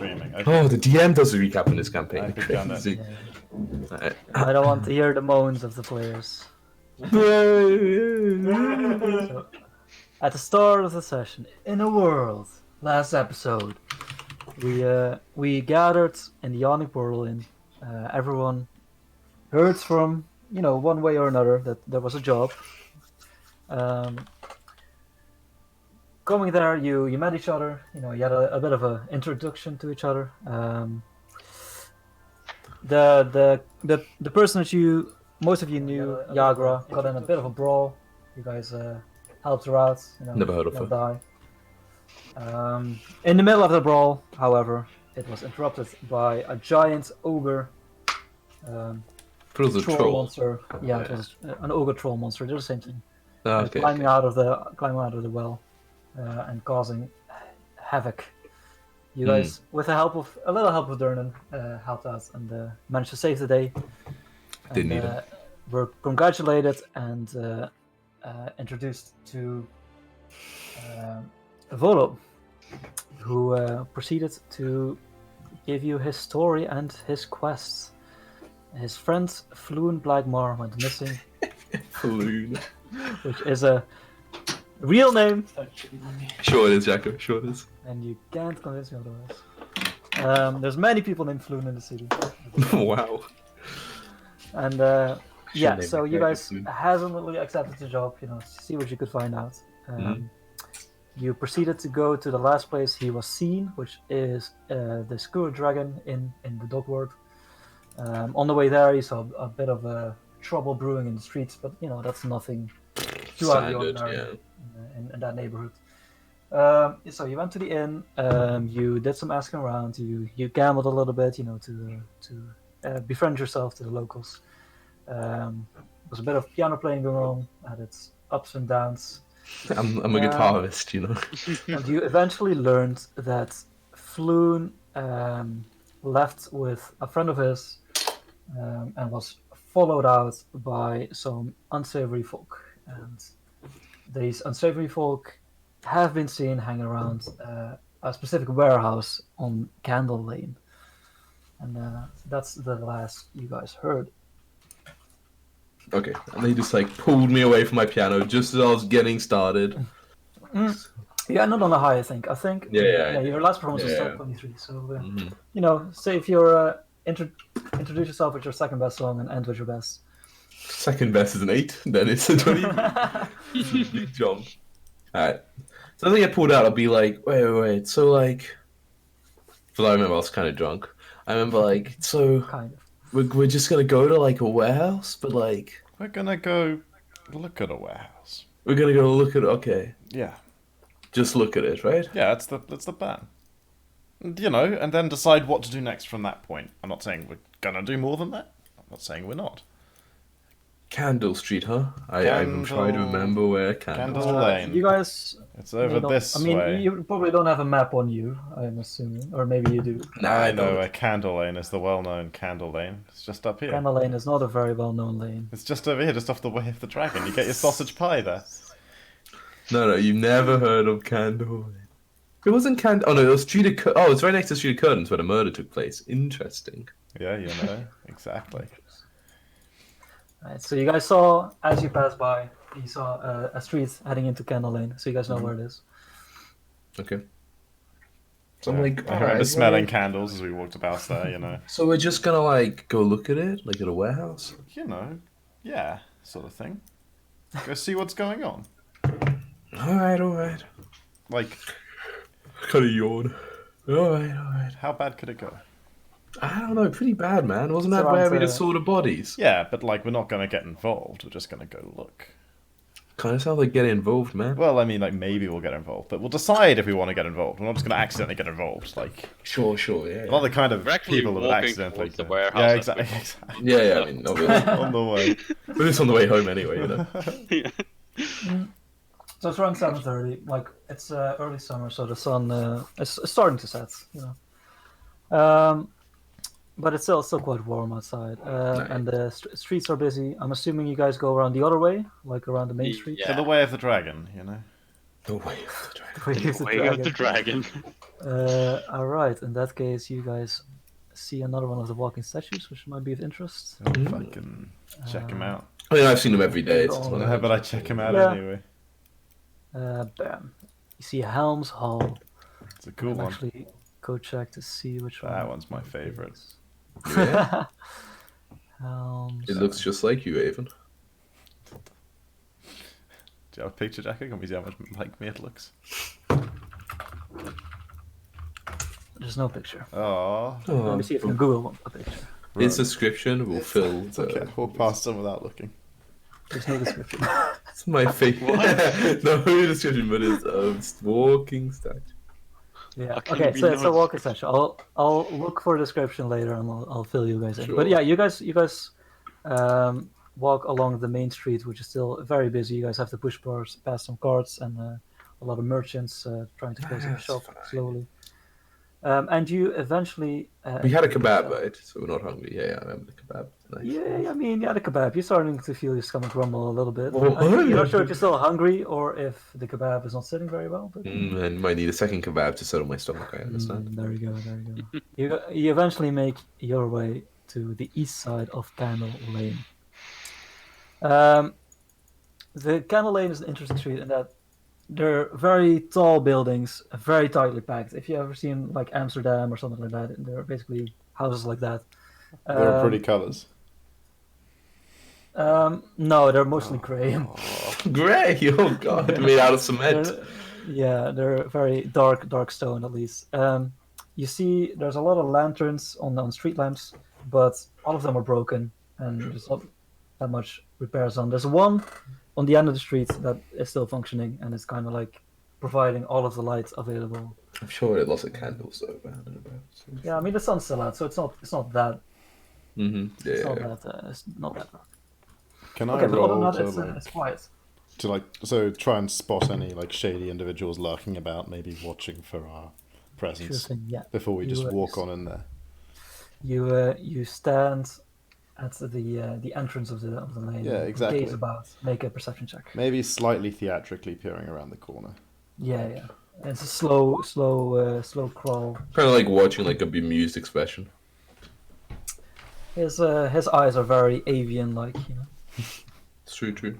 streaming. Oh, the DM does a recap in this campaign. I've begun it. Crazy. Yeah. I don't want to hear the moans of the players. So, at the start of the session, in a world, last episode, we gathered in the Yawning Portal Inn. Everyone heard from, one way or another that there was a job. Going there, you met each other. You had a bit of an introduction to each other. The person that most of you knew, Yagra, got in a bit of a brawl. You guys helped her out. Never heard of her. Die. In the middle of the brawl, however, it was interrupted by a giant ogre. It was a troll monster. Yeah, it was an ogre troll monster. They're the same thing. Okay. Climbing out of the well and causing havoc. You guys, with a little help of Durnan, helped out and managed to save the day. Didn't need it. Were congratulated and introduced to Volo, who proceeded to give you his story and his quests. His friend Floon Blagmar went missing. Floon. Which is a real name. Sure it is, Jacko. Sure it is. And you can't convince me otherwise. There's many people named Floon in the city. Wow. And so you guys hesitantly accepted the job, see what you could find out. You proceeded to go to the last place he was seen, which is the Skewer Dragon in the Dogward. On the way there, you saw a bit of trouble brewing in the streets, but that's nothing too out of the ordinary in that neighborhood. So you went to the inn. You did some asking around. You gambled a little bit, to befriend yourself to the locals. There was a bit of piano playing going on, had its ups and downs. I'm a guitarist, And you eventually learned that Floon left with a friend of his and was followed out by some unsavory folk. And these unsavory folk have been seen hanging around a specific warehouse on Candle Lane. And that's the last you guys heard. Okay, and they just pulled me away from my piano just as I was getting started. Yeah, not on a high, I think. Yeah. Your last performance was top 23. So, say if you're introduce yourself with your second best song and end with your best. Second best is an 8, then it's a 20. Big jump. Alright. So I think I pulled out, I'll be like, wait. So, because I remember I was kind of drunk. I remember, so... Kind of. We're just gonna go to, a warehouse, but, We're gonna go look at a warehouse. We're gonna go look at... Okay. Yeah. Just look at it, right? Yeah, that's the plan. And then decide what to do next from that point. I'm not saying we're gonna do more than that. I'm not saying we're not. Candle Street, huh? I'm trying to remember where Candle Lane. You guys... It's over this way. You probably don't have a map on you, I'm assuming. Or maybe you do. I know where Candle Lane is, the well-known Candle Lane. It's just up here. Candle Lane is not a very well-known lane. It's just over here, just off the way of the dragon. You get your sausage pie there. No, you've never heard of Candle. It wasn't Candle. Oh no, it was Street of. Oh, it's right next to Street of Curtains where the murder took place. Interesting. Yeah, exactly. Right, so you guys saw, as you passed by, you saw a street heading into Candle Lane, so you guys know where it is. Okay. So I'm I remember smelling candles as we walked past there, So we're just gonna go look at it, at a warehouse? Yeah, sort of thing. Go see what's going on. Alright. Kind of yawn. Alright. How bad could it go? I don't know, pretty bad, man. Wasn't that where we just saw the bodies? Yeah, but we're not going to get involved. We're just going to go look. Kind of sounds like getting involved, man. Well, I mean, maybe we'll get involved, but we'll decide if we want to get involved. We're not just going to accidentally get involved. Sure, yeah. Not the kind of people that would accidentally. The warehouse, yeah, exactly. Yeah. I mean, obviously. On the way. But it's on the way home anyway, So it's around 7:30. It's early summer, so the sun is starting to set. But it's still quite warm outside, and the streets are busy. I'm assuming you guys go around the other way, around the main street. To the way of the dragon, The way of the dragon. Way of the Way of the dragon. dragon. All right. In that case, you guys see another one of the walking statues, which might be of interest. Oh, if I can check him out. I mean, I've seen them every day. It's Oh, not How about I check him out Yeah. anyway? Bam. You see Helm's Hall. It's a cool one. Actually, go check to see which one. That one's my favourite. Yeah. Helm's. It looks just like you, Avon. Do you have a picture, Jacko? Can we see how much like me it looks? There's no picture. Oh, Let me see if I can Google a picture. His description will fill it's okay. Walk past them without looking. There's no description. It's my favorite. No description, but it's walking statue. Yeah. How can Okay, we so it's a not- walking statue. I'll look for a description later and I'll fill you guys in. Sure. But yeah, you guys walk along the main street, which is still very busy. You guys have to push past some carts and a lot of merchants trying to close their That's shop fine. slowly. And you eventually. We had a kebab, right? So we're not hungry. Yeah, I remember the kebab. Nice. Yeah, I mean, yeah, the kebab. You're starting to feel your stomach rumble a little bit. What? You're not sure if you're still hungry or if the kebab is not sitting very well. But And might need a second kebab to settle my stomach. I understand. there you go. There you go. You eventually make your way to the east side of Candle Lane. The Candle Lane is an interesting street in that they're very tall buildings, very tightly packed. If you ever seen like Amsterdam or something like that, they're basically houses like that. They're pretty colours. No, they're mostly grey. Grey. Oh god, made out of cement. They're very dark stone at least. You see, there's a lot of lanterns on street lamps, but all of them are broken, and there's not that much repairs on. There's one on the end of the street that is still functioning, and it's kind of like providing all of the lights available. I'm sure it lost a candle so bad and about. Yeah, I mean the sun's still out, so it's not that Mm-hmm. Yeah. it's not that dark. Can I Okay, but other roll than to, that, it's quiet. try and spot any like shady individuals lurking about, maybe watching for our Sure presence thing. Yeah. before we You, just walk on in there? You stand at the entrance of the lane. Yeah, exactly. Gaze about. Make a perception check. Maybe slightly theatrically peering around the corner. Yeah. It's a slow crawl. Kind of like watching like a bemused expression. His eyes are very avian-like, you know. It's true.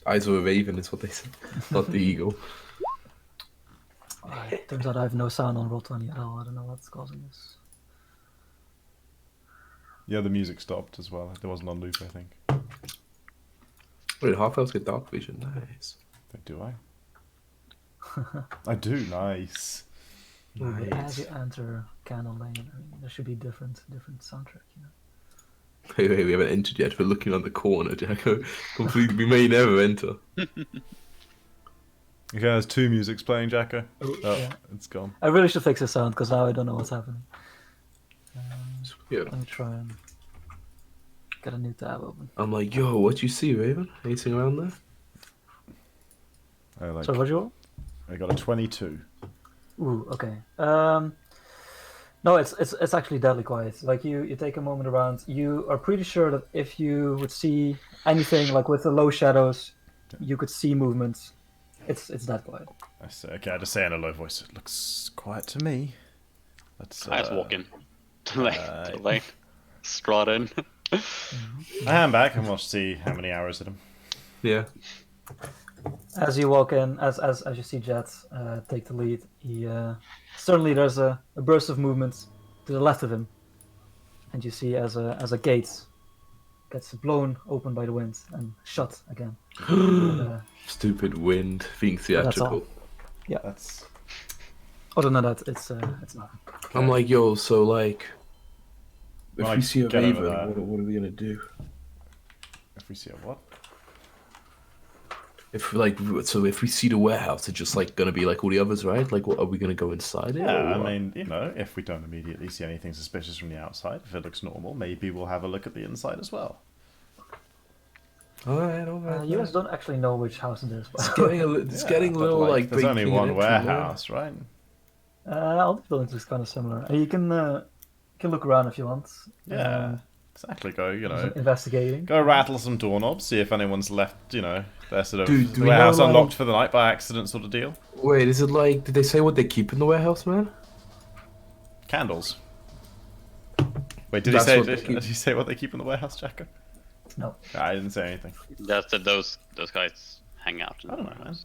Eyes of a raven is what they say, not the eagle. Turns out I have no sound on Roll20 at all. I don't know what's causing this. Yeah, the music stopped as well. It wasn't on loop, I think. Wait, half elves get dark vision. Nice. Do I? I do. Nice. As you enter Candle Lane, I mean, there should be different soundtrack, you know. Hey, we haven't entered yet. We're looking on the corner, Jacko. Completely, we may never enter. Okay, there's two musics playing, Jacko. Oh, yeah. it's gone. I really should fix the sound because now I don't know what's happening. It's weird. Let me try and get a new tab open. I'm like, yo, what you see, Raven? Anything around there? Sorry, what you roll? I got a 22. Ooh, okay. No, it's actually deadly quiet. Like you take a moment around. You are pretty sure that if you would see anything like with the low shadows, you could see movements. It's that quiet. I say, okay, I just say in a low voice. It looks quiet to me. Let's. I just walk in. To the lane. Strut in. I am back, and we'll see how many hours at him. Yeah. As you walk in, as you see Jet take the lead, he suddenly there's a burst of movement to the left of him, and you see as a gate gets blown open by the wind and shut again. And, Stupid wind being that's all. theatrical. Yeah. That's. Other than that, it's not. I'm like, yo, so like, if Well, we see a get over raven, that. what are we gonna do? If we see a what? If like, so if we see the warehouse, it's just like gonna be like all the others, right? Like, what are we gonna go inside it? Yeah, or I what? mean, if we don't immediately see anything suspicious from the outside, if it looks normal, maybe we'll have a look at the inside as well. All right. You guys don't actually know which house it is. It's But getting it's getting a but, little like. there's only breaking one into it. warehouse, right? all the buildings is kind of similar. And you can look around if you want. Yeah. Exactly. Go, you know, investigating. go rattle some doorknobs, see if anyone's left, you know, their sort of Dude, do we warehouse know, like- unlocked for the night by accident sort of deal. Wait, is it like? Did they say what they keep in the warehouse, man? Candles. Wait, That's what they did keep. he say what they keep in the warehouse, Jacko? No. I didn't say anything. That's that those guys hang out. In I the don't know, man. warehouse.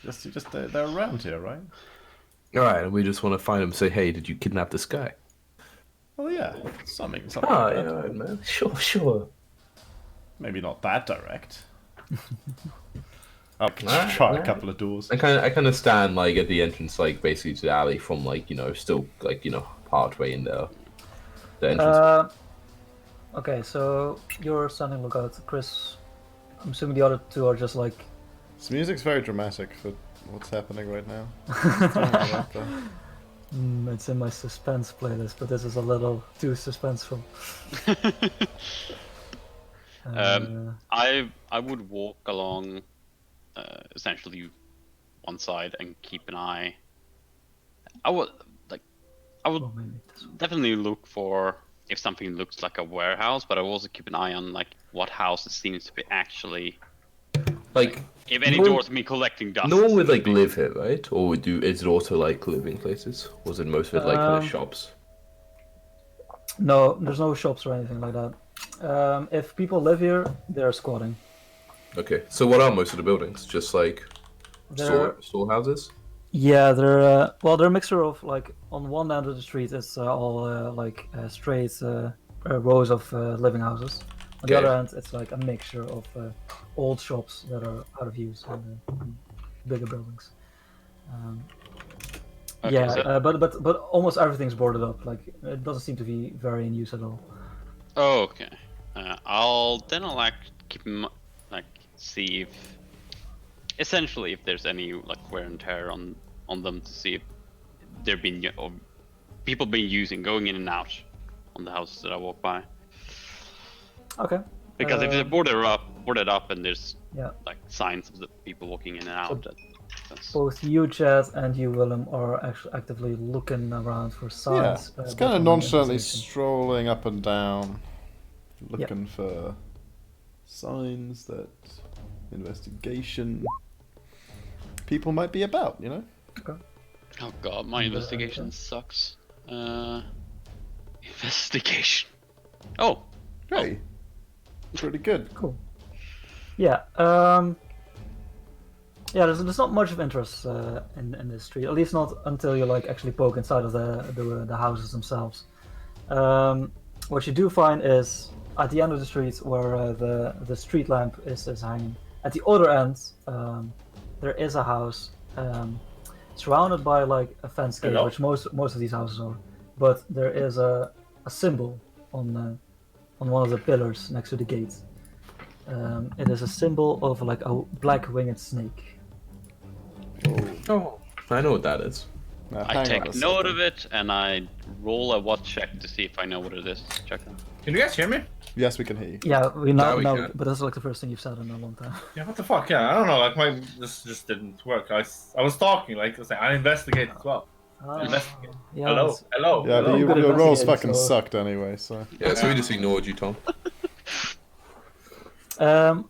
Just they're around here, right? All right, and we just want to find him. And say, hey, did you kidnap this guy? Well, yeah, something Oh, like yeah, that. all right, man. Sure. Maybe not that direct. I'll Alright, try a alright. couple of doors. I kind of stand like at the entrance, like basically to the alley, from like still like part way in there. The entrance. Okay, so you're standing lookout, Chris. I'm assuming the other two are just like. This music's very dramatic for what's happening right now. What's going on right there? It's in my suspense playlist, but this is a little too suspenseful. I would walk along, essentially, one side and keep an eye. I would Well, maybe this one. definitely look for if something looks like a warehouse, but I will also keep an eye on like what house it seems to be actually. Like If any no- doors be collecting dust. no one would like live here, right? Or is it also like living places? Or is it most of it like kind of shops? No, there's no shops or anything like that. If people live here, they're squatting. Okay, so what are most of the buildings? Just like They're storehouses? yeah, they're they're a mixture of like on one end of the street it's all straight rows of living houses. On the Okay. other end, it's like a mixture of old shops that are out of use in bigger buildings. Okay, Yeah, so- but almost everything's boarded up. Like it doesn't seem to be very in use at all. Oh, okay. I'll like keep see if essentially if there's any like wear and tear on them to see if they've been or people been using going in and out on the houses that I walk by. Okay. Because if they're boarded up and there's Yeah. like signs of the people walking in and out, that's Both you, Chad, and you, Willem, are actually actively looking around for Yeah, signs. it's that kind of from nonchalantly investigation. strolling up and down, looking for signs that investigation people might be about, you know? oh god, my investigation sucks. Investigation. Oh, Hey, pretty good. Cool. Yeah. Yeah. There's not much of interest in this street. At least not until you like actually poke inside of the houses themselves. What you do find is at the end of the street where the street lamp is hanging. At the other end, there is a house surrounded by like a fence gate, Hello? which most of these houses are. But there is a symbol on one of the pillars next to the gate. It is a symbol of like a black winged snake. Oh, I know what that is. Now, I hang on take a note second. of it and I roll a what check to see if I know what it is. Check it. Can you guys hear me? Yes, we can hear you. Yeah, we Now know, we now, can. but that's like the first thing you've said in a long time. Yeah, what the fuck? Yeah, I don't know. Like this just didn't work. I was talking. Like I was saying, I investigate as well. Investigate. Yeah, Hello, it's- hello. Yeah, hello. but good your rolls investigating, fucking so- sucked anyway, so. Yeah, so we just ignored you, Tom.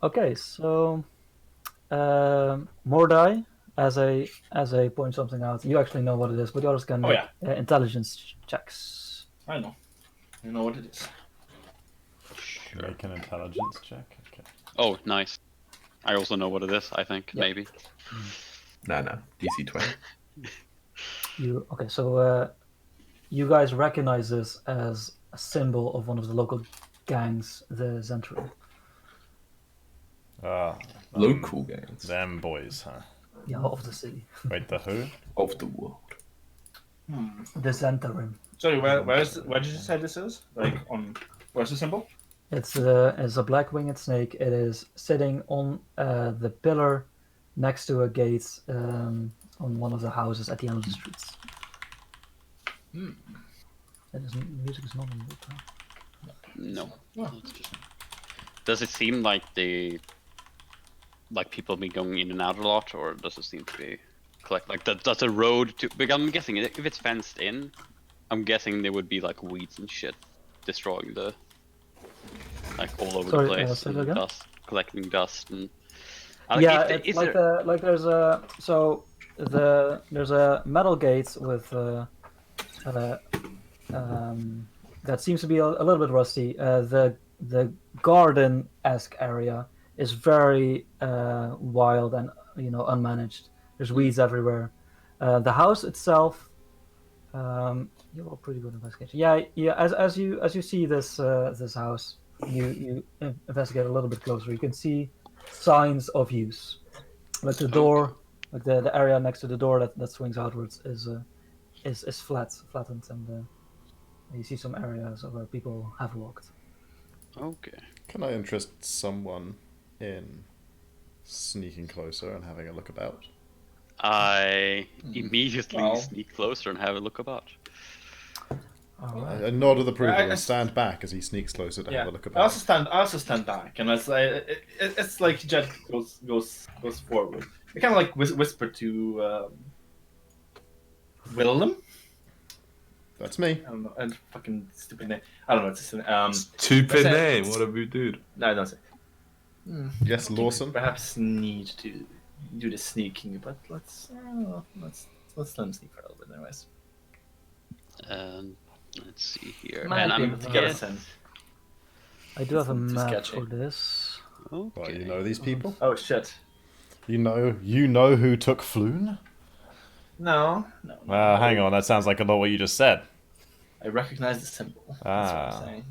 Okay, so Mordai, as I point something out, you actually know what it is, but the others can Oh, make intelligence checks. I know. You know what it is. Make an intelligence check. Okay. Oh, nice. I also know what it is, I think, Yeah. maybe. Nah, DC 20. So you guys recognize this as a symbol of one of the local gangs, the Zentral. Ah, Local gangs them boys, huh? Yeah, of the city. Wait, the who? of the world. The Zentarim. Sorry, where did you say this is? Like on where's the symbol? It's a black winged snake. It is sitting on the pillar next to a gate on one of the houses at the end of the streets. Music is not on mute, huh? No. Oh. Does it seem like people be going in and out a lot, or does it seem to be like that? That's a road to. Because I'm guessing if it's fenced in, I'm guessing there would be like weeds and shit destroying the like all over Sorry, the place, say that and again? dust, collecting dust, and Yeah, if it's like there's a there's a metal gate with uh, that seems to be a little bit rusty. The garden-esque area is very wild and unmanaged. There's weeds everywhere. The house itself, you are pretty good investigation. Yeah, yeah. As you see this this house, you investigate a little bit closer. You can see signs of use, like the door, like the area next to the door that swings outwards is flattened, and you see some areas where people have walked. Okay. Can I interest someone in sneaking closer and having a look about? I immediately Well. sneak closer and have a look about. All right. A nod of approval I- and stand back as he sneaks closer to Yeah, have a look I about. also stand back, and it's like Jet goes forward. I kind of like whisper to Willem. That's me. I don't know, and fucking stupid name. I don't know. It's just Stupid That's it. name. What have we do? No, I don't say. Yes, Lawson. Perhaps need to do the sneaking, but let's let them sneak for a little bit, anyways. Let's see here. Might And be I'm able to get a guess- sense. I do have a Too map sketchy. for this. Okay. Well, you know these people? Oh shit! You know who took Floon? No. Hang on, that sounds like a lot what you just said. I recognize the symbol. That's what Ah. I'm saying.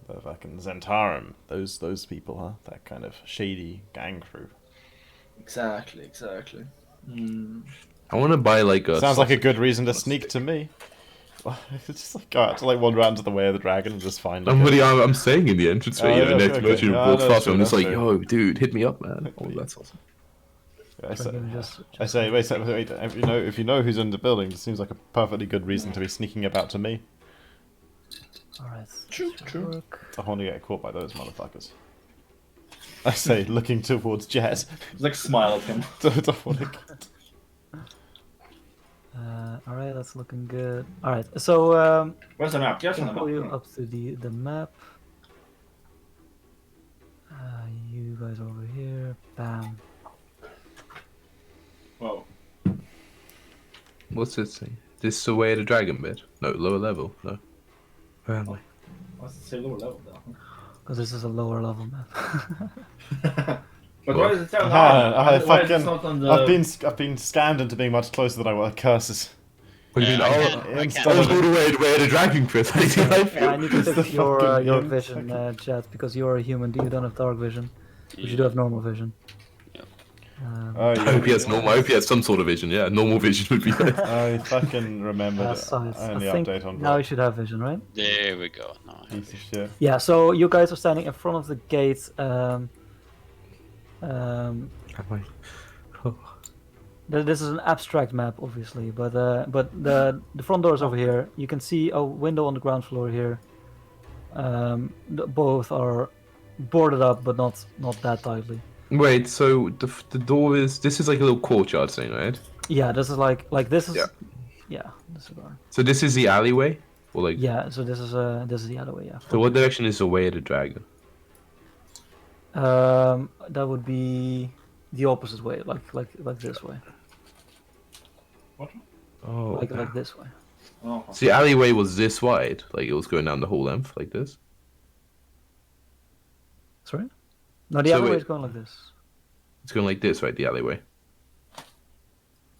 The fucking Zentarum. Those people, huh? That kind of shady gang crew. Exactly. I want to buy like a. Sounds like a sausage good reason to stick. sneak to me. It's just like go out to like wander out into the way of the dragon and just find. Like, I'm saying in the entrance way, Oh, you know, yeah, next okay. version Yeah, of Walk no, Fast. sure, I'm just that's like, fair. yo, dude, hit me up, man. Oh, that's awesome. I say, wait, if you know who's in the building, it seems like a perfectly good reason to be sneaking about to me. All right. True. I want to get caught by those motherfuckers. I say, looking towards Jet. Like smile at him. Don't want to. All right, that's looking good. All right, so Where's the map? Yes, I on can the pull you map. up to the map. You guys over here. Bam. Whoa. What's it say? This the way of the dragon bit? No, lower level. No. Where am I? What's it say lower level though? Because this is a lower level map. But why does it tell I why is it not on the... I've been scammed into being much closer than I was. Curses. What do you mean? I Oh, can't- I instead can't- I was of- all the way of the dragon, Chris. I Yeah, I need to It's the fix your fucking vision, Chat, because you're a human. You don't have dark vision, but you do have normal vision. Yep. Oh, I hope he has normal. I hope he has some sort of vision. Yeah, normal vision would be nice. I fucking remembered it. Size. I I only think update on now you Rock. should have vision, right? There we go. No, I have Piece of shit. Yeah. So you guys are standing in front of the gate. This is an abstract map, obviously, but the front door is over here. You can see a window on the ground floor here. Both are boarded up, but not that tightly. Wait, so the door is this is like a little courtyard thing, right? Yeah, this is like this is Yeah. this is our, So this is the alleyway, or like yeah. So this is the alleyway. Yeah. So what direction is the way of the dragon? That would be the opposite way, like this way, What? Oh, like this way. Oh. so the alleyway was this wide, like it was going down the whole length, like this. Sorry. No, the So alleyway wait. is going like this. It's going like this, right? The alleyway.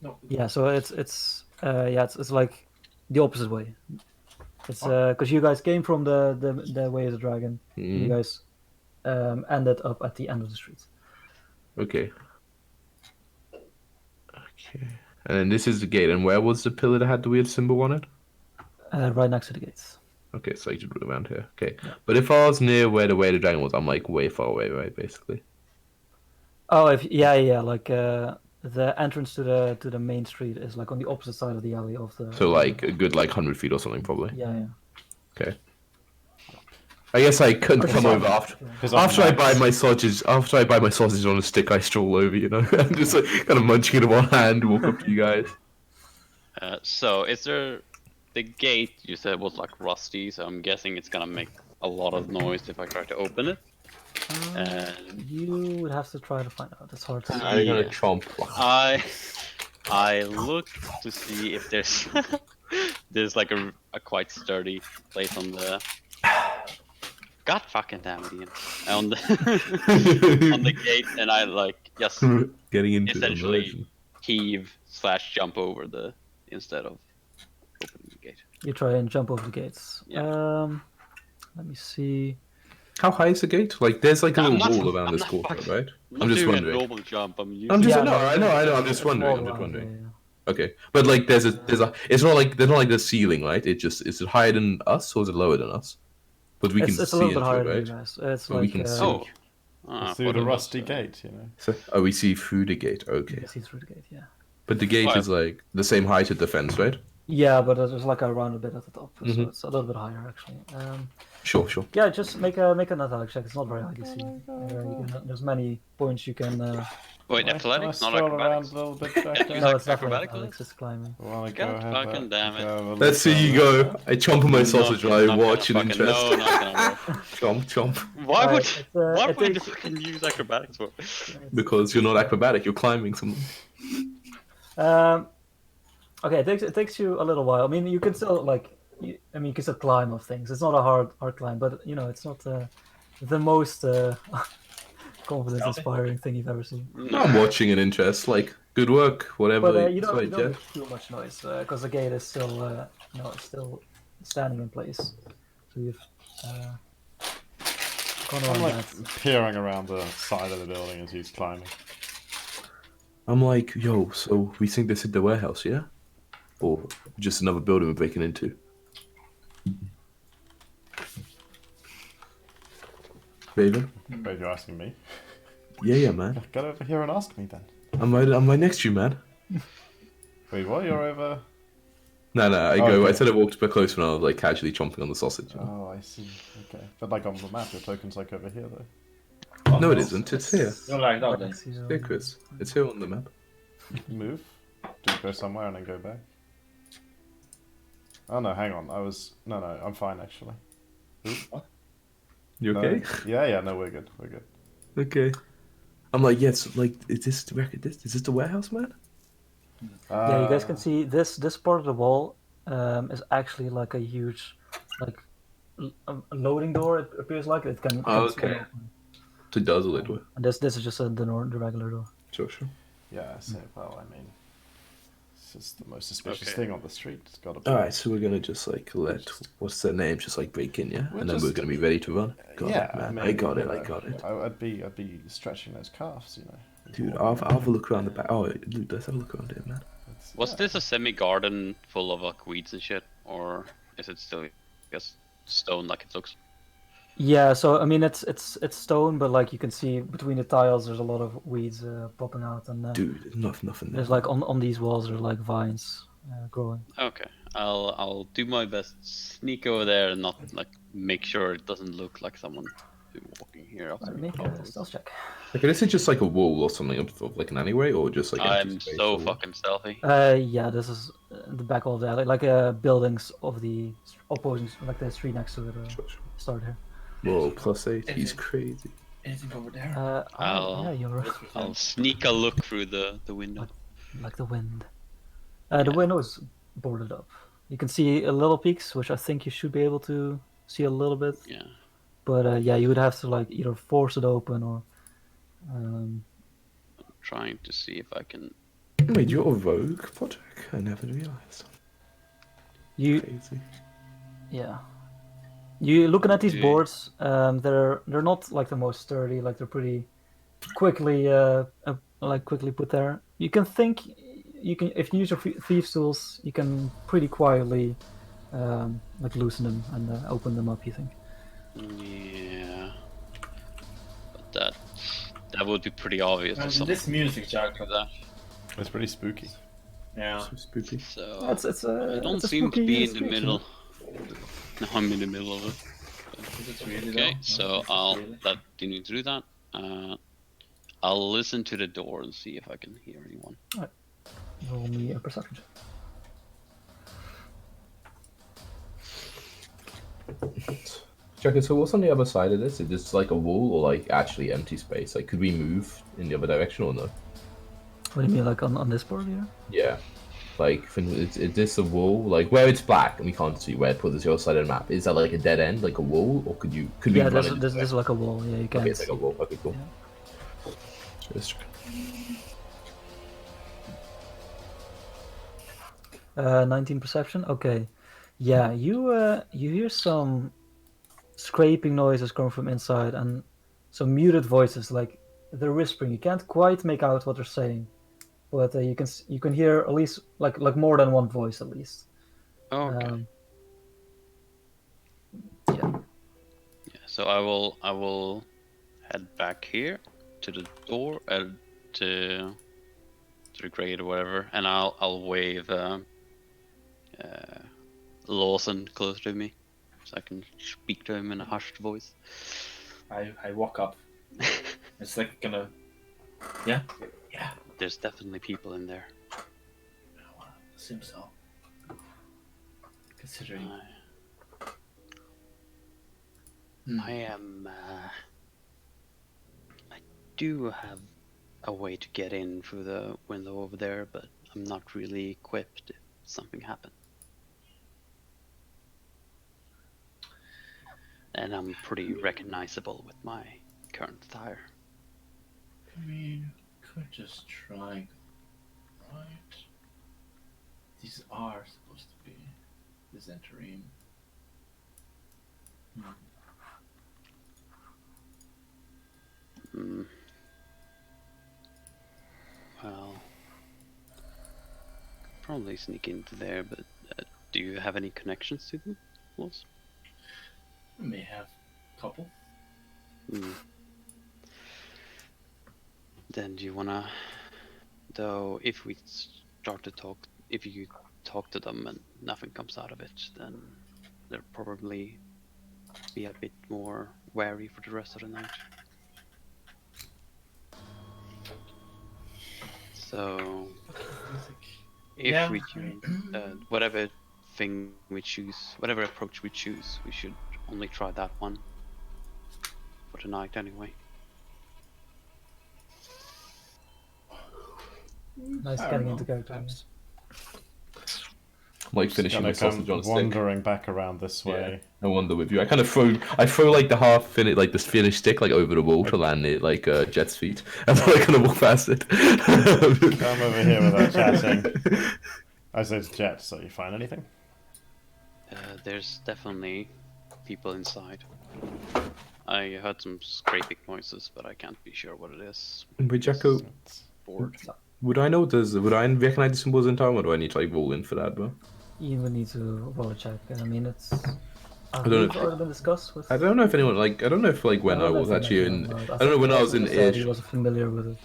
No. Yeah, so it's like the opposite way. It's because you guys came from the way of the dragon. You Mhm. guys ended up at the end of the street. Okay. Okay. And then this is the gate. And where was the pillar that had the weird symbol on it? Right next to the gates. Okay, so I just put it around here. Okay. But if I was near where the way of the dragon was, I'm like way far away, right? Basically. Oh, like the entrance to the main street is like on the opposite side of the alley of the. So like a good like 100 feet or something, probably. Yeah. Okay. I guess I couldn't Okay, come so- over after. Because I'm After I Max. buy my sausages, on a stick, I stroll over. You know, I'm just like kind of munching it in one hand, walk up to you guys. So is there the gate you said was like rusty, so I'm guessing it's gonna make a lot of noise if I try to open it. And You would have to try to find out. It's hard to see. I'm gonna Yeah. chomp. I look to see if there's there's like a quite sturdy place on the. God fucking damn it, Ian. On the on the gate, and I like just Getting into essentially immersion. heave/jump over the instead of opening the gate. You try and jump over the gates. Yeah. Let me see. How high is the gate? Like, there's like a I'm little not- wall around I'm this not courtyard, fucking- right? I'm I'm just doing wondering. a normal jump. I'm I'm just Yeah, no, no, I know. I'm it's just wondering. wall I'm just around, wondering. yeah. Okay, but like, there's a. It's not like there's not like the ceiling, right? It just is it higher than us or is it lower than us? But we can It's see a little bit into higher it, than right? you guys. It's So like we can see. Oh. Through the rusty gate, you know. So, oh, we see through the gate. you Okay, can see through the gate. Yeah. but the gate Well- is like the same height as the fence, right? Yeah, but there's like a round a bit at the top, so Mhm. it's a little bit higher actually. Sure. Yeah, just make an athletic check. It's not very hard to see. There's many points you can. Wait, Can I athletics, not stroll around acrobatics. a little bit Can back you there? No, like it's definitely acrobatic athletics. It's climbing. Wanna God go have fucking a- damn it. go have a Let's look see you around? go. I chomp on my sausage while I Not watch in gonna fucking- interest. No, not gonna work. Chomp. Why Alright, would it's, why it would you takes- fucking use acrobatics for? Because you're not acrobatic, you're climbing something. Okay, it takes you a little while. I mean, you can still you can still climb of things. It's not a hard climb, but you know, it's not the most confidence-inspiring thing you've ever seen. I'm watching in interest, like, good work, whatever. But you don't, Sorry, you don't Jeff. make too much noise because the gate is still it's still standing in place. So you've gone I'm around like that. peering around the side of the building as he's climbing. I'm like, yo, so we think this is the warehouse, yeah? Or just another building we're breaking into? Raven? Wait, you're asking me? Yeah, man. Get over here and ask me then. I'm right next to you, man. Wait, what? You're over? No, I okay. said I walked back close when I was like casually chomping on the sausage. Oh, I see. Okay. But like on the map, your token's like over here though. No, it isn't. It's here. You're like that then. Next to you. Here, Chris. It's here on the map. Move. Do you go somewhere and then go back? Oh no, hang on. No, I'm fine actually. You No. okay? Yeah, no, we're good. We're good. Okay. I'm like, yes, like, is this the warehouse, man? Yeah, you guys can see this part of the wall is actually like a huge a loading door. It appears like it can. Oh, swing okay. open. So it does a little. And this is just the regular door. Sure. Yeah, I say. Well, I mean, it's just the most suspicious Okay. thing on the street. It's got to be. All right, so we're gonna just like let what's their name just like break in, yeah, We're and then just- we're gonna be ready to run. Got yeah, it, man. I I mean, got you it. know, I'd be stretching those calves, you know. Dude, I'll have a look around the back. Oh, dude, let's have a look around here, man. Was this a semi-garden full of like weeds and shit, or is it still just stone like it looks? Yeah, so I mean it's stone, but like you can see between the tiles, there's a lot of weeds popping out, and Dude, there's nothing there. there's like on these walls there's like vines growing. Okay, I'll do my best, sneak over there and not like make sure it doesn't look like someone who's walking here after me. Make a stealth check. Like, is it just like a wall or something of like an alleyway, or just like? empty I'm space so or- fucking stealthy. Yeah, this is the back wall of the alley, like buildings of the opposing, like the street next to it. Sure. Start here. Whoa, +8. He's crazy. Anything over there? Yeah, you're I'll sneak a look through the window. like the wind. The window is boarded up. You can see a little peaks, which I think you should be able to see a little bit. Yeah. But yeah, you would have to like either force it open or. Trying to see if I can. Wait, you're a rogue, Podrick? I never realized. You Crazy. yeah. You looking at these Okay. boards? They're not like the most sturdy. Like they're pretty quickly quickly put there. You can think you can if you use your thieves tools, you can pretty quietly like loosen them and open them up. You think? Yeah. But that would be pretty obvious if And someone this music, Jack. do that. It's pretty spooky. Yeah. So spooky. So It's I don't it's a seem to spooky be in the street, middle. No, I'm in the middle of it. Is it really Okay, though? so No, is it I'll really? you need to do that. I'll listen to the door and see if I can hear anyone. Roll me a perception check. Jacko, so what's on the other side of this? Is this like a wall or like actually empty space? Like, could we move in the other direction or no? What do you mean, like on this board here? Yeah. Like, is this a wall? Like, where it's black and we can't see where it puts the other side of the map. Is that like a dead end, like a wall? Or could we Yeah, run it? this is like a wall. Yeah, you can. Okay, it's like a wall. Okay, cool. Yeah. 19 perception. Okay. Yeah, you hear some scraping noises coming from inside and some muted voices, like they're whispering. You can't quite make out what they're saying, but you can hear at least like more than one voice at least. Okay. Yeah. Yeah. So I will head back here to the door to the grate or whatever, and I'll wave Lawson close to me, so I can speak to him in a hushed voice. I walk up. It's like gonna. Yeah. There's definitely people in there. Well, I assume so. Considering. I am. I do have a way to get in through the window over there, but I'm not really equipped if something happened. And I'm pretty recognizable with my current attire. I mean, could just try. Right. These are supposed to be this entering. Well, probably sneak into there, but do you have any connections to them, Los? I may have a couple. Then do you wanna, though, if we start to talk, if you talk to them and nothing comes out of it, then they'll probably be a bit more wary for the rest of the night. So, if we choose, whatever thing we choose, whatever approach we choose, we should only try that one for tonight anyway. Nice getting into character. Like finishing the sausage on a stick. Wandering back around this way. I wonder with you. I kind of throw like the like this finished stick like over the wall to land it like Jet's feet, and then I kind of walk past it. Come over here without chatting. I said Jet, so you find anything? There's definitely people inside. I heard some scraping noises, but I can't be sure what it is. Wait, Jacko, Bored. would I recognize the symbols in time, or do I need to like roll in for that, bro? You would need to roll a check. I mean, it's. I don't know. It's already been discussed with. I don't know if anyone like. I don't know if like when I was actually in. I don't know when I was in He Ish. was familiar with it.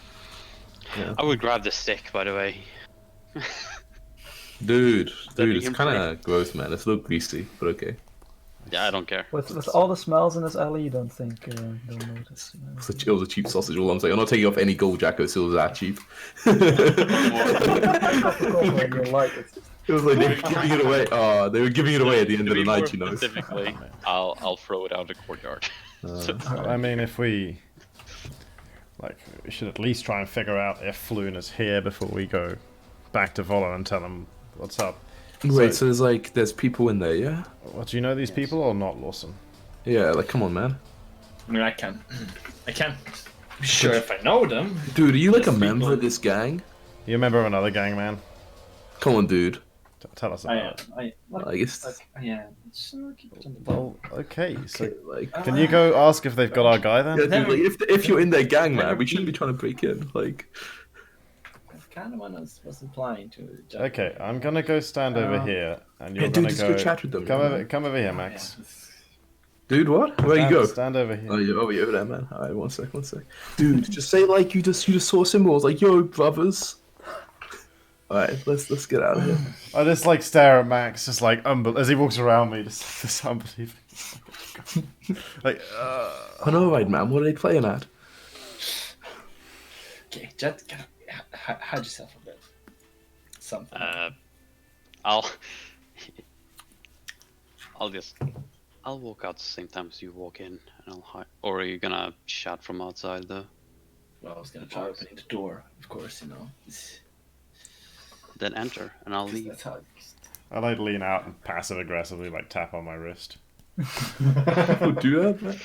Yeah. I would grab the stick, by the way. Dude, it's kind of gross, man. It's a little greasy, but okay. Yeah, I don't care. With all the smells in this alley, you don't think they'll notice. It was a cheap sausage. All I'm saying. I'm not taking off any gold, Jacko. Still was that cheap. It was like they were giving it away. Oh, they were giving it away at the end of the night, you know. Specifically, I'll throw it out the courtyard. I mean, if we should at least try and figure out if Floon is here before we go back to Volo and tell him what's up. Wait, so there's people in there, yeah? What, do you know these people or not, Lawson? Yeah, like come on, man. I mean, I can't be sure if I know them. Dude, are you like a member of this gang? You a member of another gang, man? Come on, dude. Tell us about it. I guess. Yeah. Well, okay. So, like, can you go ask if they've got our guy then? Yeah, dude, like, if you're in their gang, man, we shouldn't be trying to break in. Like. Kind of was implying to. Okay, I'm gonna go stand over here, and you're dude, gonna go chat with them. Come over here, Max. Dude, what? Where you go? Stand over here. Oh, you're over there, man. All right, one sec. Dude, just say like you just saw symbols, like yo, brothers. All right, let's get out of here. I just like stare at Max, just like as he walks around me, just this unbelievable. Like, I know, right, man. What are they playing at? Okay, Jet, hide yourself a bit. Something. I'll just I'll walk out the same time as you walk in, and I'll hide. Or are you gonna shout from outside though? Well, I was gonna try opening the door, of course, you know. Then enter, and I'll leave. That's how I like lean out and passive aggressively like tap on my wrist. People do that, man.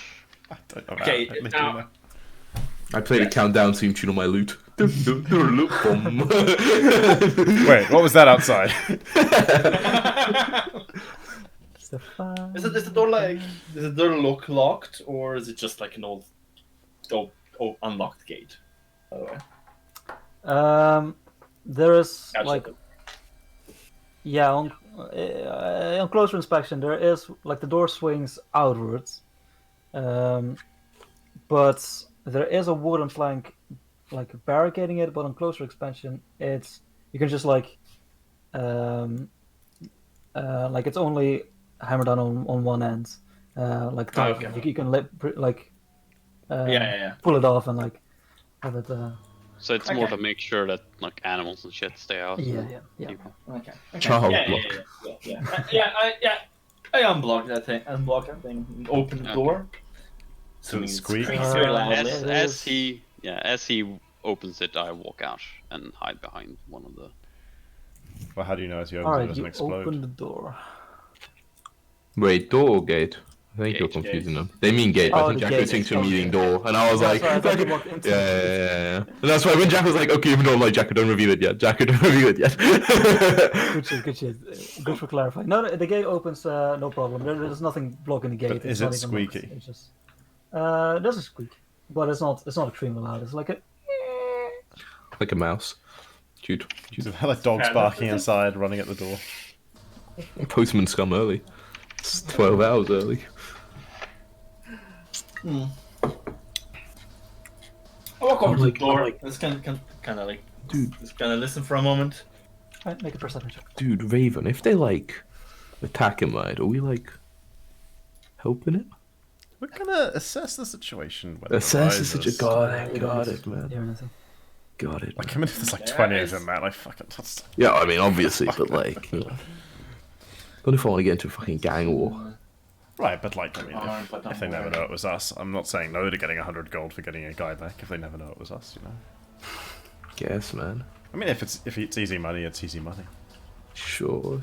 I don't know. Okay, how, I literally now- know. I played a countdown theme tune on my lute. Look bomb. Wait, what was that outside? Is the door like? Is the door locked, or is it just like an old unlocked gate? By the way. There is Gotcha. like, yeah, on closer inspection, there is like the door swings outwards, but there is a wooden plank like barricading it. But on closer expansion, you can just like it's only hammered down on one end, like tightly. okay. You can Yeah. pull it off and like have it. So it's more Okay. to make sure that like animals and shit stay out. Yeah. People. Okay. Child Yeah. I unblocked that thing. And opened the door. Did it squeak? Squeaks very loudly. As he opens it, I walk out and hide behind one of the. Well, how do you know as you All open it right, doesn't you explode? open the door. Wait, door or gate? I think you're Gate, confusing them. They mean gate, but Oh, I think the Jack gate. was thinking Okay. meaning door, and I was Yeah, like, sorry, I thought you walked into yeah. And that's why when Jack was like, okay, even though like Jack, don't reveal it yet. Jack, don't reveal it yet. Good shit. Good for clarifying. No, the gate opens, no problem. There's nothing blocking the gate. But is not it even locked. squeaky? It's just, there's a squeak, but it's not extremely loud. It's like a. Like a mouse. Dude. So like dogs Yeah, barking that's- inside, running at the door. Postman scum early. It's 12 hours early. I walk over to the like- door. I'm like- Just kind of like, Dude. just kind of listen for a moment. Right, make a perception check. Dude, Raven, if they like attack him, right, are we like helping it? We're gonna assess the situation. when it Assess is such a arises. got it, You man. hear anything? Got it. Like, I mean, if there's like Yeah, 20 of it's- them, man, like, fucking. That's... Yeah, I mean, obviously, but like, you know. Not if I want to get into a fucking gang war. Right, but like, I mean, But if they never know it was us, I'm not saying no to getting 100 gold for getting a guy back if they never know it was us, you know? Guess, man. I mean, if it's easy money, it's easy money. Sure.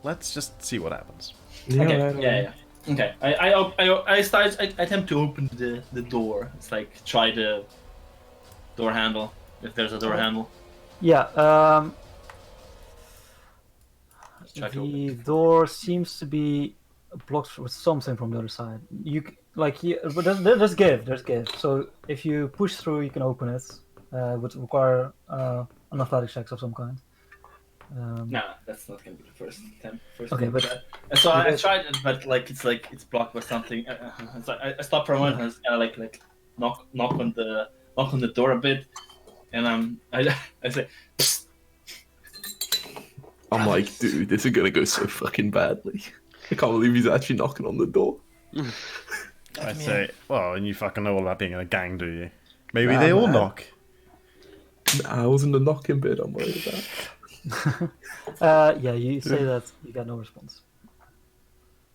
Let's just see what happens. Yeah, Okay. right, Yeah. Okay. I attempt to open the door. It's like try the door handle if there's a door handle. Yeah. Try to open The it. door seems to be blocked with something from the other side. But there's give. So if you push through, you can open it. Would require an athletic checks of some kind. Nah, that's not gonna be the first attempt. Okay, but- try. And so I tried it, but it's blocked by something. So I stopped for a moment and just kind of like knock on the door a bit, and I say, Psst. I'm like, dude, this is gonna go so fucking badly. I can't believe he's actually knocking on the door. I say, well, and you fucking know all about being in a gang, do you? Maybe Nah, they all man. knock. Nah, I wasn't the knocking bit I'm worried about. Yeah, you say that you got no response.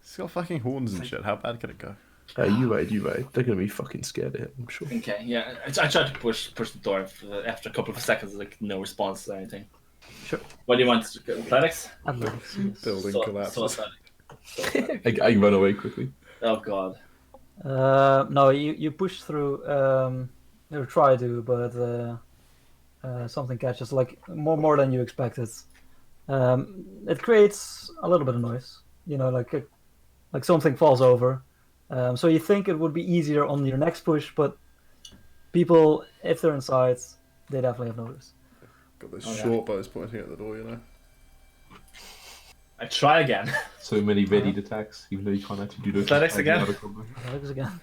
He's got fucking horns and shit. How bad could it go? You right. They're gonna be fucking scared of him, I'm sure. Okay, yeah, I tried to push the door after a couple of seconds, like no response or anything. Sure. What do you want? Athletics? Athletics, yes. Building So collapses. athletic. I run away quickly. Oh god. No, you push through. You try to, but something catches, like more than you expected. It creates a little bit of noise. You know, like something falls over. So you think it would be easier on your next push, but people, if they're inside, they definitely have noticed. Got those Okay. short bows pointing at the door, you know? I try again. So many readied attacks, even though you can't actually do those. Athletics again? Athletics again.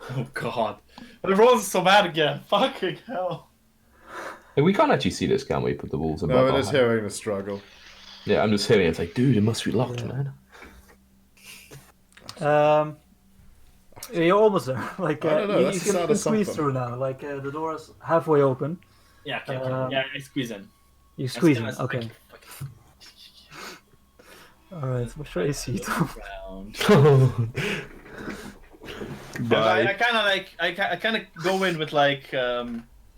Oh god. But the rolls are so bad again. Fucking hell. Hey, we can't actually see this, can we? Put the walls above. No, it our is head. hearing the struggle. Yeah, I'm just hearing it. It's like, dude, it must be locked, Yeah. man. You're almost there. Like I don't know, you that's the sound can of squeeze something. through now. Like the door is halfway open. Yeah, okay. Um, Yeah, I squeeze in. You squeeze in. That's Okay. Alright, what's your AC, Tom? Round. Goodbye. I kind of like I kind of go in with like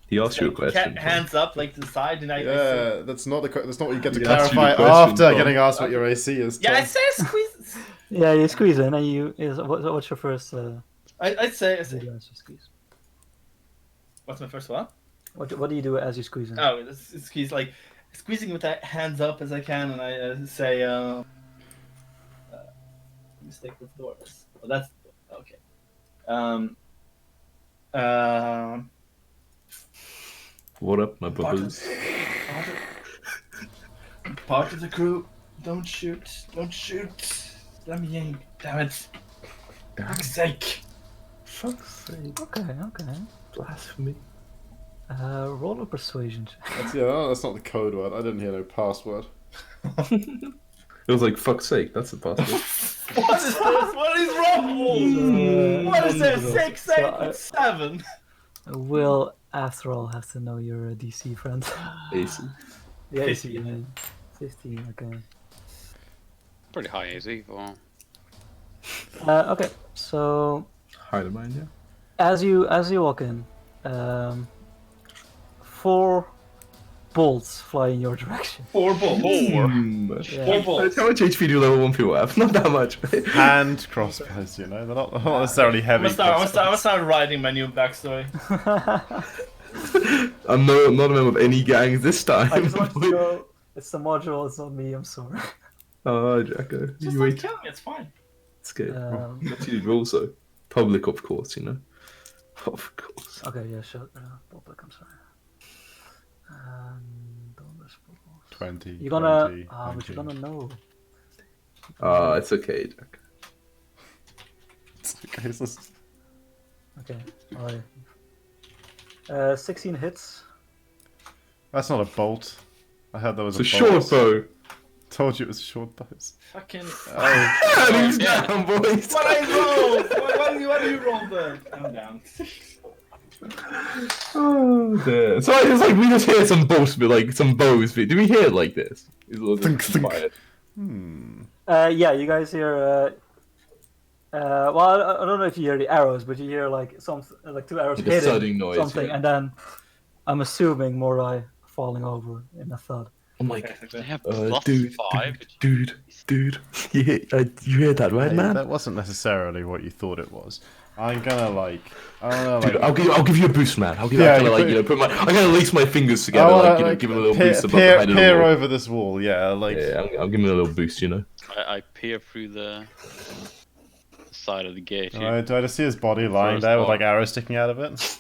He asked you a question. hands up like to the side, and I Yeah, that's not what you get to He asked you clarify the question, after Tom. getting asked what your AC is. yeah, I Tom. say squeeze. Yeah, you squeeze in, and what's your first? I'd say. As you squeeze? What's my first one? What do you do as you squeeze in? Oh, it's squeeze like squeezing with that hands up as I can, and I say mistake with doors. Well, that's okay. What up, my bubbles? Part of the crew, don't shoot. Let me in, damn it. For fuck's sake. Fuck's sake. Okay. Blasphemy. Roll a persuasion check. That's not the code word. I didn't hear no password. It was like, fuck's sake, that's the password. What is this? What is wrong? What is this? 6, 8, 7. Will, after all, have to know your DC friend. AC. Yeah, AC, you mean. 15, okay. Pretty high AC for. Okay, so Hide of mine, yeah. as you walk in, 4 bolts fly in your direction. 4 balls. Yeah. 4 balls. How much HP do level 1 people have? Not that much. Hand crossbows, they're not necessarily heavy. I'm gonna start writing my new backstory. I'm not a member of any gangs this time. I just want to know, it's the module, it's not me, I'm sorry. Oh, Jacko. Just You don't wait. kill me, it's fine. It's good. Um, You also. Public, of course, you know. Of course. Okay, yeah, sure. Public, I'm sorry. Don't whisper. 20. You're gonna. 20, But you're gonna know. It's okay, Jack. Okay, so this- Okay, alright. 16 hits. that's not a bolt. I heard that was It's a a bolt. short bow. Told you it was short bows. Fucking. And he's down, boys. What I rolled? What do you roll then? I'm down. Oh, dear. So it's like we just hear some bows, but like some bows. But do we hear it like this? It's a little bit Thunk, thunk. quiet. Yeah, you guys hear. Well, I don't know if you hear the arrows, but you hear like 2 arrows Like a hitting thudding noise, something, yeah. and then I'm assuming Morai falling over in a thud. I'm like, They have plus dude, 5. dude. You hear that, right, Hey, man? that wasn't necessarily what you thought it was. I'm gonna like. I don't know, Dude, like. I'll give you a boost, man. I'll give Yeah, you, you put- I'm gonna lace my fingers together, give him a little boost above the peer, head of the peer wall. over this wall, yeah, like. Yeah, I'll give him a little boost, you know. I peer through the side of the gate. Do I just see his body lying First there with off. like arrows sticking out of it?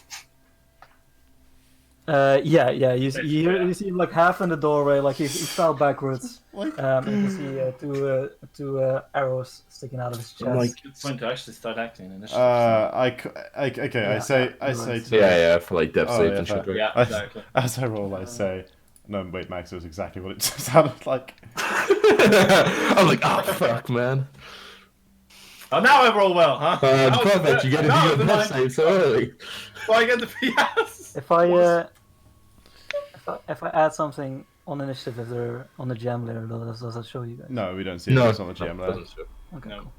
Yeah. You see him like half in the doorway, like he fell backwards. And you see two arrows sticking out of his chest. I'm like, Good point to actually start acting initially. Okay, Yeah, I say to yeah, for like depth Oh, saves yeah, and shit. fair. Right? Yeah, I- exactly. as I roll, I say, no, wait, Max, it was exactly what it sounded like. I'm like, oh fuck, man. Oh, now I roll well, huh? Now it's Perfect. You good. gotta Now do it's your best fine. save so early. So I get the PS. If I add something on initiative, if they're on the gem layer, does that show you guys? No, we don't see it. No, It's on the GM layer. doesn't show. Okay, No.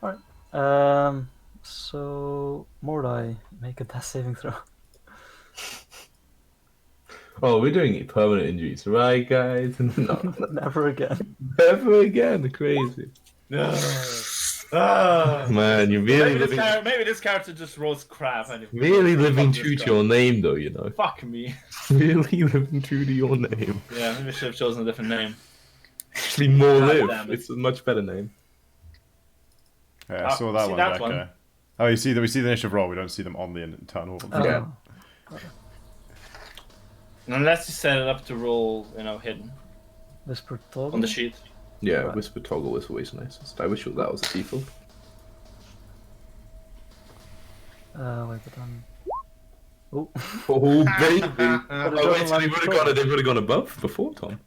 cool. Alright. So Mordai, make a death saving throw. Oh, we're doing permanent injuries, right, guys? No, Never again. never again. Crazy. No. Ah. Man, you're really Maybe this character just rolls crap. And really living Fuck true this to your name, though. You know, Fuck me. really living true to your name. Yeah, maybe I should have chosen a different name. Actually, more God live. damn it. It's a much better name. Yeah, I saw that see one, that Jacko. one? Oh, we see the initiative roll. We don't see them on the internal. Oh. Yeah. Unless you set it up to roll, hidden Whisper toggle. on the sheet. Yeah, Right. whisper toggle is always nicest. I wish that was a default. Wait, but then. Oh. Oh baby! But it Oh doesn't wait, so like they would have gone above before, Tom.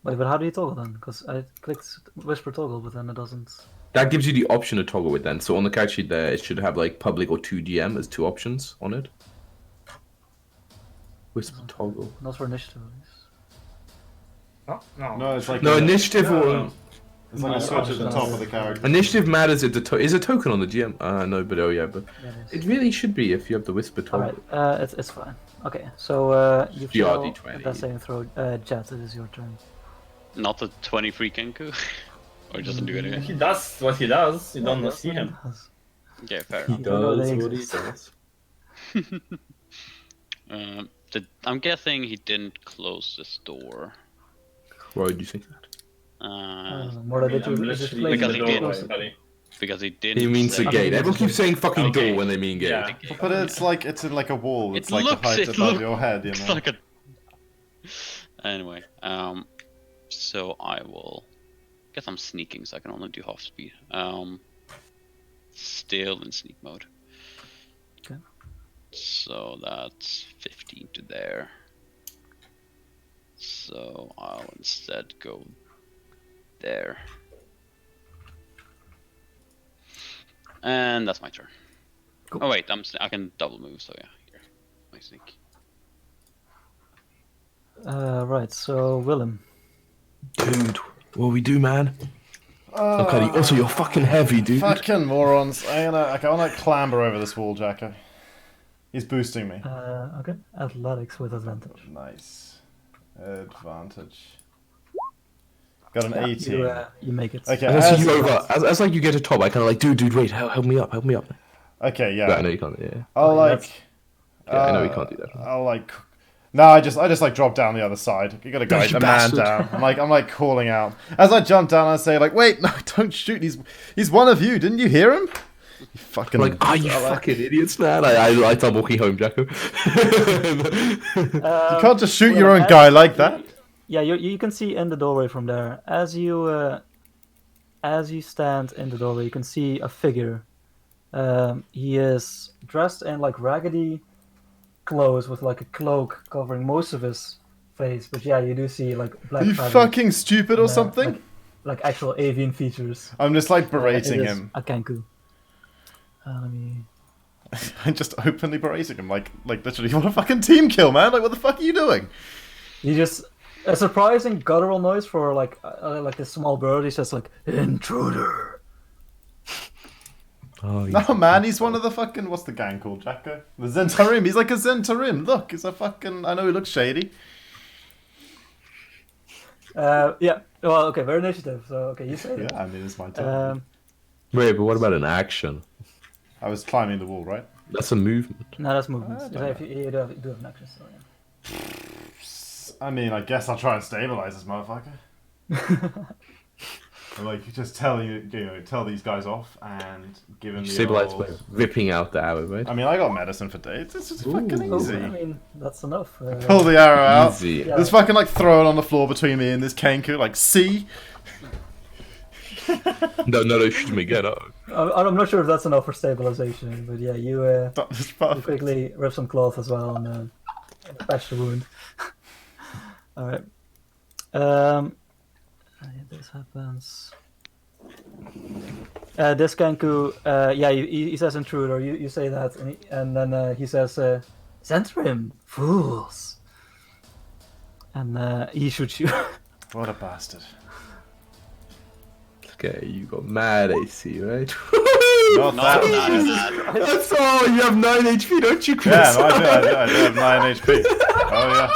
Wait, but how do you toggle then? Because I clicked whisper toggle, but then it doesn't. That gives you the option to toggle it then. So on the character sheet there, it should have like public or 2DM as 2 options on it. Whisper toggle. Not for initiative. No, it's like No, initiative or it's like a switch at the top of the character. initiative matters if the is a token on the GM. No, but yeah, but Yeah, it really should be if you have the whisper toggle. Alright, it's fine. Okay, so you fail GRD20. that saving throw. Jet, it is your turn. Not a 23 Kenku? Or it doesn't do anything? He does what he does. You don't see him. Okay, fair He enough. know does they what he exist. does. I'm guessing he didn't close this door. Why would you think that? More did you I'm just literally Because in he the did. doorway, buddy. Because he didn't. He means the say- gate. Everyone keeps saying fucking Okay. door when they mean gate. Yeah. But it's like it's in like a wall. It's It like the looks- height it above look- your head. You It's know. like a. Anyway, so I will. Guess I'm sneaking, so I can only do half speed. Still in sneak mode. Okay. So that's 15 to there. So I'll instead go there. And that's my turn. Cool. Oh wait, I can double move, so yeah, here. My sneak. Right, so Willem. Dude, what we do, man? Okay. Also, you're fucking heavy, dude. Fucking morons! I wanna clamber over this wall, Jacko. He's boosting me. Okay, athletics with advantage. Nice. Advantage. Got an Yeah, 18. you make it. Okay, As as, you over, as like you get to top, I kind of like, dude, wait, help me up. okay, yeah. But I know you can't. Yeah, I'll Okay, like. yeah, I know you can't do that. I'll like. No, I just like drop down the other side. You gotta guide You the man bastard. down. I'm like calling out as I jump down. I say like, wait, no, don't shoot. He's one of you. Didn't you hear him? You fucking. Like, are you fucking idiots, man? I start walking home, Jacko. You can't just shoot your own guy like that. Yeah, you can see in the doorway from there. As you stand in the doorway, you can see a figure. He is dressed in like raggedy clothes with like a cloak covering most of his face. But yeah, you do see like black. Are you feathers fucking stupid or and, something? Like actual avian features. I'm just like It berating is him. a Kenku. Let me. I'm just openly berating him. Like literally, you want a fucking team kill, man? Like, what the fuck are you doing? You just a surprising guttural noise for like this small bird. He's just like intruder. Oh, No, man, he's one of the fucking... What's the gang called, Jacko? The Zentarim. He's like a Zentarim. Look, he's a fucking... I know he looks shady. Yeah. Well, okay. Very initiative. So okay, you say Yeah, that. I mean, it's my turn. Wait, but what about an action? I was climbing the wall, right? That's a movement. No, that's movement. I If don't you do have an action, so yeah. I mean, I guess I'll try and stabilize this motherfucker. Like, just tell these guys off and give them the Stabilize old... by ripping out the arrow, right? I mean, I got medicine for days. It's just fucking Oh, easy. I mean, that's enough. Pull the arrow out. Easy. Yeah. Just fucking like throw it on the floor between me and this Kenku. Like, see? No, shoot me again. Oh. I'm not sure if that's enough for stabilization, but yeah, you That's you perfect. quickly rip some cloth as well and patch the wound. All right. This happens. This Kenku, yeah, he says intruder. You say that, and then he says, "Center him, fools!" And he shoots you. What a bastard. Okay, you got mad AC, right? Not No, that. no, no. That's all. You have 9 HP, don't you, Chris? Yeah, no, I do have 9 HP. Oh, yeah.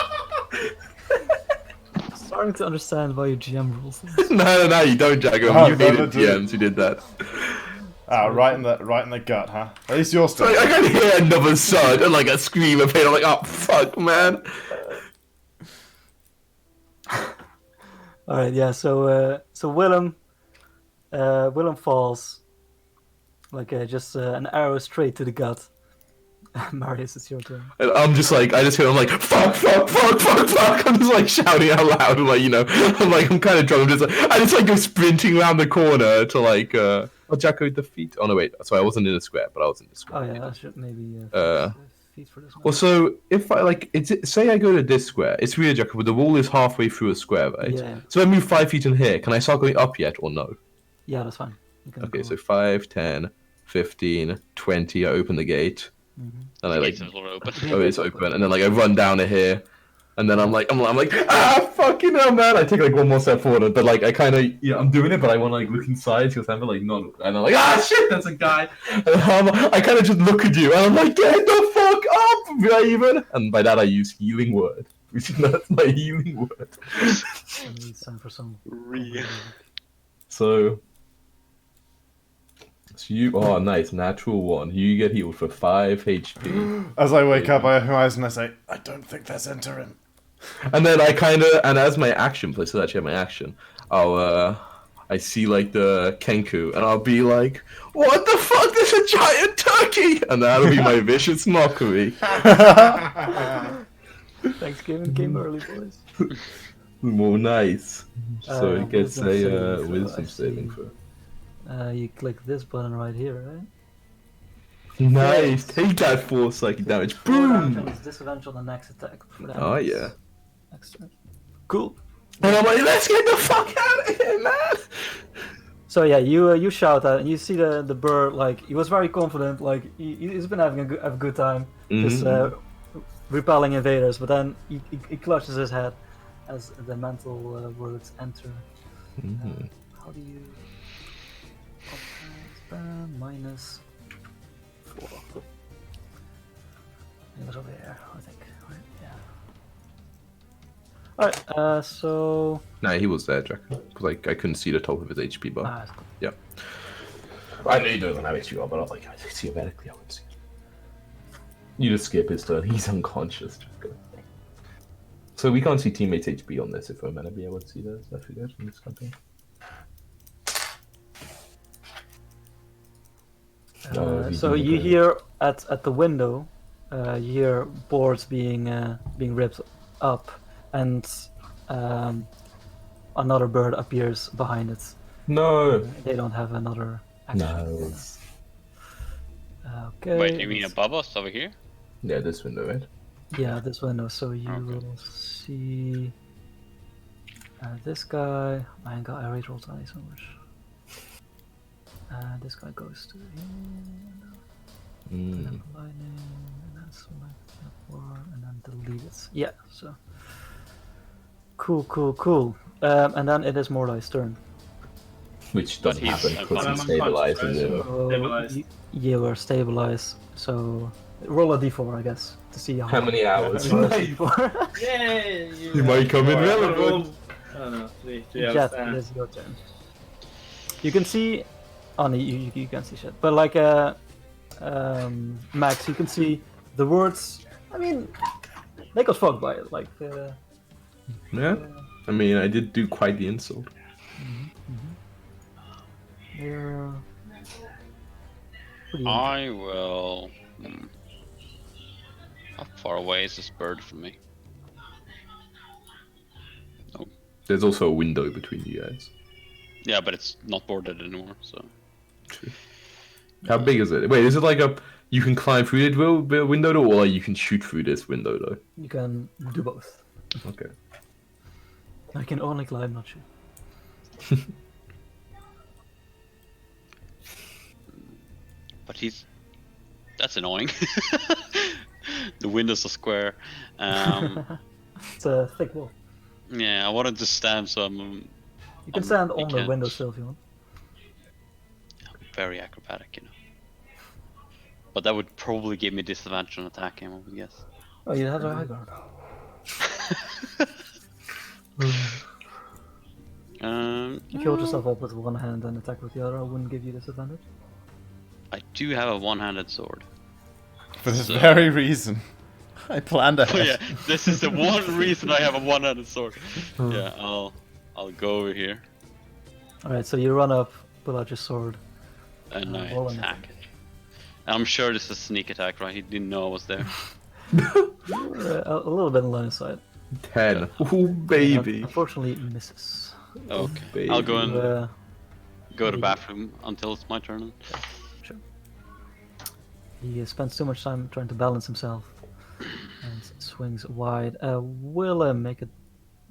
Starting to understand why you GM rules. no, you don't, Jagger. Oh, You hated no, GMs who did that. Ah, right in the gut, huh? At least you're still. Like, I can hear another sound and like a scream of pain. I'm like, oh fuck, man. All right, yeah. So Willem falls like just an arrow straight to the gut. Marius, it's your turn. And I'm just like, I just hear, I'm like, fuck. I'm just like shouting out loud, and like, you know, I'm kind of drunk. I just like go sprinting around the corner to like, Jacko defeat. Oh no, wait, sorry, I wasn't in a square, but I was in the square. Oh yeah, I should maybe feet for this one. Well, so if I like, say I go to this square, it's weird, Jacko, but the wall is halfway through a square, right? Yeah. So I move 5 feet in here. Can I start going up yet, or no? Yeah, that's fine. Okay, so 5, 10, 15, 20. I open the gate, and I The like, gates are open. oh, it's open, and then like I run down to here, and then I'm like, ah, fucking hell, man! I take like one more step forward, but like I kind of, I'm doing it, but I want to like look inside because I'm like not, and I'm like, ah, shit, that's a guy. And I kind of just look at you, and I'm like, get the fuck up, Raven! And by that I use healing word, which that's my healing word. It's time for some. So you, oh nice, natural 1. You get healed for 5 HP. As I wake up, I open my eyes and I say, I don't think that's entering. And then I kind of, and as my action, please, so actually my action, I see like the Kenku, and I'll be like, what the fuck, there's a giant turkey! And that'll be my vicious mockery. Thanksgiving came early, boys. Well, nice. So it gets a wisdom wisdom saving saving throw. throw. You click this button right here, right? Nice, take that 4 psychic damage. 4 damage Boom! and it's disadvantage on the next attack. Oh yeah. Extra. Cool. And I'm like, let's get the fuck out of here, man! So yeah, you shout at, and you see the bird, like he was very confident, like he's been having a good time, just repelling invaders. But then he clutches his head as the mental words enter. How do you? Minus 4. It was over here, I think. Right? Yeah. Alright, so... Nah, he was there, Jack. Because like, I couldn't see the top of his HP bar. Cool. Yeah. I know he doesn't have HP bar, but I was like, theoretically I would see it. You just skip his turn, he's unconscious. So we can't see teammates' HP on this if we're meant to be able to see those. I forget in this campaign. So you hear at the window, you hear boards being ripped up, and another bird appears behind it. No. They don't have another action. No. Okay. Wait, you mean above us over here? Yeah, this window, right? Yeah, this window. So you will see this guy. My God, I already rolled so much. This guy goes to here, and then lightning, and then select that bar, and then delete it. Yeah, so cool. And then it is Mordai's turn. Which doesn't happen because he's stabilized, stabilized. right? Stabilized. You were stabilized, so roll a d4, I guess, to see How many hours? Yay! You might come in relevant. I don't know, 3 Jet, hours. it is your turn. You can see. Oh no, you can't see shit. But like Max, you can see the words. I mean, they got fucked by it. Like Yeah. I mean, I did do quite the insult. they're. I will. How far away is this bird from me? Oh. There's also a window between you guys. Yeah, but it's not boarded anymore, so. How big is it? Wait, is it like you can climb through it window though, or you can shoot through this window though? You can do both. Okay. I can only climb, not shoot. But that's annoying. The windows are square. It's a thick wall. Yeah, I wanted to stand, so You can stand on the can't. windowsill if you want. Very acrobatic, you know. But that would probably give me disadvantage on attacking, I would guess. Oh, you have a high guard. If you hold yourself up with one hand and attack with the other, I wouldn't give you disadvantage. I do have a one-handed sword. For this very reason. I planned ahead. Oh yeah, this is the one reason I have a one-handed sword. Yeah, I'll go over here Alright, so you run up, pull out your sword. and I roll an attack it. I'm sure this is a sneak attack, right? He didn't know I was there. A little bit in line of sight. 10. Oh baby. Unfortunately, it misses. Okay, baby. I'll go and go to the maybe. bathroom until it's my turn. Sure. He spends too much time trying to balance himself and swings wide. Will make it.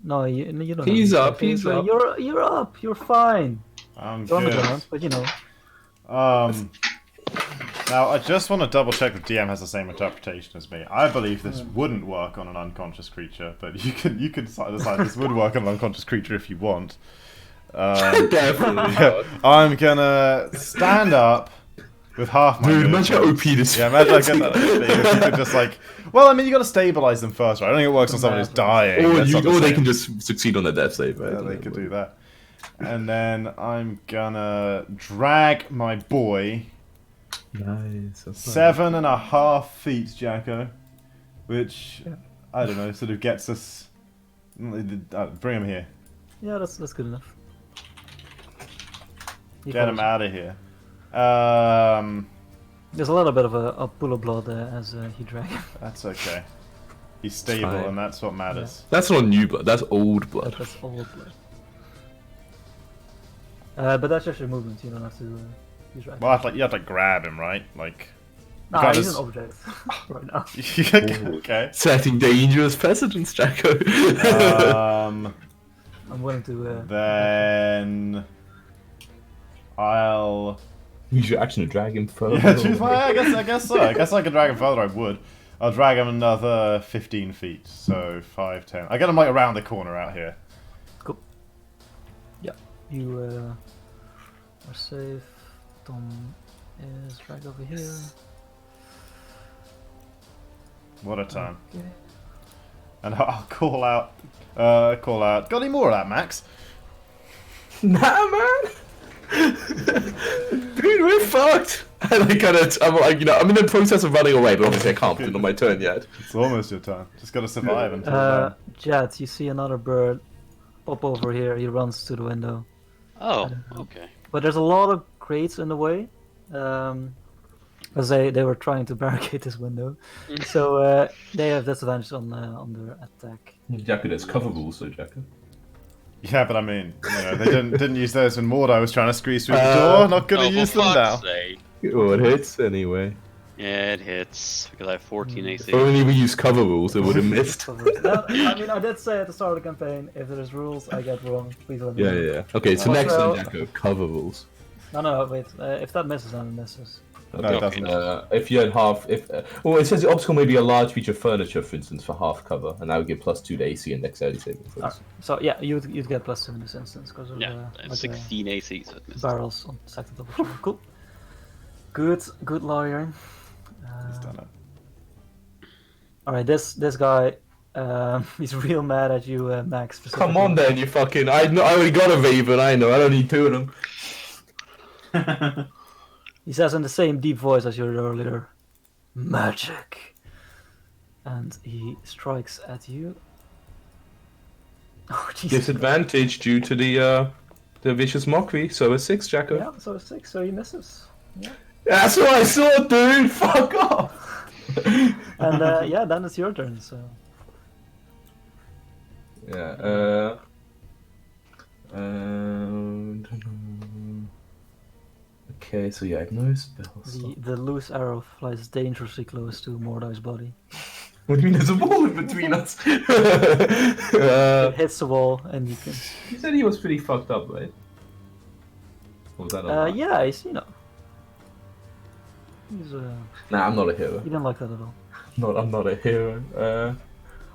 No, you don't. He's have up, he's up. You're up. You're fine. I'm You're on the good. ground, but you know, Now, I just want to double check the DM has the same interpretation as me. I believe this wouldn't work on an unconscious creature, but you can decide this would work on an unconscious creature if you want. Definitely. Yeah, I'm gonna stand up with half my Dude, movement. imagine how OP this. Yeah, imagine I get that thing. If you could just like, well, I mean, you got to stabilize them first, right? I don't think it works on someone who's dying. Or, That's not the or they same. can just succeed on their death save, right? Yeah, they could do that. And then I'm gonna drag my boy Nice. 7.5 feet, Jacko, which I don't know, sort of gets us. Bring him here. Yeah, that's good enough. He Get him falls. out of here. There's a little bit of a pool of blood as he drags him. That's okay. He's stable, fine. and that's what matters. That's not new blood. That's old blood. That's old blood. But that's just your movement. You don't have to use your Well, you have to grab him, right? Like. Nah, can't he's just- an object right now. Okay. Setting dangerous precedents, Jacko. I'm willing to. Then I'll. Use your action to drag him further. Yeah, choose my. I guess so. I guess I could drag him further. I would. I'll drag him another 15 feet. So 5, 10. I get him like around the corner out here. Cool. Yeah, you are safe. Tom is right over here. What a time. Okay. And I'll call out. Got any more of that, Max? Nah, man. Dude, we're fucked. And I'm like, I'm in the process of running away, but obviously I can't put it on my turn yet. It's almost your turn. Just gotta survive until then. Jet, you see another bird pop over here. He runs to the window. Oh, okay. But there's a lot of crates in the way. As they were trying to barricade this window. So they have disadvantage on their attack. Jacko, there's cover rules, so Jacko. Yeah, but I mean, they didn't use those when Mordor was trying to squeeze through the door. Not gonna use them now. Oh, it hits anyway. Yeah, it hits because I have 14 AC. If only we used cover rules, it would have missed. I mean, I did say at the start of the campaign, if there's rules I get wrong, please let me know. Yeah. Okay, so next Also- time, Jacko, cover rules. No, wait. If that misses, then it misses. No, it doesn't. If you had half, well, it says the obstacle may be a large piece of furniture, for instance, for half cover, and that would give +2 to AC and dexterity saving throws. So yeah, you'd get +2 in this instance because of Yeah, like, 16 AC, so it misses. barrels on second double shot. Cool. Good lawyering. He's done it. All right, this guy, he's real mad at you, Max. Come on, then, you fucking! I already got a Raven. I know. I don't need 2 of them. He says in the same deep voice as your earlier, magic, and he strikes at you. Oh, Jesus. Disadvantage due to the vicious mockery. So a 6, Jacko. Yeah, so 6, so he misses. Yeah. That's what I saw, dude. Fuck off. And yeah, then it's your turn. So Yeah. Okay, so yeah, I have no spells. the loose arrow flies dangerously close to Mordai's body. What do you mean there's a wall in between us? It hits the wall, and you can. You said he was pretty fucked up, right? Or was that a lie? Yeah, he's He's Nah, I'm not a hero. he didn't like that at all. I'm not a hero.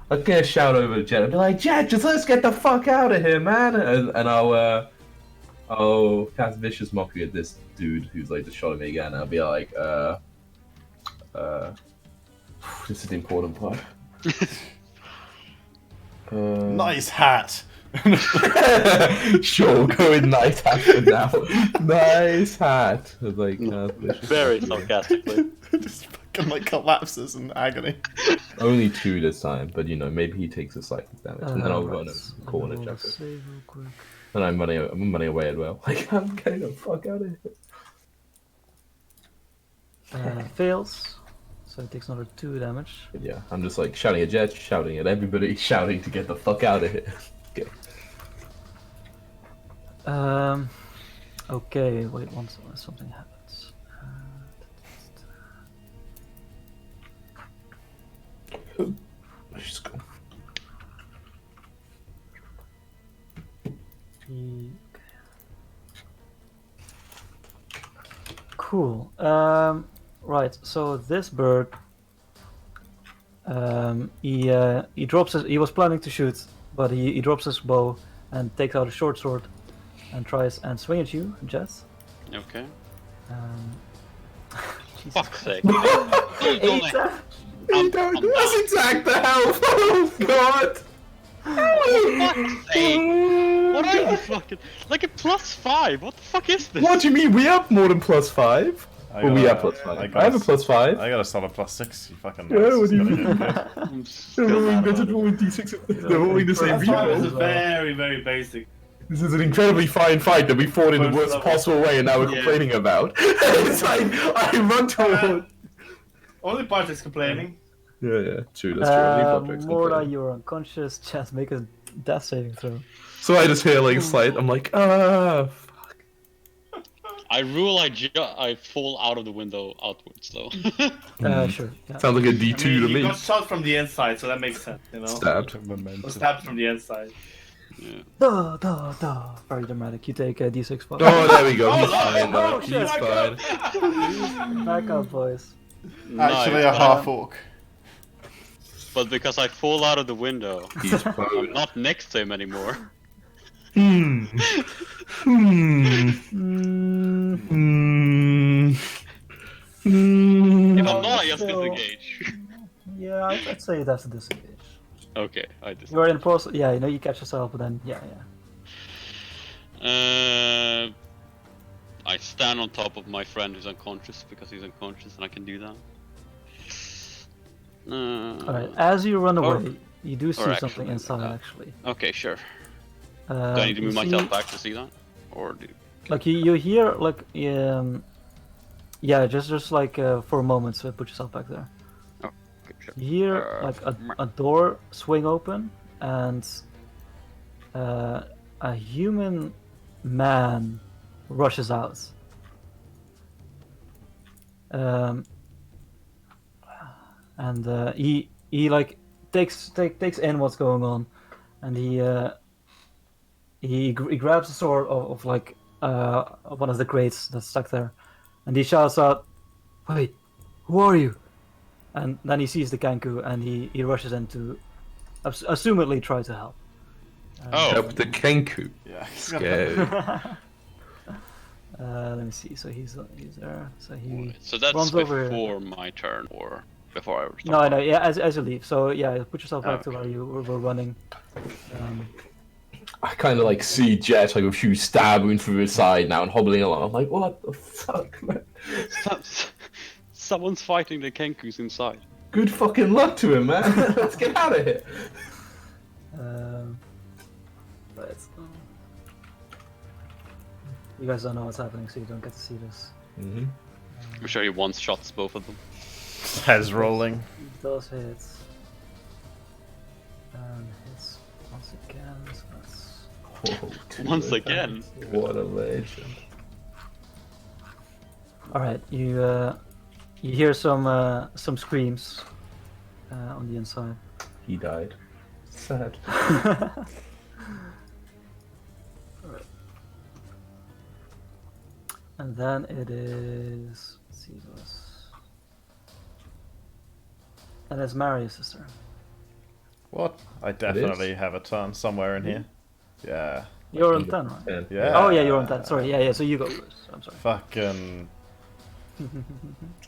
I'm gonna shout over to Jet and be like, Jet, just let's get the fuck out of here, man! And I'll cast vicious mockery at this dude who's like just shot at me again. I'll be like, this is the important part. Nice hat. Sure, go with nice hat for now. Nice hat. It's like Very sarcastically. Just fucking like collapses in agony. only 2 this time, but maybe he takes a psychic damage, and then I'll run a corner Roll a Jacko. save real quick. And I'm running away as well. Like I'm getting the fuck out of here. Fails, so it takes another 2 damage. But yeah, I'm just like shouting at Jet, shouting at everybody, shouting to get the fuck out of here. Okay. Okay, wait, once something happens. Let's just go. Cool. Right. So this bird, he drops his. He was planning to shoot, but he drops his bow and takes out a short sword and tries and swing at you, Jess. Okay. Jesus Fuck's sake. Eight, That's exact the health! Oh god! Fuck's sake. What are you fucking... Like a +5? What the fuck is this? What do you mean? We have more than +5? Well, we have +5. I have a +5. I got a solid +6. You fucking. Yeah, what do you mean? I'm They're still mad about it. rolling D6. They're rolling the same That's why it was people. very, very basic. This is an incredibly fine fight that we fought in the First worst level. possible way, and now we're Yeah. complaining about. It's like I run toward. Only part is complaining. Yeah, true. That's true. Only Patrick's Morda, complaining. you're unconscious. Jess, make a death saving throw. So I just hear like a slight. I'm like, fuck. I rule I fall out of the window outwards though. Sure. Yeah. Sounds like a D2 I mean, to you me. got shot from the inside, so that makes sense, you know? Stabbed. Or stabbed from the inside. Da. Very dramatic. You take a d6 Oh, fire. there we go. He's Oh, fine. oh, He's shit. fine. Back up, boys. Actually, a Nice. half orc. But because I fall out of the window, He's I'm fine. not next to him anymore. Hmm. If I'm not, I just Still- disengage. Yeah, I'd say that's a disengage. Okay, I just. You're in process. Yeah, you know you catch yourself, but then yeah. I stand on top of my friend who's unconscious because he's unconscious and I can do that. All right. As you run Or- away, you do see or something actually, inside. Actually, Okay, sure. Do I need to you move see- myself back to see that? Or do... Like you hear like yeah, just like for a moment, so put yourself back there. Okay, sure. You hear like a door swing open and a human man rushes out. And he like takes in what's going on, and he grabs a sword of like one of the crates that's stuck there, and he shouts out, "Wait, who are you?" And then he sees the Kanku, and he rushes in to assumedly try to help. Oh, Help the Kenku. Yeah. Scary. Let me see. So he's there. So he so that's runs over here. before my turn or before I start? No. Yeah, as you leave. So yeah, put yourself back to Okay. where you were running. I kind of like see Jet like a few stab wounds through his side now and hobbling along. I'm like, what the fuck, man? Someone's fighting the Kenkus inside. Good fucking luck to him, man. Let's get out of here. But you guys don't know what's happening, so you don't get to see this. Mm-hmm. I'm sure he one-shots both of them. Heads rolling. Those hits. And hits once again. So that's... Once again. What a legend. All right, you hear some screams on the inside. He died. Sad. And then it is. Let's see this. And it's Marius' turn. What? I definitely have a turn somewhere in here. Yeah. You're on 10, right? Yeah. Oh yeah, you're on 10. Sorry, yeah. So you go first. I'm sorry. Fucking.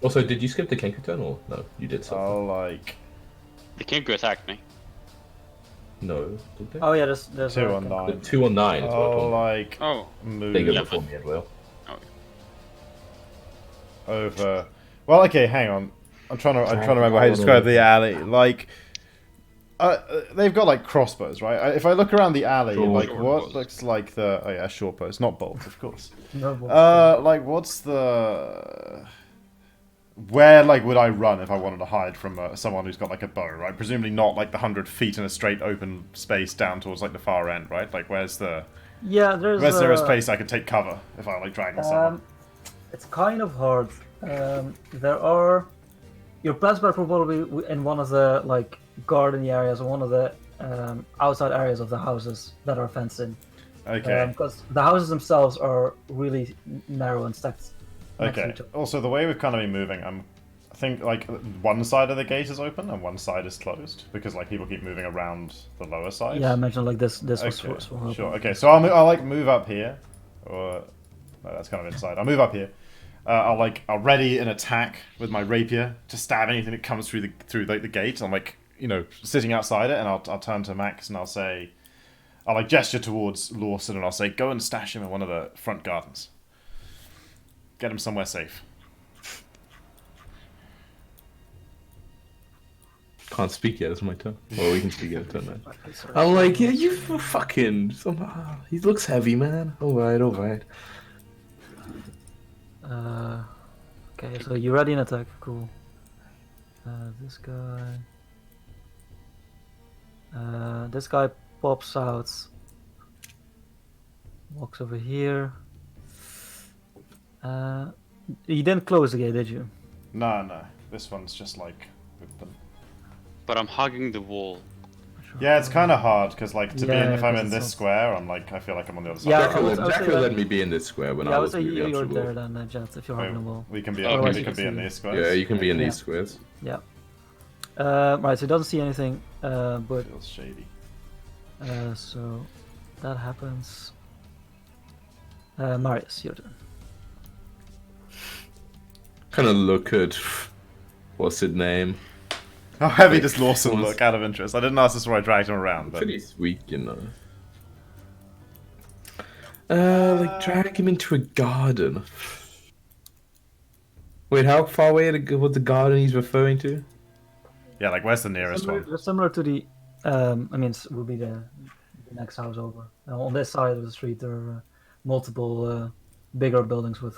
Also, did you skip the Kenku turn or no? You did something. I'll like. The Kenku attacked me. No, did they? Oh yeah, there's 2 a- on The 9. 2 on 9 is what I I'll told like Oh. move They go Yeah, before but- me as well. over. Well, okay, hang on. I'm trying to remember how to describe the alley. Like, they've got like crossbows, right? If I look around the alley, Short like bows. what looks like the short bows, not bolts, of course. No bullshit. Like what's the where like would I run if I wanted to hide from someone who's got like a bow, right? Presumably not like the 100 feet in a straight open space down towards like the far end, right? Like where's there a space I could take cover if I like dragging someone? It's kind of hard. There are. Your best bet probably in one of the like garden areas or one of the outside areas of the houses that are fenced in. Okay. Because the houses themselves are really narrow and stacked next to Okay. each other. Also, the way we've kind of been moving, I think like one side of the gate is open and one side is closed because like people keep moving around the lower side. Yeah, I mentioned like this was Okay. swung open. Sure. Okay. So I'll like move up here, or no, that's kind of inside. I'll move up here. I'll ready an attack with my rapier to stab anything that comes through the gate. I'm like, you know, sitting outside it, and I'll turn to Max and I'll like gesture towards Lawson and I'll say, go and stash him in one of the front gardens. Get him somewhere safe. Can't speak yet, it's my turn. Well, we can speak at a turn, man. I'm like, yeah, you fucking... he looks heavy, man. Alright. Okay, so you ready an attack? Cool. This guy pops out. Walks over here. You didn't close the gate, did you? No. This one's just like open. But I'm hugging the wall. Yeah, it's kind of hard because like if I'm because in it's this not- square, I feel like I'm on the other side. Yeah, Jacko I would say let that- me be in this square when Yeah, I I was would say moving up you're to there the then, Jet, if you're hugging the wall. We can be Otherwise we you can can be in see- these squares. Yeah, you can be in Yeah. these squares. Yeah. Right, so he doesn't see anything, but Feels shady. so that happens. Marius, your turn. Kind of look at... What's his name? How heavy Like, does Lawson was- look? Out of interest, I didn't ask this where I dragged him around, but Pretty sweet, you know. Like drag him into a garden. Wait, how far away was the garden he's referring to? yeah, like where's the nearest one? Similar to the, I mean, it will be the next house over. On this side of the street, there are multiple bigger buildings with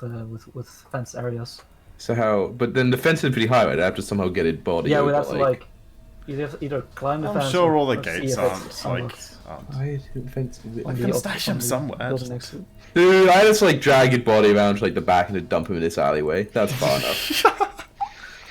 fenced areas. So how? But then the fence is pretty high, right? I have to somehow get it body. Yeah, we over, have to like either climb the I'm fence. sure or- all the or see gates if it's aren't unlocked Why is fence? on I the can op- stash on him the somewhere. building next to it. Dude, I just like drag his body around to like the back and then dump him in this alleyway. That's far enough.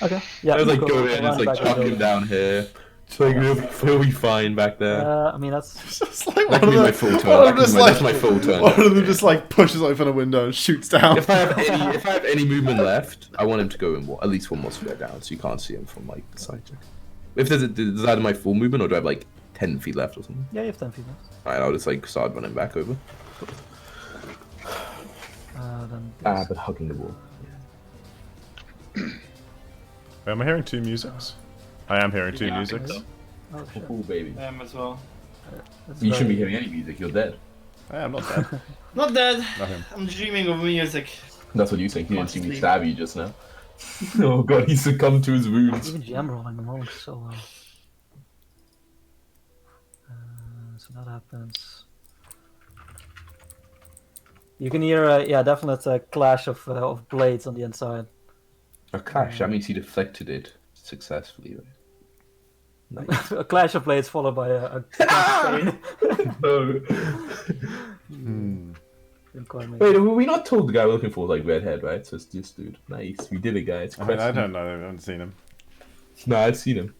Okay. Yeah. I was like go- go go in and around just like back of the chuck him building. down here. It's like he'll be fine back there. I mean, that's It's just like That one can of be my them. full turn. One That of can them be that's my full turn. One of them just like pushes open a window and shoots down. If I have any movement left, I want him to go in at least one more square down, so you can't see him from like the side. If there's is that my full movement, or do I have like 10 feet left or something? yeah. You have 10 feet left. Alright, I'll just like start running back over. Then this- But hugging the wall. Am I hearing two musics? I am hearing two Yeah, I musics. think Oh shit. Cool, baby. As well. That's You shouldn't be very- hearing any music. You're dead. Hey, I'm not dead. Not dead. Nothing. I'm dreaming of music. That's what you think. You didn't see me Sleep. stab you just now. Oh god, he succumbed to his wounds. Even GM rolling them rolling so well. So that happens. You can hear, yeah, definite clash of blades on the inside. A clash. That means he deflected it successfully. Right? Nice. A clash of blades followed by a pain. No. Didn't quite make Wait, it. were we not told the guy we're looking for was like redhead, right? So it's this dude. Nice. We did it, guys. I mean, I don't know. I haven't seen him. No, I've seen him.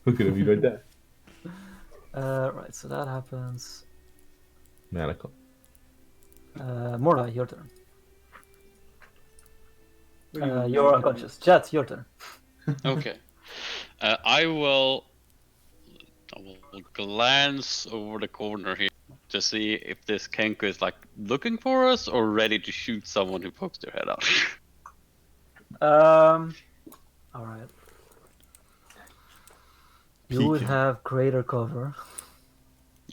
Look at him. He's right there. Right, so that happens. Man, I can't. Morla, your turn. You're unconscious. Jet, your turn. Okay. I will glance over the corner here to see if this Kenku is like looking for us or ready to shoot someone who pokes their head out. All right. You would Peeking. have greater cover.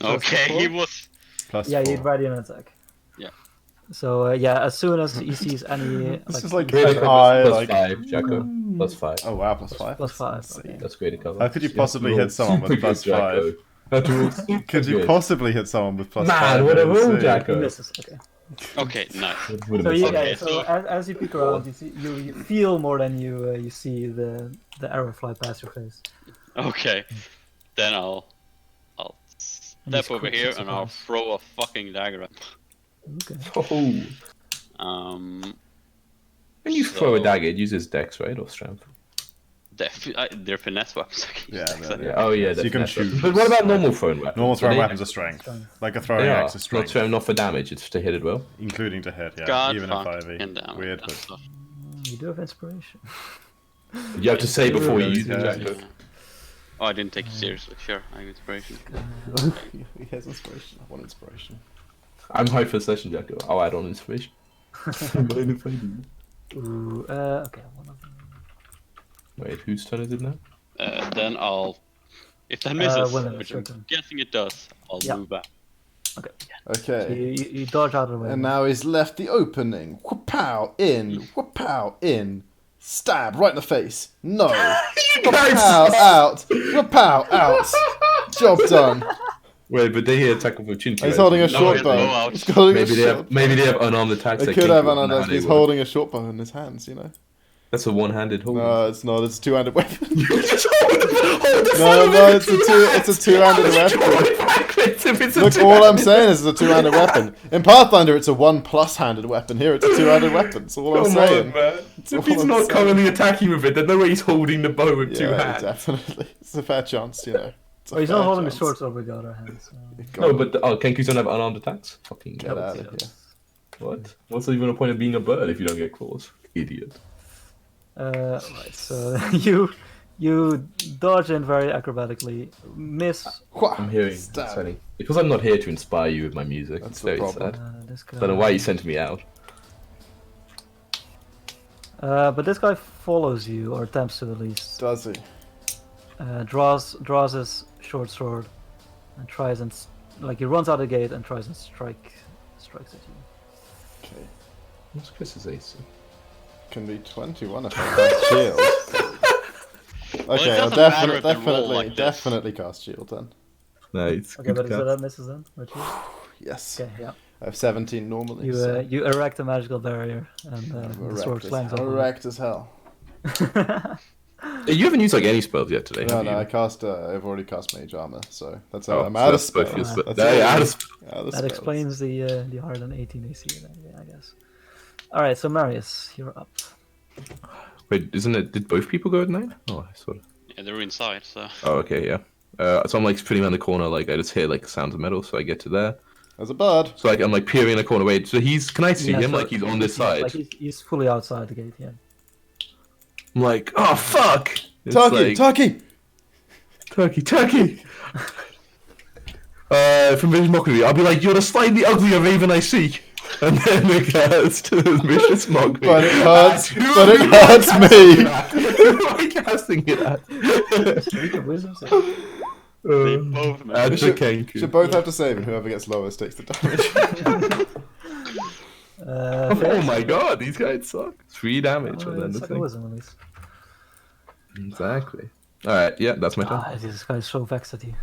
Okay, he was. Plus Yeah, 4. you'd ready an attack. Yeah. So yeah, as soon as he sees any, This is like Greater an cover eye, plus like 5, Jacko. Plus 5. oh wow, plus 5. plus 5. Let's see. Okay. That's greater cover. How could you Yeah, possibly roll hit someone with super plus good, Jacko. 5? That's roll super Could you good. possibly hit someone with plus Man, 5? what a Let's roll, see. Jacko. He misses. Okay. Okay, nice. Would've So been you, something. Okay, so so- as you peek around, you feel more than you see the arrow fly past your face. Okay, then I'll And you step over squeeze here it and I'll surprise. throw a fucking dagger at Okay. Oh. him. When you throw a So- dagger, it uses dex, right? Or strength? They're finesse weapons. I can use Yeah, dex, they're- I think. Yeah. Oh, yeah. So you can that's- shoot. But what about normal thrown weapons? Normal throwing Are they- weapons are strength. Strength. Like a throwing They are. axe is Not, strength. not for damage, it's to hit it well. Including to hit, yeah. God even in fucking 5e. damn it, Weird, that but stuff. do have inspiration. You have to say before you use it, Yeah. Jacko. Oh, I didn't take it seriously. Sure, I have inspiration. He has inspiration. I want inspiration. I'm high for session, Jacko. I'll add on inspiration. Mind if I do? Ooh, okay, one of them. Wait, whose turn is it now? Then I'll, if that misses, Willem, which it's your I'm turn. guessing it does, I'll Yeah. move back. So Okay. you dodge out of the way. And now he's left the opening. Whoop-pow, in. Whoop-pow, in. Stab, right in the face. No. Whoop-pow, out. Whoop-pow, out. Job done. Wait, but they hit attack of opportunity. He's right? holding a No, short it's no bow. out. He's holding Maybe a they short have maybe they have unarmed attacks. They that could have Kenku an wouldn't know how but they he's work. holding a short bow in his hands, you know. That's a one-handed hold. No, it's not. It's a two-handed weapon. You just hold the No, it's a two-handed weapon. Look, all I'm saying is it's a two-handed weapon. In Pathfinder, it's a 1+ handed weapon. Here, it's a two-handed weapon. That's all I'm Come saying. on, man. That's If all he's I'm not saying. currently attacking with it, then no way he's holding the bow with two Yeah, hands. definitely. It's a fair chance, you know. It's a Oh, he's fair not holding chance. the short sword with the other hand. So. No, but Kenkus don't have unarmed attacks. Fucking Get out of here. what? What's even the point of being a bird if you don't get claws? Idiot. Right, so you dodge in very acrobatically, miss. I'm hearing. Stab. Exciting. Because I'm not here to inspire you with my music. That's It's the very problem. sad. This guy. I don't know why you sent me out. But this guy follows you, or attempts to at least. Does he? Draws his short sword, and tries and he runs out the gate and tries and strikes at you. Okay. What's Chris's AC? Can be 21 if I cast shield. Okay, I'll doesn't matter if they roll definitely, like this. definitely cast shield then. Nice. Okay, but so that misses then. Richard? Yes. Okay, yeah. I have 17 normally. You so you erect a magical barrier, and the sword slams on. erect as hell. You haven't used like any spells yet today, No, have you? no, I've already cast mage armor, so that's Oh, I'm so out of that's both spells. your spells. That's Yeah, it. out of spells. Out of That spells. explains the higher than 18 AC, then, yeah, I guess. All right, so Marius, you're up. Wait, isn't it? Did both people go at 9? Oh, I sort of. Yeah, they're inside, so. Oh, okay, yeah. So I'm like sitting around the corner, like I just hear like sounds of metal, so I get to there. There's a bird. So like I'm like peering in the corner. Wait, so he's? Can I see Yeah, him? so Like he's on this side. Like he's fully outside the gate, yeah. I'm like, oh fuck! It's Turkey, like, turkey. From Vision Mockery, I'll be like, you're the slightly uglier raven I see. And then the cast vicious mockery. But it hurts. Who But it am I hurts casting me. it at? Who am I casting it at? Streak of wisdom save. They both Add We the should, Kenku. should both have to save, and whoever gets lowest takes the damage. Oh my god, these guys suck. 3 damage and then It's the like a thing. wisdom at least. Exactly. Alright, yeah, that's my turn. This guy's so vexed at you.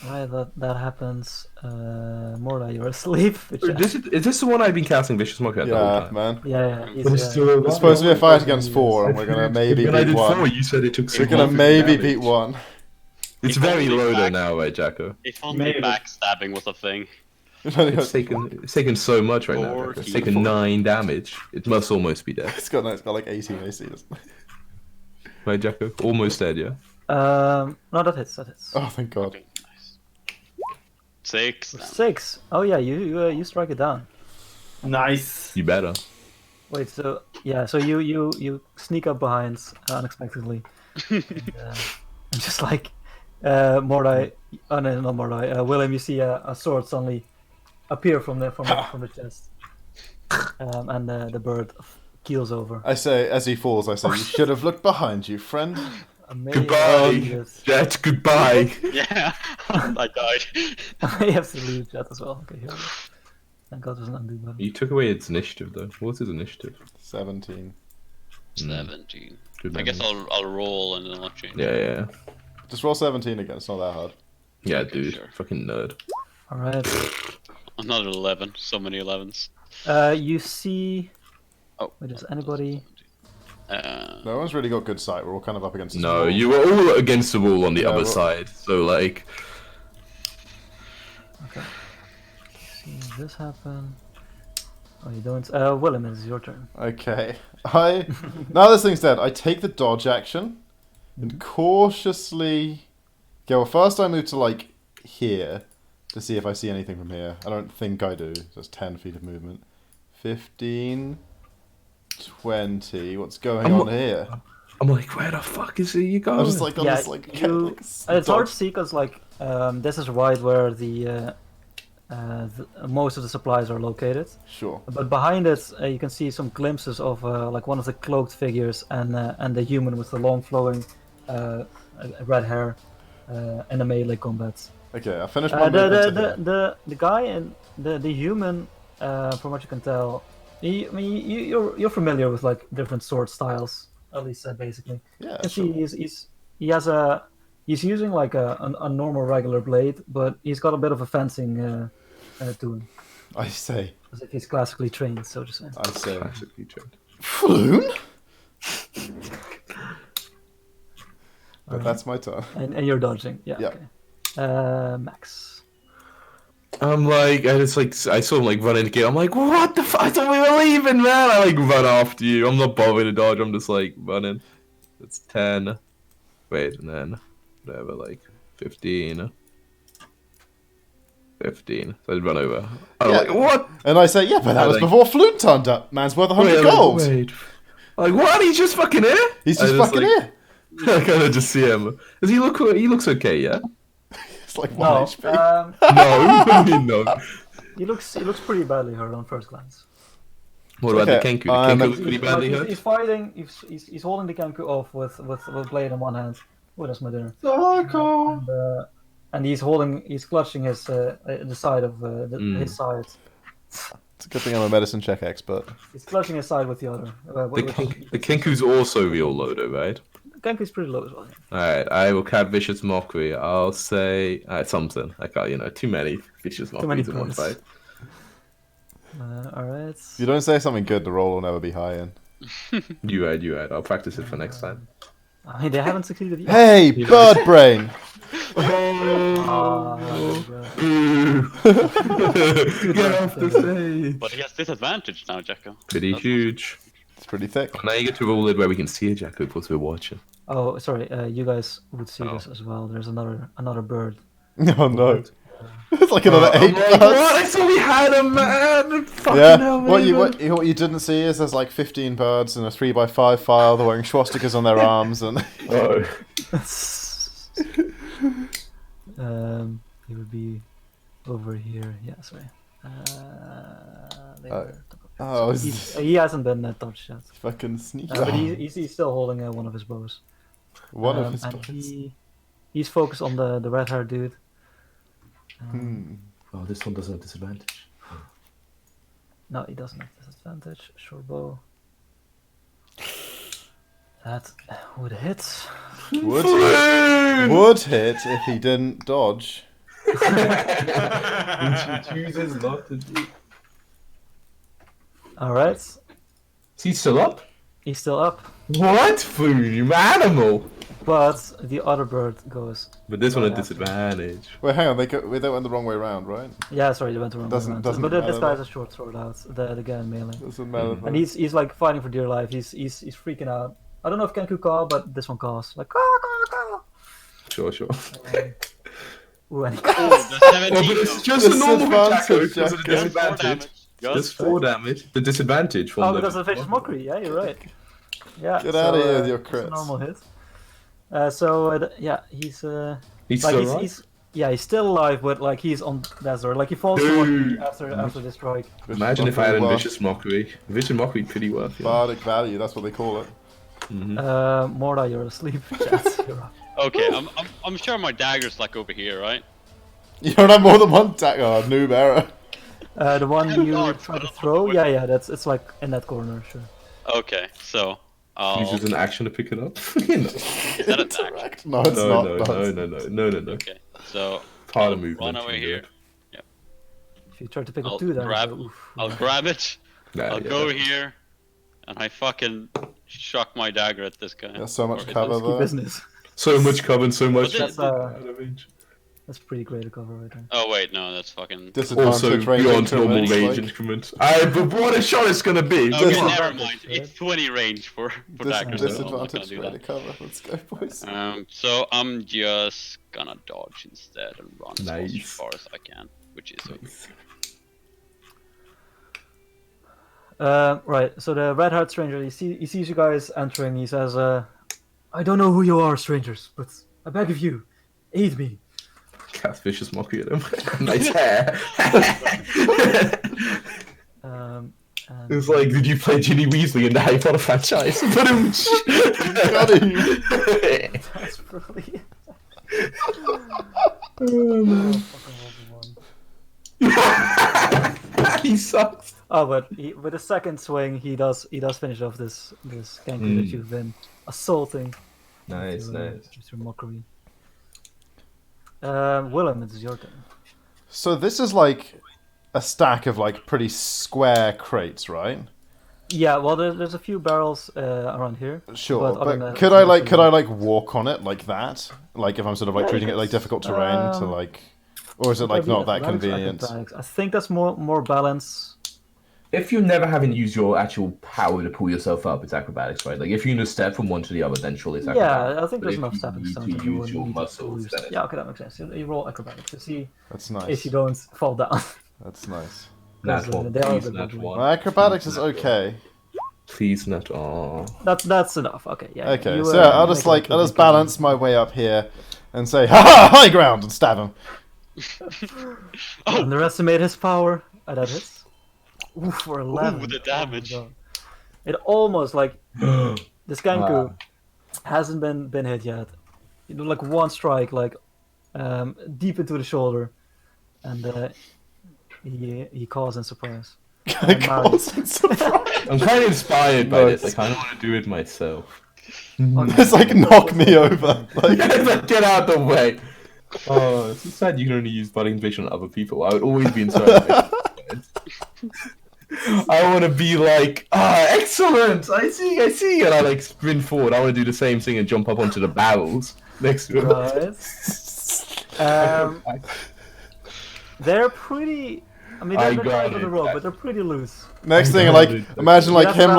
Right, that happens. Morla, you're asleep. Which, Is this the one I've been casting Vicious Mockery at the whole Yeah, time? man. yeah, he's, It's still It's supposed to be a fight against 4, and we're gonna maybe when I beat did 4, 1. you said it took We're gonna 650 maybe damage. beat 1. It's If very only low though back- now, right, Jacko? If only Maybe. backstabbing was a thing. It's taken so much right now. Jacko. It's taken 9 damage. It must almost be dead. It's got like 18 AC. Doesn't it? Right, Jacko? Almost dead, yeah? no, that hits. Oh, thank God. Okay, nice. 6. damage. 6. Oh yeah, you strike it down. Nice. You better. Wait, so yeah, so you sneak up behind unexpectedly, and just like Mordai, no, not Mordai, Willem, you see a sword suddenly appear from the chest, and the bird keels over. I say, as he falls, I say, you should have looked behind you, friend. Amazing. Goodbye, Yes. Jet. Goodbye. Yeah, I died. I have to leave that as well. Okay, here we go. Thank God there's an undo button. You took away its initiative though. What's his initiative? 17. 17. Good I guess memory. I'll roll and then I'll change. Yeah. Just roll 17 again. It's not that hard. Yeah, Okay, dude. sure. Fucking nerd. All right. Another 11. So many 11s. You see. Oh. Wait, does anybody? No one's really got good sight. We're all kind of up against this No, wall. you were all against the wall on the Yeah, other well- side. So like, Okay. See this happen. Oh, you don't. Willem, it's your turn. Okay. Now this thing's dead, I take the dodge action and cautiously go. Well, first I move to like here to see if I see anything from here. I don't think I do. So it's 10 feet of movement. 15, 20. What's going on here? I'm like, where the fuck is he going? I'm just like, It's hard to see because like this is right where the most of the supplies are located. Sure. But behind it, you can see some glimpses of like one of the cloaked figures and the human with the long flowing red hair in the melee combat. Okay, I finished my movement to here. The guy and the human, from what you can tell, you're familiar with like different sword styles, at least basically. Yeah, You can sure. see he's using like a normal regular blade, but he's got a bit of a fencing to him, I say. as if he's classically trained, so to say. I say. Classically trained. Floon? But that's my turn. And you're dodging, yeah. Yeah. Okay. Max. I'm like, I saw him like run in the gate. I'm like, what the fuck? I thought we were leaving, man. I like run after you. I'm not bothering to dodge. I'm just like running. It's 10. Wait, and then whatever, like 15. 15. So I'd run over. I'm Yeah. like, what? And I say, yeah, but that was before Floon turned up. Man's worth 100 gold. Wait. Like, what? He's just fucking here? He's just fucking here. I kind of just see him. Does he look? He looks okay, yeah. It's like 1 No, HP. No, I mean no. he looks pretty badly hurt on first glance. What about Okay, the Kenku? The Kenku looks pretty badly hurt. He's fighting. He's holding the Kenku off with blade in one hand. Oh, that's my dinner. And he's clutching his the side of his side. It's a good thing I'm a medicine check expert. He's clutching his side with the other. The Kenku's also real low, though, right? Kenku's pretty low as well. Yeah. Alright, I will cat Vicious Mockery. I'll say something. I got, too many Vicious Mockeries in one fight. Alright. If you don't say something good, the roll will never be high in. You right. I'll practice it for next time. I mean, they haven't succeeded yet. Hey, bird brain! Get off the stage! But he has disadvantage now, Jacko. Pretty huge. It's pretty thick. Now you get to roll it where we can see it, Jacko, because we're watching. Oh, sorry. You guys would see this as well. There's another bird. Oh no. It's like another 8 birds. What? I thought we had a man! Fucking Yeah, hell, what man. you didn't see is there's like 15 birds in a 3x5 file. They're wearing swastikas on their arms and... Oh. He would be over here. Yeah, sorry. He hasn't been touched yet. Fucking sneaky. But he's still holding one of his bows. One of his and bows. He's focused on the red-haired dude. Oh, this one doesn't have disadvantage. No, he doesn't have disadvantage. Short bow. That would hit. Would hit if he didn't dodge. He chooses not to do. Alright. Is he still up? He's still up. What? Food, you animal! But the other bird goes. But this one right had after. disadvantage. Wait, hang on. They went the wrong way around, right? Yeah, sorry, they went the wrong way Doesn't around. But matter this guy has though. a short sword out. The guy in melee. Doesn't matter. And he's like fighting for dear life. He's freaking out. I don't know if Kenku call, but this one calls like caw. Sure. Ooh, and he Oh, the 17. Well, but it's just a normal hit, Jacko, because of the Jacko. disadvantage. Just Just 4 damage. The disadvantage from because of vicious mockery. Yeah, you're right. Yeah. Get out of here with your it's crits. a normal hit. He's He's like still he's still alive, but like he's on desert. Like he falls to one knee after this strike. Imagine if I had a Vicious Mockery. Vicious Mockery pretty worth. Yeah. Bardic value, that's what they call it. Morda, you're asleep. Chat, you're up. Okay, I'm sure my dagger's like over here, right? You don't have more than one tag. Oh, noob error. The one you Lord, try to I don't throw, know. yeah, it's like in that corner, sure. Okay, so I'll. Uses an action to pick it up. You know. Is that an action? Interact. No, it's not. No. Okay, so Part I'll of movement. run over here. If you try to pick I'll up two, then grab- I'll grab it. I'll go here, and I fucking shock my dagger at this guy. There's so much Or it cover does- though. business. So much cover and so much. But That's pretty great to cover right there. Oh wait, no, that's fucking. Disadvantage Also range beyond normal increments, range like, increment. But what a shot it's gonna be! Okay, Dis- never mind. It's 20 range for daggers. So I'm not gonna disadvantage do way to that. cover. Let's go, boys. So I'm just gonna dodge instead and run as Nice. far as I can, which is over. Right. So the red-haired stranger, he sees you guys entering. He says, "I don't know who you are, strangers, but I beg of you, aid me." Cast vicious mockery at him. Nice hair. And It was like, did you play Ginny Weasley in the Harry Potter franchise? Got him. that's brilliant. He sucks. Oh, but with a second swing, he does finish off this ganku that you've been assaulting. Nice, nice. With your mockery. Willem, it is your turn. So this is like a stack of like pretty square crates, right? Yeah, well, there's a few barrels around here. Sure, other than but that, could I like walk on it like that? Like if I'm sort of like Yeah, treating it like difficult terrain to like, or is it like not that convenient? I think that's more balance. If you never haven't used your actual power to pull yourself up, it's acrobatics, right? Like if you just step from one to the other, then surely it's acrobatics. Yeah, I think But there's if enough you stepping need stones to that you use wouldn't your need to muscles, use. then it's Yeah, okay, that makes sense. You roll acrobatics to see That's nice. if you don't fall down. That's nice. Nat one. They are a Please, bit nat wobbly. one. My acrobatics is okay. Please, nat. Oh. That's enough. Okay, yeah. Okay, you, so I'll make just it like look I'll just good. balance my way up here and say, "Ha ha, high ground!" and stab him. Underestimate his power. That hits. Ooh, for 11. Ooh, the damage. Oh my God. It almost like this ganku hasn't been hit yet. You know, like one strike, like deep into the shoulder, and he calls in surprise. And Mario- I'm kind of inspired by this. I kind of want to do it myself. It's like knock me over. Like, Get out the way. Oh, it's so sad you can only use budding vision on other people. I would always be inspired by this. I want to be like, excellent! I see! And I like sprint forward. I want to do the same thing and jump up onto the barrels next to him. Right. They're pretty. I mean, they're tied to the rope, but they're pretty loose. next thing, like imagine like him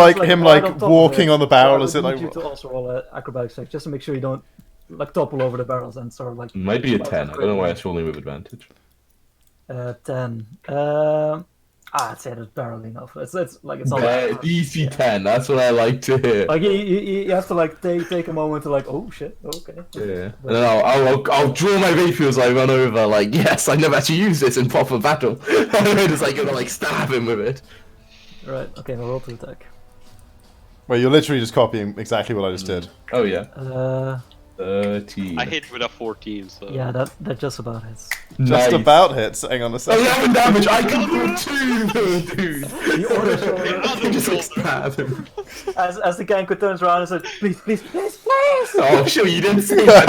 right walking on the barrel. Is it I like? need you to also roll an acrobatics check just to make sure you don't like topple over the barrels and sort of like. Might be a 10. I don't know why it's rolling with advantage. 10. I'd say that's barely enough. It's like it's all right. DC 10. That's what I like to hear. Like you have to like take a moment to like, oh shit, okay. Yeah. And then I'll draw my rapier as I run over. Like, yes, I never actually used this in proper battle. And I'm just like gonna like stab him with it. Right. Okay. I'll roll to attack. Well, you're literally just copying exactly what I just did. Oh yeah. 13. I hit with a 14, so. Yeah, that just about hits. Just about hits. Hang on a second. 11 damage. I can do 2, dude. You order I can just like stab him. as the ganku turns around and says, please. Oh, sure, you didn't see that.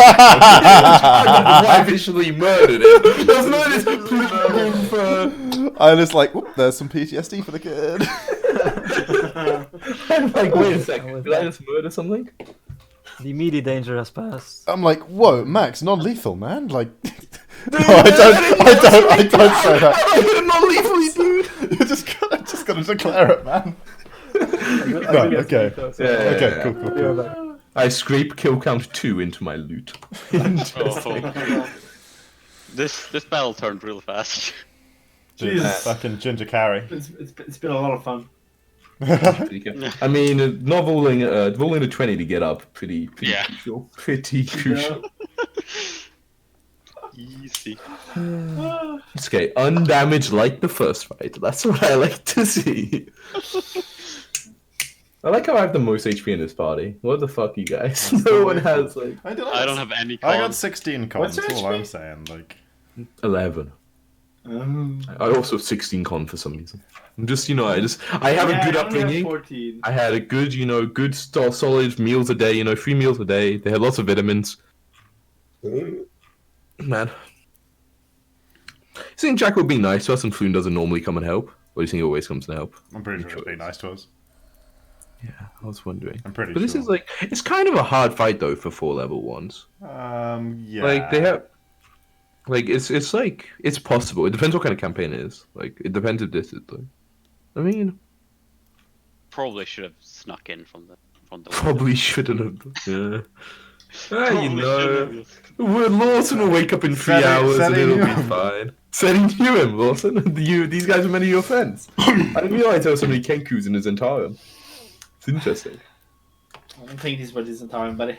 I visually murdered him. There's no this. I was like, "Whoop, there's some PTSD for the kid." I'm like, wait a second. Did I just murder something? The immediate danger has passed. I'm like, "Whoa, Max, non-lethal, man!" Like, no, I don't say that. I hit him non-lethally, dude. You're just gonna declare it, man. No, okay. Okay, cool. I scrape kill count 2 into my loot. Oh. This battle turned real fast. Jesus. Fucking ginger carry. It's been a lot of fun. I mean, not rolling a 20 to get up, pretty Yeah. crucial. Pretty crucial. Easy. Okay, undamaged like the first fight. That's what I like to see. I like how I have the most HP in this party. What the fuck, you guys? No one has like I don't have any I got cons. 16 cons. What's your That's all I'm HP? saying. Like, 11. I also have 16 con for some reason. I'm just, I have a good upbringing. 14. I had a good, good, solid meals a day. 3 meals a day. They had lots of vitamins. Man, you think Jack would be nice to us and Floon doesn't normally come and help? Or do you think he always comes to help? I'm pretty sure it'd be nice to us. Yeah, I was wondering. I'm pretty But sure. this is like, it's kind of a hard fight though for 4 level 1s. Yeah. Like they have, like it's like it's possible. It depends what kind of campaign it is. Like it depends if this is like. I mean, Probably should have snuck in from the probably shouldn't have. Yeah. Probably shouldn't have. Lawson will wake up in 3 hours and setting it'll you be up. fine. Said he knew him, Wilson. These guys are many of your friends. I didn't realize there were so many Kenkus in his entire. It's interesting. I don't think these were his entire, buddy.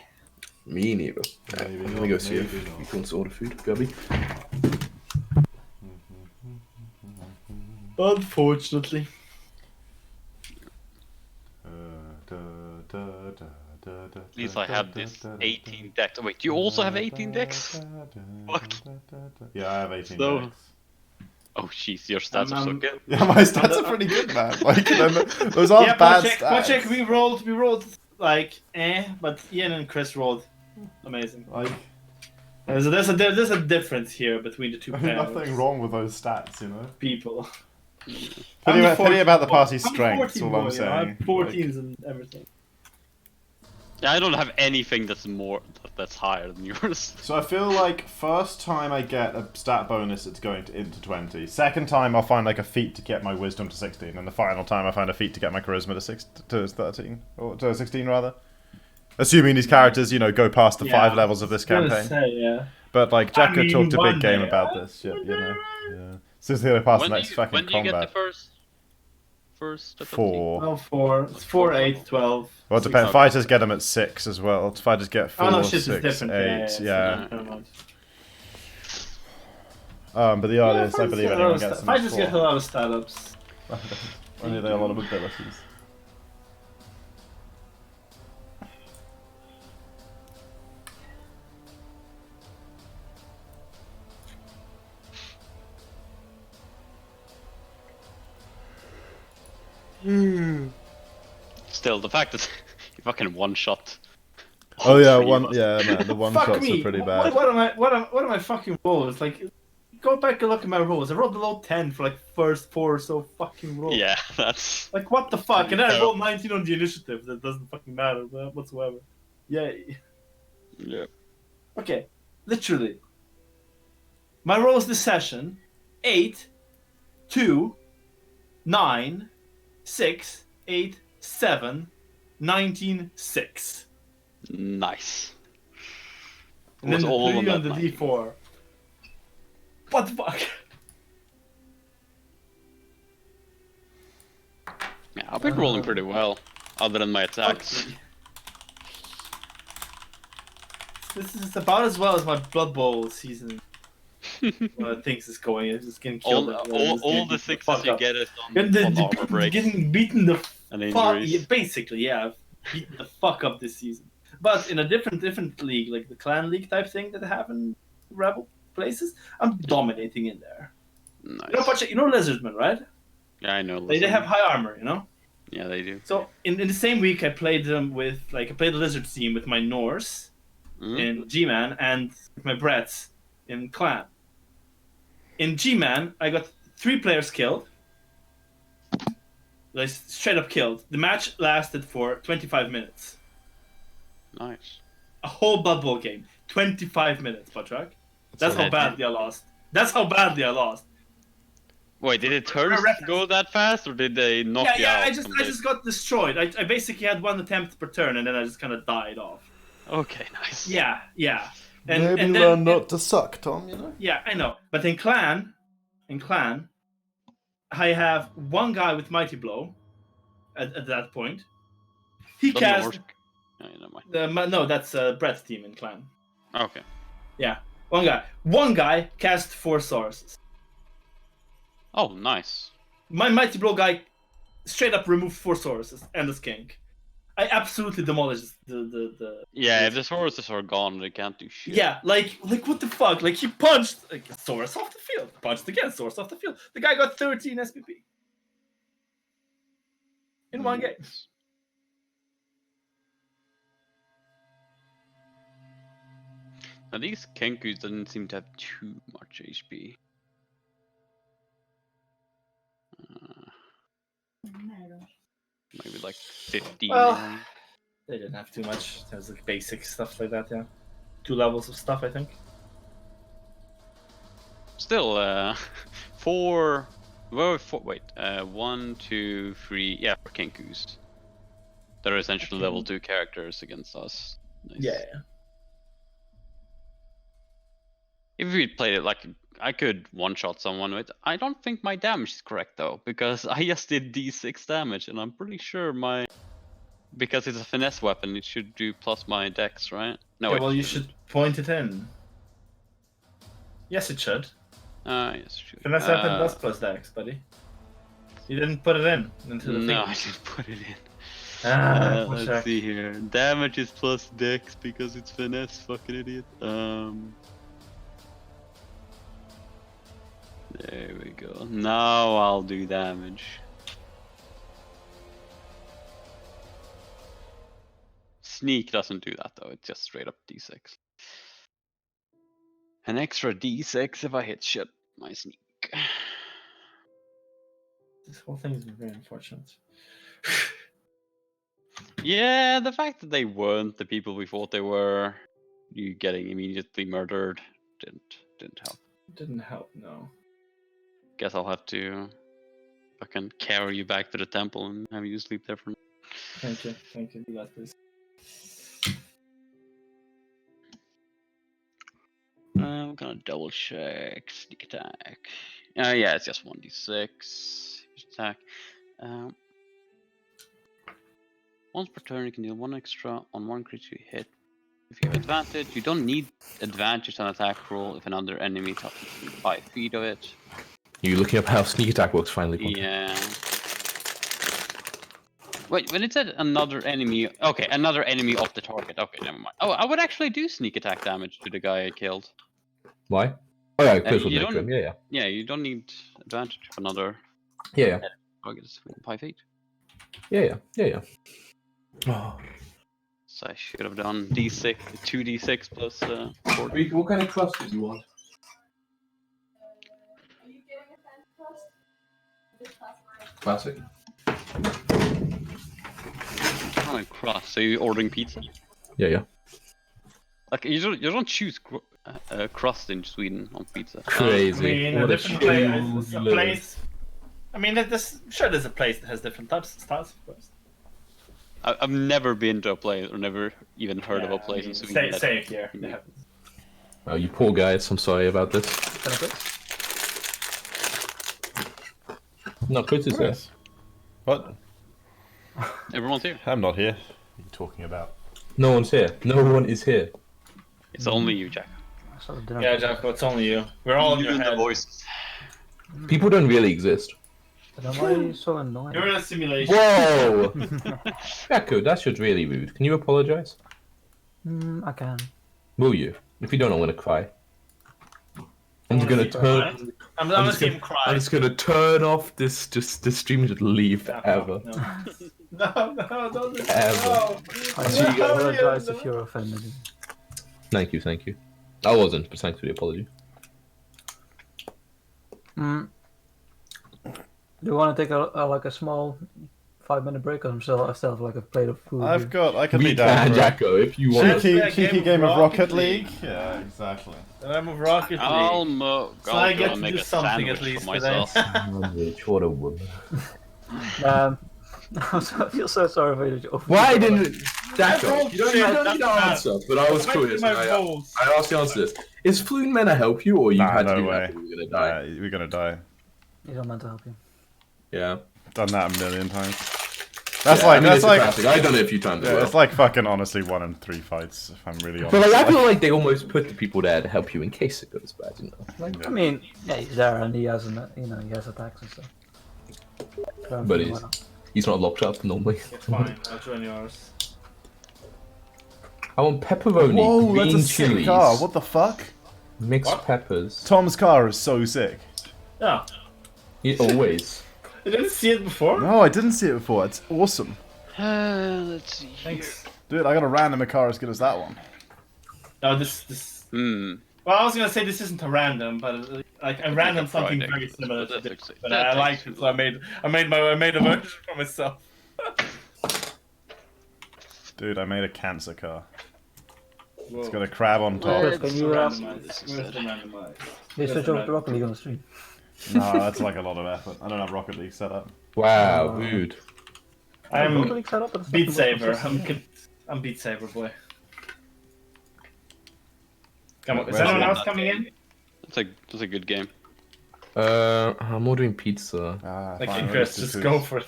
Me neither. Maybe I'm gonna not, go see maybe if not. he wants to order food. Gubby. Unfortunately. At least I have this 18 decks. Oh, wait, do you also have 18 decks? Fuck. Yeah, I have 18 So- decks. Oh, jeez, your stats are so good. Yeah, my stats are pretty good, man. Like, those aren't Yeah, bad Wojciech, stats. we rolled like but Ian and Chris rolled amazing. Like, There's a difference here between the two I mean, pairs. nothing wrong with those stats, you know. People. Pity about the party's I'm strength, that's 14 all I'm boy, you know, I saying. have 14s and everything. Yeah, I don't have anything that's higher than yours. So I feel like first time I get a stat bonus, it's going into 20. Second time I'll find like a feat to get my wisdom to 16, and the final time I find a feat to get my charisma to 13 or to 16 rather. Assuming these characters, you know, go past the 5 levels of this campaign. Yeah. But like Jacko I mean, talked a one big game day, about this shit, you know. Yeah. Since they pass the next fucking when do you combat. get the first 4. Well, 4. It's 4, 8, 12. Well, it depends. Fighters get them at 6 as well. Fighters get 4, Oh no, shit is 6, different. 8. Yeah. Never mind. But the artist, I believe anyone gets them at Fighters get a 4. lot of stat ups. Only they have a lot of abilities. Still, the fact that you fucking one-shot. Oh yeah, man, the one Fuck shots me. are pretty bad. What are my fucking rolls? Like, go back and look at my rolls. I rolled below 10 for like first 4 or so fucking rolls. Yeah, that's... Like what the fuck? And then I rolled 19 on the initiative. That doesn't fucking matter whatsoever. Yay. Yeah. Okay, literally. My rolls this session: 8, 2, 9, 6, 8, 7, 19, 6. Nice. And then Was all the 3 on on the that D4. What the fuck? Yeah, I've been rolling pretty well, other than my attacks. This is about as well as my Blood Bowl season. Things is going. It's just getting killed. all the sixes you get is And on armor break getting beaten the and fuck. injuries. Basically, yeah, I've beaten the fuck up this season. But in a different league, like the clan league type thing that I have in Rebel places, I'm dominating in there. Nice. You know Lizardmen, right? Yeah, I know. They have high armor, you know. Yeah, they do. So in the same week, I played them with I played the Lizard team with my Norse in G-Man and my Bretts in Clan. In G-Man, I got 3 players killed. Like straight up killed. The match lasted for 25 minutes. Nice. A whole Blood Bowl game. 25 minutes, Patrak. That's how So- badly I lost. That's how badly I lost. Wait, did it turns go that fast, or did they knock you out? I just got destroyed. I basically had 1 attempt per turn, and then I just kind of died off. Okay, nice. Yeah. Maybe And learn not to suck, Tom, you know? Yeah, I know. But in Clan, I have 1 guy with Mighty Blow at that point. He Doesn't cast... work. Oh, yeah, never mind. no, that's Brett's team in Clan. Okay. Yeah, 1 guy. 1 guy cast 4 sources. Oh, nice. My Mighty Blow guy straight up removed 4 sources and the skink. I absolutely demolished the Yeah, if the sources are gone, they can't do shit. Yeah, like what the fuck? Like he punched like a source off the field, punched again, source off the field. The guy got 13 SPP in 1 game. Now these Kenkus doesn't seem to have too much HP. Maybe like 15. Well, they didn't have too much. There was like basic stuff like that. Yeah, 2 levels of stuff, I think. Still, 4. Well, 4. Wait, 1, 2, 3. Yeah, 4 Kenkus. They're essentially level 2 characters against us. Nice. Yeah. If we played it like I could one-shot someone with. I don't think my damage is correct though, because I just did d6 damage, and I'm pretty sure because it's a finesse weapon, it should do plus my dex, right? No, Yeah, well, you shouldn't. should point it in. Yes, it should. Yes, it should. Finesse weapon does plus dex, buddy. You didn't put it in into the thing. No, I didn't put it in. Let's Let's see here. Damage is plus dex because it's finesse, fucking idiot. There we go. Now I'll do damage. Sneak doesn't do that though, it's just straight up d6. An extra d6 if I hit shit my sneak. This whole thing is very unfortunate. Yeah, the fact that they weren't the people we thought they were, you getting immediately murdered, didn't help. Didn't help, no. Guess I'll have to fucking carry you back to the temple and have you sleep there for. Thank you, do that please. I'm gonna double check sneak attack. Yeah, it's just 1d6 attack. Once per turn, you can deal 1 extra on 1 creature you hit. If you have advantage, you don't need advantage on attack roll if another enemy touches within 5 feet of it. You looking up how sneak attack works finally? Conte? Yeah. Wait, when it said another enemy, okay, another enemy of the target. Okay, never mind. Oh, I would actually do sneak attack damage to the guy I killed. Why? Oh yeah, Chris would you make don't- them. Yeah, Yeah, you don't need advantage of another yeah. target is within 5 feet. Yeah. Oh. So I should have done d6, 2d6 plus 4. What kind of crust did you want? Classic. Oh my cross. So you're ordering pizza? Yeah. Like you don't choose crust in Sweden on pizza. Crazy. I mean, a What a different shitty place. I mean, there's a place that has different styles, of course. I've never been to a place or never even heard of a place in Sweden. Same here. Yeah. Oh, you poor guys. I'm sorry about this. Can I put? No, Chris is there. What? Everyone's here. I'm not here. What are you talking about? No one's here. No one is here. It's only you, Jack. Sort of dinner. Yeah, Jacko, it's only you. We're all in your and the head. voices. People don't really exist. But then why are you so annoying? You're in a simulation. Whoa! Jacko, that's just really rude. Can you apologize? I can. Will you? If you don't, I'm gonna cry. I'm gonna turn. I'm gonna see him cry. I'm just gonna turn off this stream and just leave forever. No, don't do Ever. that. I see you guys. apologize if you're offended. Thank you. I wasn't, but thanks for the apology. Do you want to take a small 5-minute break, or I still have like a plate of food? I could be We down can, for Jacko, if you want. cheeky game of Rocket League. Yeah, exactly. And I'm a Rocket League. I'll So I get go to make do a something sandwich at least for today. myself. What a woman. I feel so sorry for you. Why didn't Jacko? rolled You don't shit, need to doesn't answer, but I was Back to curious. my And I rolls. asked the answer to this. Is Floon meant to help you, or you Nah, had to no do way. that and you were gonna die? Yeah, we're gonna die. He's not meant to help you. Yeah. Done that a million times. Yeah, I mean, That's it's a like classic. I've done it a few times as yeah, well. it's like fucking honestly 1 in 3 fights. If I'm really honest. But like, I feel like they almost put the people there to help you in case it goes bad, you know. Like, I mean, yeah, he's there and he has he has attacks and stuff. So, But why not? he's not locked up normally. It's fine. I'll join yours. I want pepperoni, Whoa, green that's a sick chilies, car. What the fuck? mixed What? peppers. Tom's car is so sick. Yeah. Always. You didn't see it before? No, I didn't see it before. It's awesome. Let's see. Thanks. Dude, I got a random car as good as that one. No, this. Hmm. Well, I was gonna say this isn't a random, but like a random something Friday, very similar to that this. looks- But that I takes liked too it, so I made a version for myself. Dude, I made a cancer car. Whoa. It's got a crab on top. Chris, can you Randomized. this Where's instead? the randomized? you switch over to Rocket League on the stream? No, that's like a lot of effort. I don't have Rocket League set up. Wow, rude. I'm Rocket League set up, but it's not Beat too Saber. consistent. I'm Beat Saber boy. Come on, is Where's anyone the- else coming in? That's a good game. I'm ordering pizza. Okay, fine, Chris, let's just do go this. for it.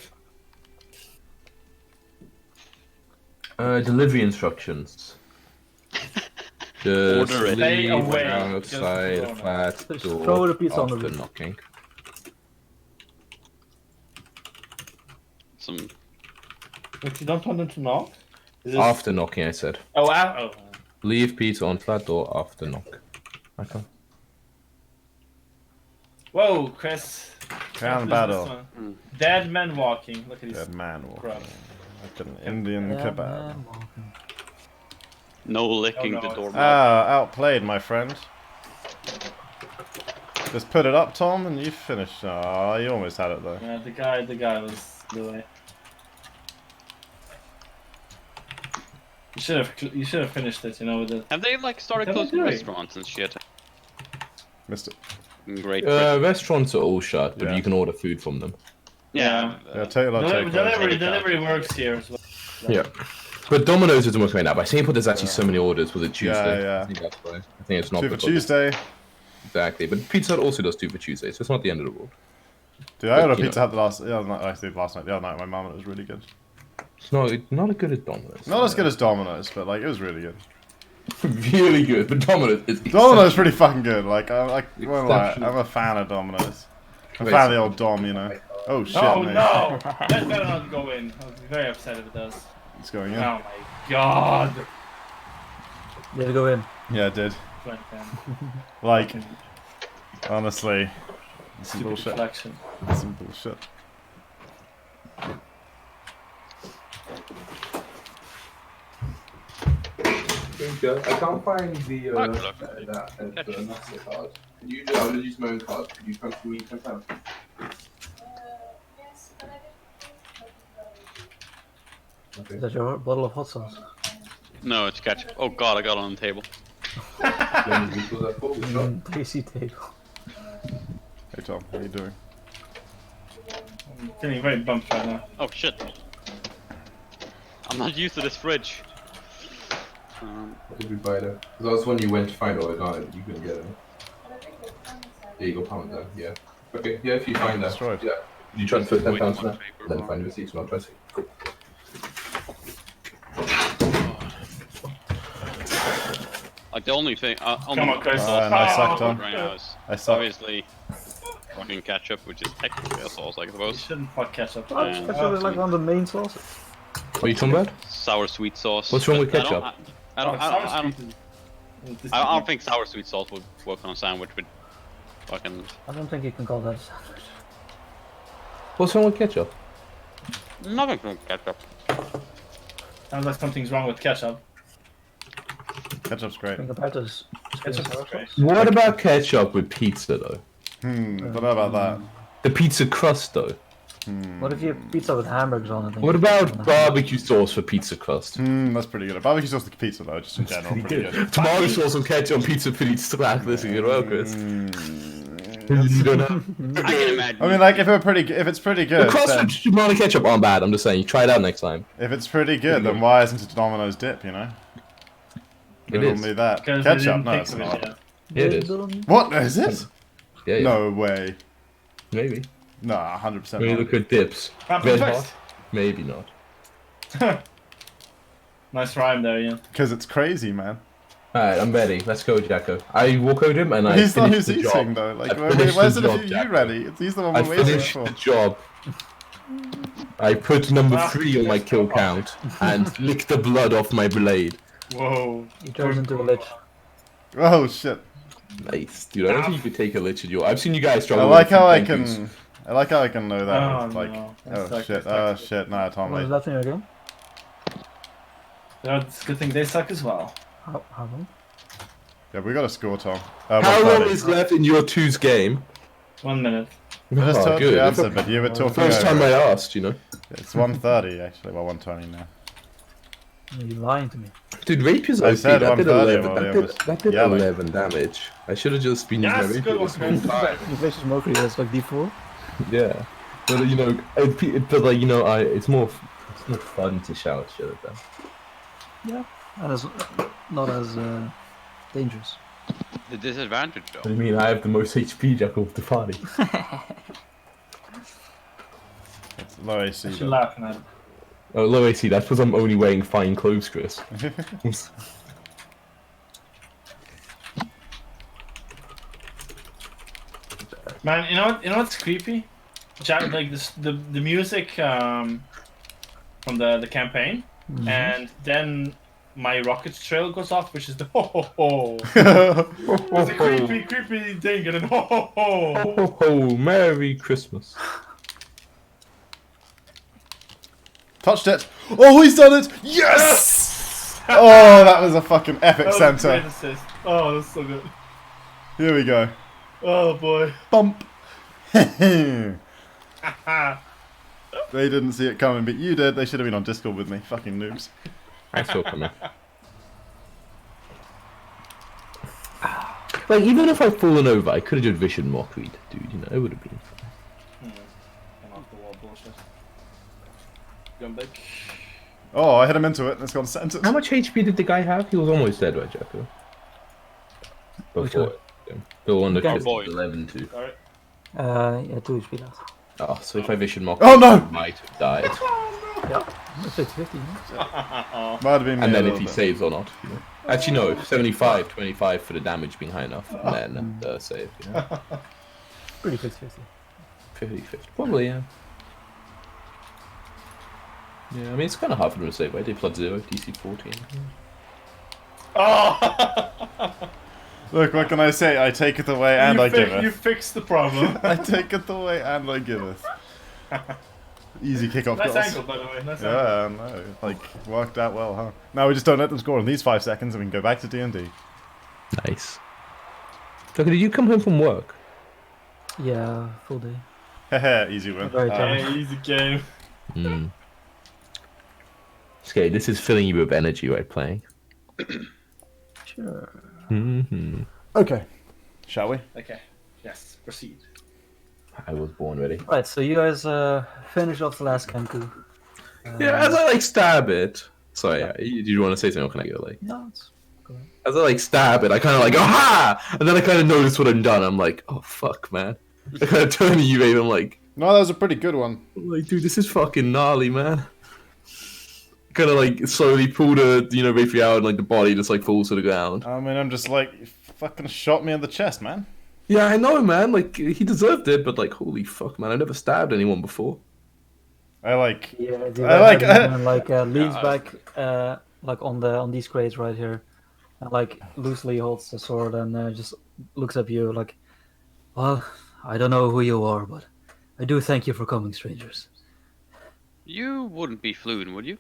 Delivery instructions. Just Order it. Stay leave away. outside Just flat Just door throw the pizza on the after roof. knocking. Some. But you don't want them to knock? Is this... After knocking, I said. Oh, Leave pizza on flat door after knock. Okay. Whoa, Chris. Crown This battle. one. Dead men walking. Look at these. Dead man walking. Crap. Like an Indian Yeah, kebab. man, walking. No licking Oh, no, the doorknob. Outplayed, my friend. Just put it up, Tom, and you finished. Oh, you almost had it though. Yeah, the guy was the way. You should have finished it, you know, with the... Have they like started What are they closing doing? restaurants and shit? Missed it. In Great Britain. Restaurants are all shut, but Yeah. you can order food from them. Yeah. Yeah, take Delivery works here as well. Yeah. But Domino's isn't working right now. But Singapore, there's actually so many orders. Was it Tuesday? Yeah. I think that's why. I think it's not. 2 for because- Tuesday. Exactly. But Pizza Hut also does 2 for Tuesday, so it's not the end of the world. Dude, I ordered you Pizza Hut the other night. I did last night. The other night, with my mum, and it was really good. It's not as good as Domino's. Not as good as Domino's, but like it was really good. Really good, but Domino's is Domino's pretty fucking good. Like I won't lie, Exceptional. I'm a fan of Domino's. I'm a Wait, fan of the old Dom, you know. Oh shit, Oh mate. no! That better not go in. I'll be very upset if it does. It's going in. Oh my god! Did it go in? Yeah, it did. Went in. Like, honestly, it's some Stupid bullshit. deflection. It's some bullshit. I can't find the Okay. master card. I'm gonna use my own card. Could you come to me sometime? Okay. Is that your bottle of hot sauce? No, it's ketchup. Oh god, I got it on the table. Tasty table. Hey Tom, how you doing? I'm feeling very bumped right now. Oh shit. I'm not used to this fridge. What did we buy there? Because that was when you went to find all the guys, you couldn't get it. Yeah, you got pound there, yeah. Okay, yeah, if you find that. Destroyed. Yeah. You transfer £10 Wait, now, paper, then find the receipts, not pressing. Cool. Like the only thing, Come on, Chris. nice suck, Tom. right now is I suck. obviously fucking ketchup, which is technically a sauce, I You suppose. shouldn't fuck ketchup. Oh, ketchup is like one of the main sauces. What are you talking about? Sour sweet sauce. What's wrong But with ketchup? I don't think sour sweet sauce would work on a sandwich, but fucking I don't think you can call that a sandwich. What's wrong with ketchup? nothing from ketchup. Sounds like something's wrong with ketchup. Ketchup's great. Compared to Ketchup's sour great. sauce. What about ketchup with pizza though? Don't know about that. The pizza crust though? What if you have pizza with hamburgers on it? What about barbecue sauce for pizza crust? That's pretty good. Barbecue sauce with pizza though, just in general, pretty good. Tomato sauce on ketchup on pizza pretty slack this year, well, Chris. You don't know. I can imagine. I mean, like if it's pretty The good, crust then, with tomato ketchup aren't bad, I'm just saying, try it out next time. if it's pretty good, then why isn't it Domino's dip? You know, It riddle is. me that. Because they Ketchup? didn't No, think it's of it not. yet. Yeah, it is. What is it? Yeah, yeah. No way. Maybe. Nah, 100% When you not. look at dips. Pumpkin Red twist. hot? Maybe not. Nice rhyme there, Ian. Because it's crazy, man. Alright, I'm ready. Let's go, Jacko. I walk over to him and I He's the one finish who's the eating job. though. Like, I finished where's the it job, if you Jacko. ready? He's the one I we're waiting finished for. the job. I put number Ah, 3 on my yes, kill no count and licked the blood off my blade. Whoa. He turns into a lich. Oh shit! Nice, dude. I don't think you could take a lich at your. I've seen you guys I struggle. like with how I thank yous. can. I like how I can know that. Oh, with, like, no. oh That sucks, shit! that Oh sucks. shit! Nah, Tom, What was like, that thing again? Yeah, it's a good thing they suck as well. How long? yeah, we got a score, Tom. How long 130. is left in your 2's game? 1 minute. I just Oh, told you good. the answer, but you were talking First time over I it. asked, you know. It's 130 actually. Well, 120 now. You're lying to me. Dude, rape is I OP. said That did 130 11. while That he did, was that did yelling. 11 damage. I should have just been Yes, using good rapier one, this whole Chris. time. You vicious Mercury, that's like D4. Yeah, but you know, but like you know, it's more fun to shout shit at them. Yeah. And it's not as dangerous. The disadvantage, What do though. you mean? I have the most HP, Jack, of the party. It's low AC. You're though. laughing at it. Oh, low AC. That's because I'm only wearing fine clothes, Chris. Man, you know what's creepy? Like the music from the campaign, and then my rocket trail goes off, which is the ho ho ho. It's a creepy thing, and then ho ho ho. Ho, ho, ho, Merry Christmas. Touched it. Oh, he's done it. Yes. Oh, that was a fucking epic That was a great center. assist. Oh, that's so good. Here we go. Oh boy. Bump. They didn't see it coming, but you did. They should have been on Discord with me. Fucking noobs. I saw coming. Like, even if I'd fallen over, I could have just vision mockery, dude. You know, it would have been. Come off the wall bullshit. Going back. Oh, I hit him into it, and it's gone centered. How much HP did the guy have? He was almost dead, right, Jacko? Which one? The one that Oh, killed boy. 11 too. Alright. Yeah, 2 HP left. Oh, so if I vision mock, Oh, no! I might have died. Yeah, 50-50. Might have been me And a then if little he bit. saves or not, you know. Actually, no, 75, 25 for the damage being high enough, and then save, you know. Pretty 50-50. 50, 50. Probably, yeah. Yeah, I mean, it's kind of hard for them to save, right? They plot 0, DC 14. Oh! Look, what can I say? I take it away and I give You it. fixed the problem. I take it away and I give it. Easy kickoff Nice goals. angle, by the way. Nice angle. Yeah, no, like worked out well, huh? Now we just don't let them score in these 5 seconds, and we can go back to D&D. Nice. Okay, did you come home from work? Yeah, full day. Hehe, easy win. Very tired. Yeah, easy game. Hmm. Okay, this is filling you with energy, right? Playing. Sure. Mm-hmm. Okay, shall we? Okay. Yes, proceed. I was born ready. Right, so you guys finish off the last Kenku. Yeah, as I like stab it. Sorry, did you want to say something? Or can I go like? No, it's go ahead. As I like stab it, I kind of like aha, and then I kind of notice what I'm done. I'm like, oh fuck, man. I kind of turn to you, and I'm like, No, that was a pretty good one. dude, this is fucking gnarly, man. Kind of like slowly pull the Rayfree out, and like the body just like falls to the ground. I mean, I'm just like, you fucking shot me in the chest, man. Yeah, I know, man. Like he deserved it, but like, holy fuck, man, I never stabbed anyone before. I like. Yeah, I like- and leans back like on these crates right here, and like loosely holds the sword and just looks at you like, well, I don't know who you are, but I do thank you for coming, strangers. You wouldn't be Floon, would you?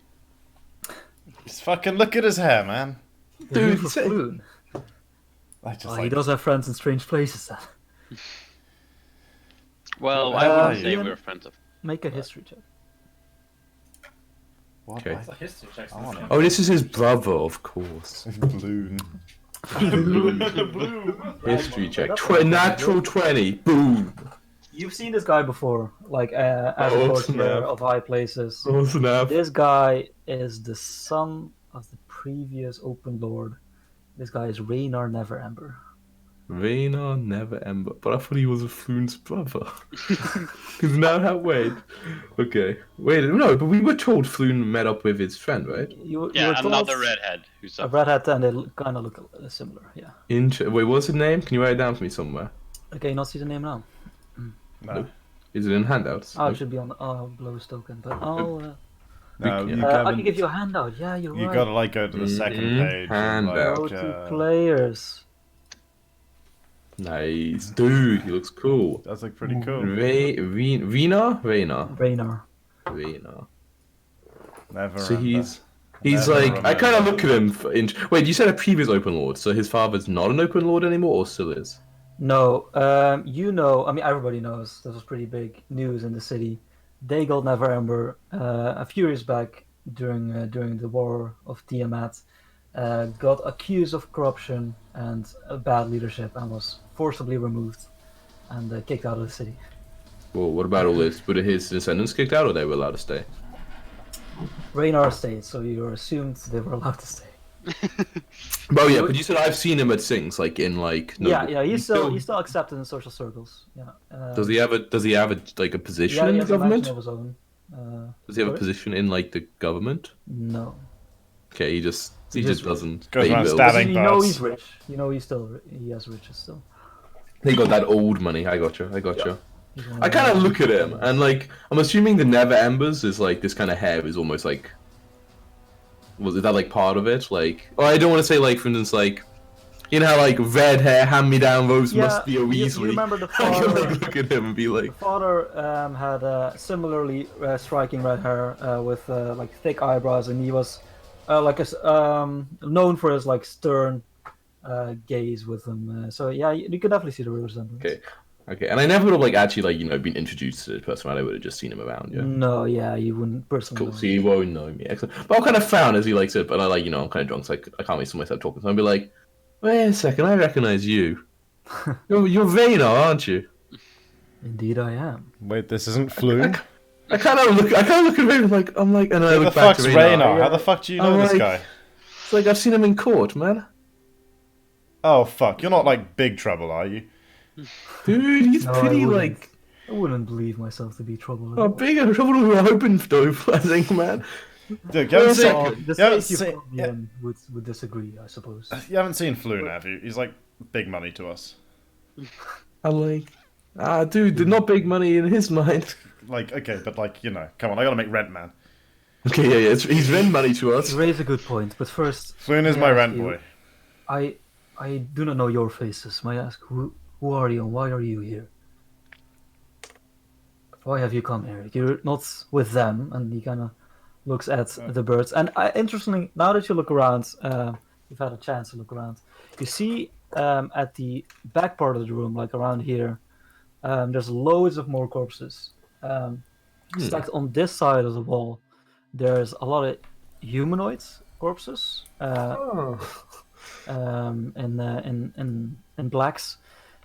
Just fucking look at his hair, man. Dude, for say- Floon. I just Oh, like. he does have friends in strange places. Then. Well, I wouldn't say Ian, we're friends of. make a history check. What? Okay. It's a history check. I wanna- Oh, this is his brother, of course. Balloon. Blue. History check. Natural 20. Boom. You've seen this guy before, like as Oh, a courtier snap. of high places. Oh snap. This guy is the son of the previous Open Lord. This guy is Raynar Neverember. Raynar Never Ember. But I thought he was a Floon's brother. Because now how wait. Okay. Wait, no, but we were told Floon met up with his friend, right? You Yeah, were told another redhead who's a up. redhead, and they kind of look similar. Yeah. Wait, what's his name? Can you write it down for me somewhere? Okay, you not see the name now. No. Is it in handouts? Oh, it should be on the Blow's token, but I'll. No, Yeah. you I gotta, can give you a handout. Yeah, you're you right. gotta like go to the second Mhm. page. Handout. Go And, to players. Nice. Dude, he looks cool. That's like pretty cool. Raynar? Raynar. Raynar. Never. So remember. he's Never like, I kind of remember. look at him. Wait, you said a previous Open Lord, so his father's not an Open Lord anymore, or still is? No, I mean, everybody knows this was pretty big news in the city. Dagold Neverember, a few years back during the War of Tiamat, got accused of corruption and bad leadership and was forcibly removed and kicked out of the city. Well, what about all this? Were his descendants kicked out, or they were allowed to stay? Raynar stayed, so you're assumed they were allowed to stay. Oh yeah, but you said I've seen him at things like in like. Yeah. He's still accepted in social circles. Yeah. Does he have a like a position Yeah, in he the has a mansion government? of his own. Does he have a Sorry? position in like the government? No. Okay, he just doesn't Goes pay around bills. stabbing You know birds. he's rich. You know he has riches still. He got that old money. I got you. He's one I of kind the- of look at him and like I'm assuming the Never Embers is like this kind of hair is almost like. Was that like part of it? Like, oh, I don't want to say like, for instance, like, you know how like red hair, hand-me-down robes must be a Weasley. You remember the I can father? like look at him and be like, The father had similarly striking red hair with like thick eyebrows, and he was known for his like stern gaze with him. So yeah, you can definitely see the resemblance. okay, and I never would have like actually like been introduced to this person. I would have just seen him around. Yeah. No, yeah, you wouldn't personally. Cool. know So you won't know me. Excellent. But I'm kind of frown as he likes it, but I like, I'm kind of drunk, so I can't wait for myself talking. So I'll be like, wait a second, I recognize you. You're Vayner, aren't you? Indeed, I am. Wait, this isn't Floon? I kind of look at Vayner like, and I Who the look back fuck's to Raynar? How the fuck do you know I'm this like- guy? It's like I've seen him in court, man. Oh fuck, you're not like big trouble, are you? Dude, he's No, I pretty wouldn't. like. I wouldn't believe myself to be trouble. Oh, bigger trouble we were hoping for, I think, man. Dude, you haven't seen, The you haven't state you seen, put me in would disagree, I suppose. you haven't seen Floon, have you? He's like big money to us. I'm like, dude, they're not big money in his mind. Like, okay, but like, come on, I gotta make rent, man. Okay, yeah, he's rent money to us. You raise a good point, but first, Floon is may my I ask rent you- boy. I do not know your faces. May I ask who are you and why are you here? Why have you come here? You're not with them, and he kind of looks at the birds. And interestingly, now that you look around, you've had a chance to look around. You see at the back part of the room, like around here, there's loads of more corpses. Stacked on this side of the wall, there's a lot of humanoid corpses. In blacks,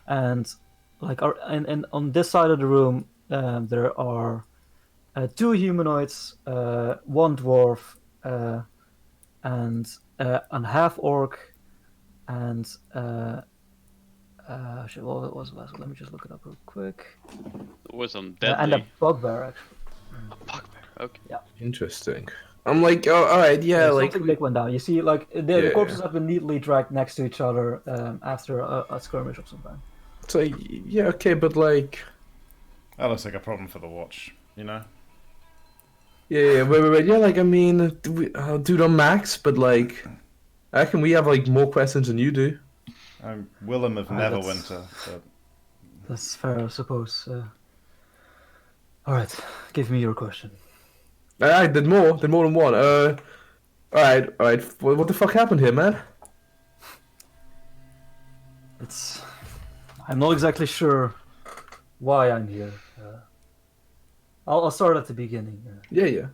and like and on this side of the room there are two humanoids, one dwarf, and a half orc, and shit, what was the last one? Let me just look it up real quick. It was on And deadly. a bugbear, actually. Bugbear. Okay. Interesting. I'm like, oh, alright, yeah, like. Something big went down. You see, like the Yeah. corpses have been neatly dragged next to each other after a skirmish of some kind. It's like, yeah, okay, but like. That looks like a problem for the watch, you know? Yeah, wait. Yeah, like, I mean, dude, I'm Max, but like. I reckon we have like more questions than you do. I'm Willem of That's- Neverwinter, but That's fair, I suppose. All right, give me your question. Alright, did more than one. Alright. What the fuck happened here, man? I'm not exactly sure why I'm here. I'll start at the beginning. Yeah.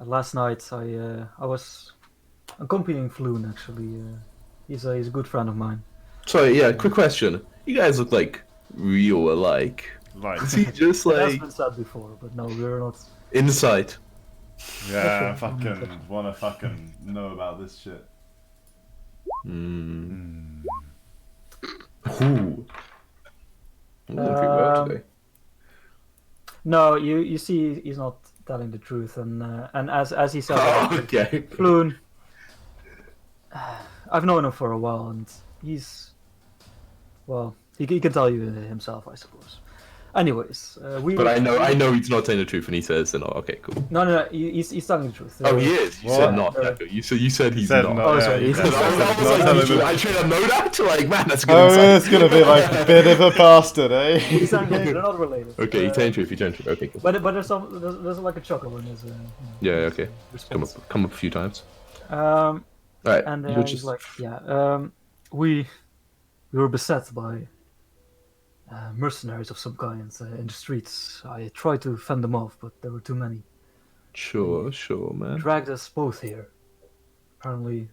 Last night I was accompanying Floon, actually. He's a good friend of mine. Sorry, yeah, quick question. You guys look like real alike. like, Is he just It has like been said before, but no, we're not. insight? yeah, fucking wanna fucking know about this shit. Hmm. Ooh. I'm looking pretty well today. No, you see, he's not telling the truth, and as he said, Oh, okay. Floon. I've known him for a while, and he's, well, he can tell you himself, I suppose. Anyways, But I know he's not telling the truth, and he says, "No, okay, cool." No, he's telling the truth. Oh, he is. You What? said not. Echo. You said he's Said not. no, Oh, yeah, sorry, he he said said not I was telling like, the- I should have known that. Like, man, that's good. Oh, insight. it's gonna be like a bit of a bastard, eh? He's telling the truth. They're not related. Okay, you telling truth. You telling truth. Okay, cool. But there's like a chuckle in his. Yeah, okay. Response. Come up a few times. Um, All right. and you're he's just like, yeah, we were beset by mercenaries of some kind in the streets. I tried to fend them off, but there were too many. sure, man. Dragged us both here. Apparently,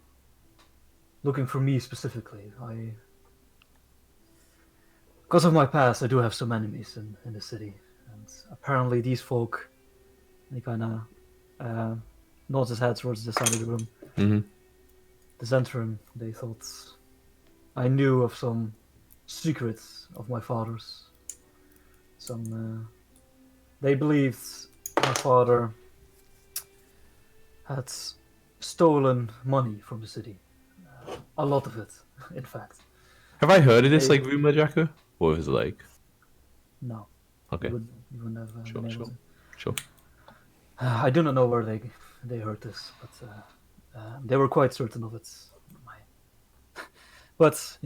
looking for me specifically. Because of my past, I do have some enemies in the city, and apparently these folk. He kind of nods his head towards the side of the room. Mhm. the Zentrum, they thought I knew of some secrets of my father's. They believed my father had stolen money from the city. A lot of it, in fact. Have I heard of this They- like rumor, Jacko? Or is it like No. okay? You wouldn't have Sure, been able sure. to. Sure. I do not know where they heard this, but they were quite certain of it. But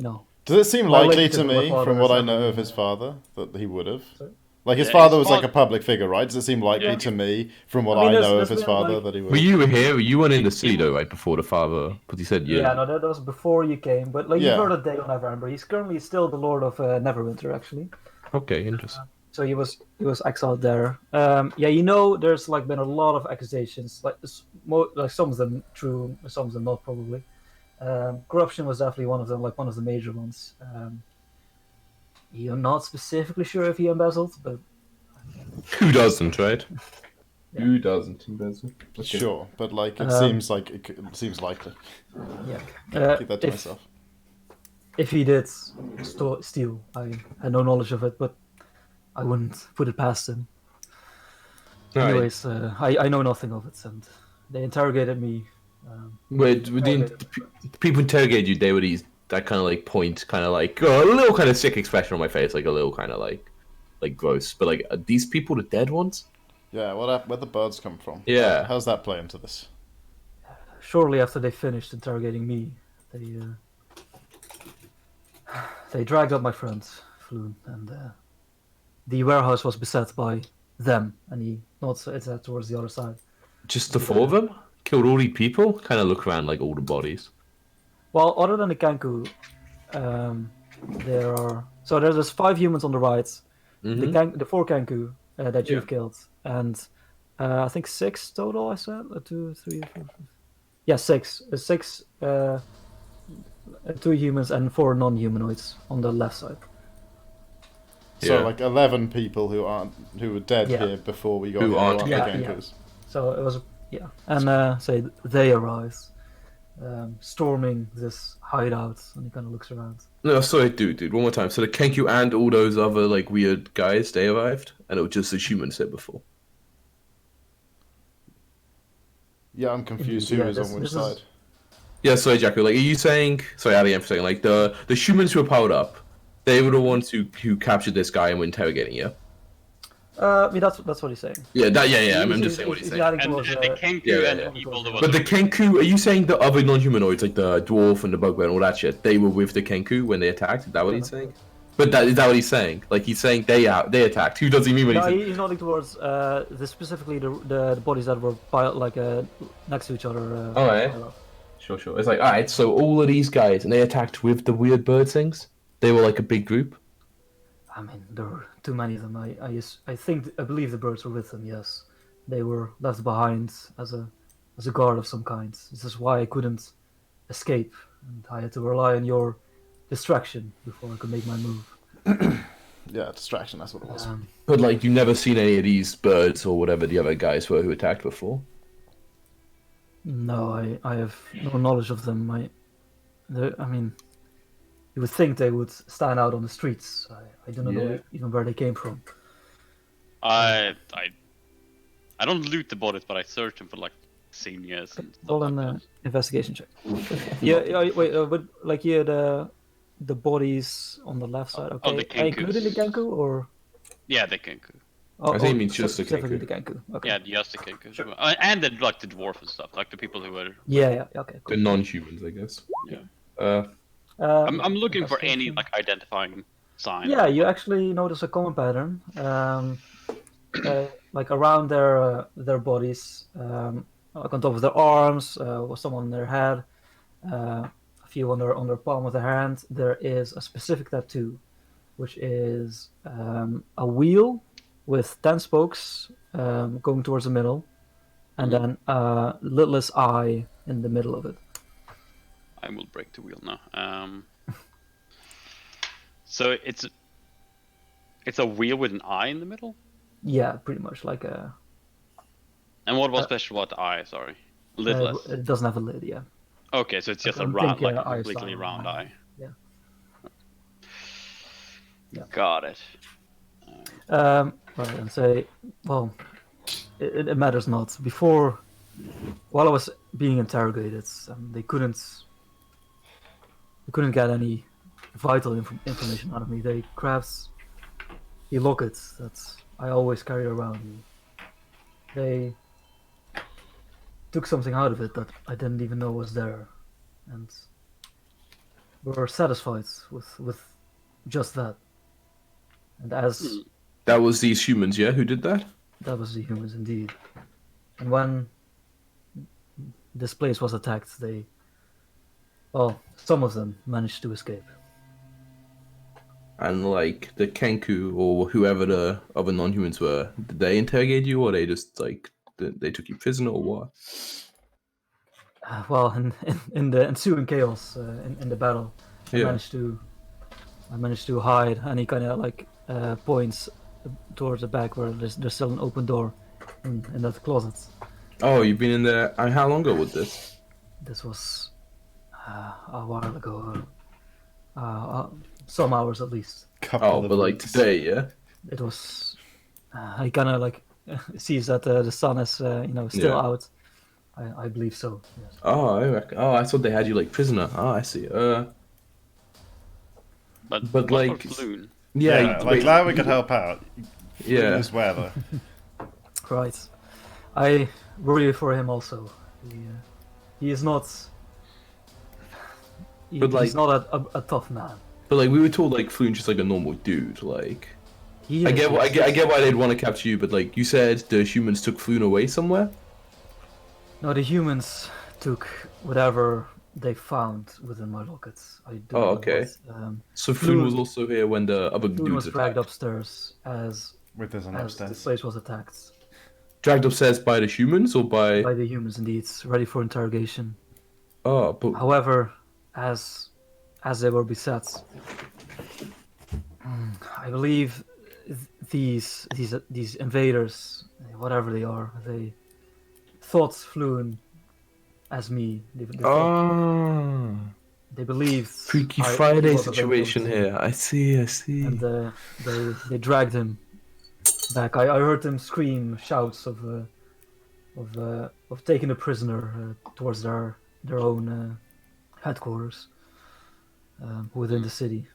Does it seem my likely to relationship with my me, father from what is I know something, of his father, that he would have? Sorry? Like, his Yeah, father his was like a fa- public figure, right? Does it seem likely Yeah. to me, from what I mean, I know of there's his been, father, like- that he would Were have? you here? You weren't in the city though, right before the father? But he said Yeah, no, that was before you came. But like Yeah. you've heard of Dale Neverember. He's currently still the Lord of Neverwinter, actually. Okay, interesting. So he was exiled there. Yeah, there's like been a lot of accusations, like some of them true, some of them not probably. Corruption was definitely one of them, like one of the major ones. You're not specifically sure if he embezzled, but Who doesn't, right? Yeah. Who doesn't embezzle? Okay. Sure, but like, it Um, seems likely. yeah. Keep that to myself. If he did steal, I had no knowledge of it, but I wouldn't put it past him. Right. Anyways, I know nothing of it, and they interrogated me. Wait, the people interrogate you, they would use that kind of like point, kind of like a little kind of sick expression on my face, like a little kind of like gross. But like, are these people the dead ones? Yeah, where the birds come from? Yeah. How's that play into this? Shortly after they finished interrogating me, they dragged up my friend Floon, and the warehouse was beset by them, and he nods his head towards the other side. Just the four of them? Killed all these people? Kind of look around like all the bodies. Well, other than the Kenku, there's 5 humans on the right, the 4 Kenku that you've killed, and I think 6 total. I said 2, 3, 4, 5. Yeah, 6. 6. 2 humans and 4 non-humanoids on the left side. So Yeah. like 11 people who were dead Yeah. here before we got Who here, aren't the here. Genkus. So it was and say they arrived, storming this hideout, and he kind of looks around. No, sorry, dude, one more time. So the Kenku and all those other like weird guys, they arrived, and it was just the humans said before. Yeah, I'm confused. Indeed, Who yeah, was on which this is- Oh, Yeah, sorry, Jacko. Like, are you saying? Sorry, Ali, I'm saying like the humans who were powered up, they were the ones who captured this guy and were interrogating you. That's what he's saying. Yeah, I'm just saying what he's saying. adding And towards, the Kenku yeah, and yeah. the people that But the was Kenku, are you saying the other non-humanoids, like the dwarf and the bugbear and all that shit, they were with the Kenku when they attacked? Is that what he's saying? But is that what he's saying? Like he's saying they attacked. Who does he mean when he No, says? he's nodding towards specifically the bodies that were next to each other. Oh, yeah. Sure. It's like, all right, so all of these guys, and they attacked with the weird bird things. They were like a big group. I mean, there were too many of them. I believe the birds were with them. Yes, they were left behind as a guard of some kind. This is why I couldn't escape, and I had to rely on your distraction before I could make my move. Yeah, distraction. That's what it was. But like, you've never seen any of these birds or whatever the other guys were who attacked before. No, I have no knowledge of them. I mean, you would think they would stand out on the streets. I do not know even where they came from. I don't loot the bodies, but I search them for like seniors and stuff Roll like an that. investigation check. Yeah, wait, but like the bodies on the left side. Okay, the Kenkus. including the Kenku or? Yeah, the Kenku. Oh, I think it means just the specifically Kenku. the Kenku. Okay. Yeah, just the Kenku. And then like the dwarf and stuff, like the people who were. Yeah. Okay. The Cool. non-humans, I guess. Yeah. I'm looking for any investigation. like identifying sign. Yeah, you actually notice a common pattern. Like around their bodies, like on top of their arms, or some on their head, a few on their palm of their hand. There is a specific tattoo, which is a wheel with 10 spokes going towards the middle, and then a lidless eye in the middle of it. I will break the wheel now. So it's a wheel with an eye in the middle. Yeah, pretty much like a. And what was special about the eye? Sorry, lidless. It doesn't have a lid. Yeah. Okay, so it's just a don't round, think, like a eye completely style. round eye. Yeah. Yeah. Got it. Right, and say, well, it matters not. Before, while I was being interrogated, they couldn't get any vital information out of me. They grabbed the locket that I always carried around me. They took something out of it that I didn't even know was there, and were satisfied with just that. And as That was these humans, yeah, who did that? that was the humans indeed. And when this place was attacked, some of them managed to escape. And like the Kenku or whoever the other non-humans were, did they interrogate you, or they just like they took you prisoner, or what? Well, in the ensuing chaos in the battle, Yeah. I managed to hide, and he kind of like points towards the back where there's still an open door in that closet. Oh, you've been in there. How long ago was this? This was a while ago, some hours at least. Oh, but like today, yeah. It was. He kind of like sees that the sun is still Yeah. out. I believe so. Yes. Oh, I thought they had you like prisoner. Oh, I see. But But, what like, for Floon? Yeah, like glad we could help out. Yeah. This weather. Right. I worry for him also. He is not. But, like- he's not a tough man. But like we were told, like Floon's just like a normal dude. Like He I is, get, yes. I get why they'd want to capture you, but like you said, the humans took Floon away somewhere. No, the humans took whatever they found within my lockets. I don't Oh, know okay. what, So Floon Floon- was also here when the other Floon dudes was dragged attacked. upstairs as With this on as the upstairs. place was attacked Dragged upstairs by the humans or by? by the humans. Indeed, ready for interrogation. Oh, but However, as they were beset, I believe these invaders, whatever they are, they thought Floon as me. They thought- they believed Freaky I Friday was a situation victim. here. I see. And they dragged him back. I heard them scream shouts of taking a prisoner towards their own headquarters within the city.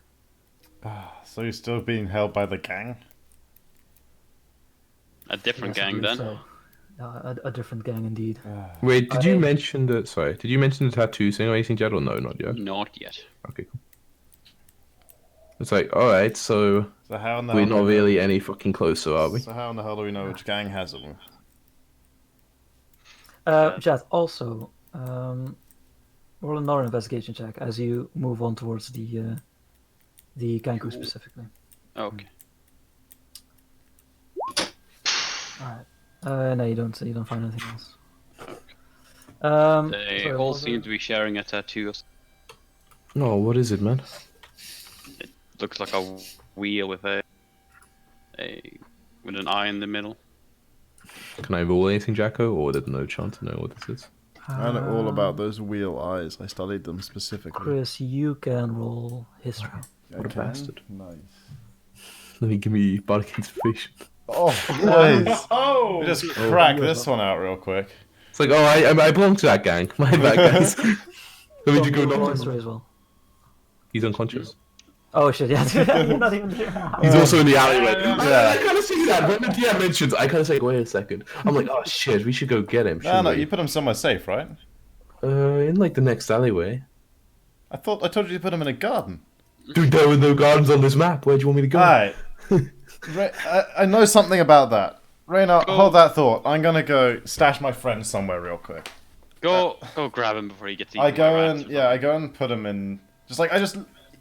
So you're still being held by the gang? A different Yes, I gang believe then? so. A different gang indeed. Wait, did you I- mention the? Sorry, did you mention the tattoo thing or anything, Jed? Or no, not yet. Not yet. Okay, cool. It's like, all right, so So how in the we're hell do not we know- really any fucking closer, are we? So how in the hell do we know which gang has them? Jad, also, roll another investigation check as you move on towards the Kanku specifically. Okay. Alright. No, you don't find anything else. They sorry, all what was seem it? to be sharing a tattoo. No, what is it, man? Looks like a wheel with with an eye in the middle. Can I roll anything, Jacko, or there's no chance to know what this is? I know all about those wheel eyes. I studied them specifically. Chris, you can roll history. What a Okay. bastard. Nice. Let me give me bardic inspiration. Oh, boys! Oh! We just crack this one out real quick. It's like, oh, I belong to that gang. My bad, guys. Let me just go Roll knock him. history as well. He's unconscious. Oh shit! Yeah, you're not even there. He's also in the alleyway. Yeah. I kind of see that. When the DM mentions, I kind of say, wait a second. I'm like, oh shit, we should go get him. No, shouldn't no, we? you put him somewhere safe, right? In like the next alleyway. I told you to put him in a garden. Dude, there were no gardens on this map. Where do you want me to go? Alright. I know something about that. Rayna, hold that thought. I'm gonna go stash my friend somewhere real quick. Go grab him before he gets eaten. I go by rats and or yeah, I go and put him in. Just like I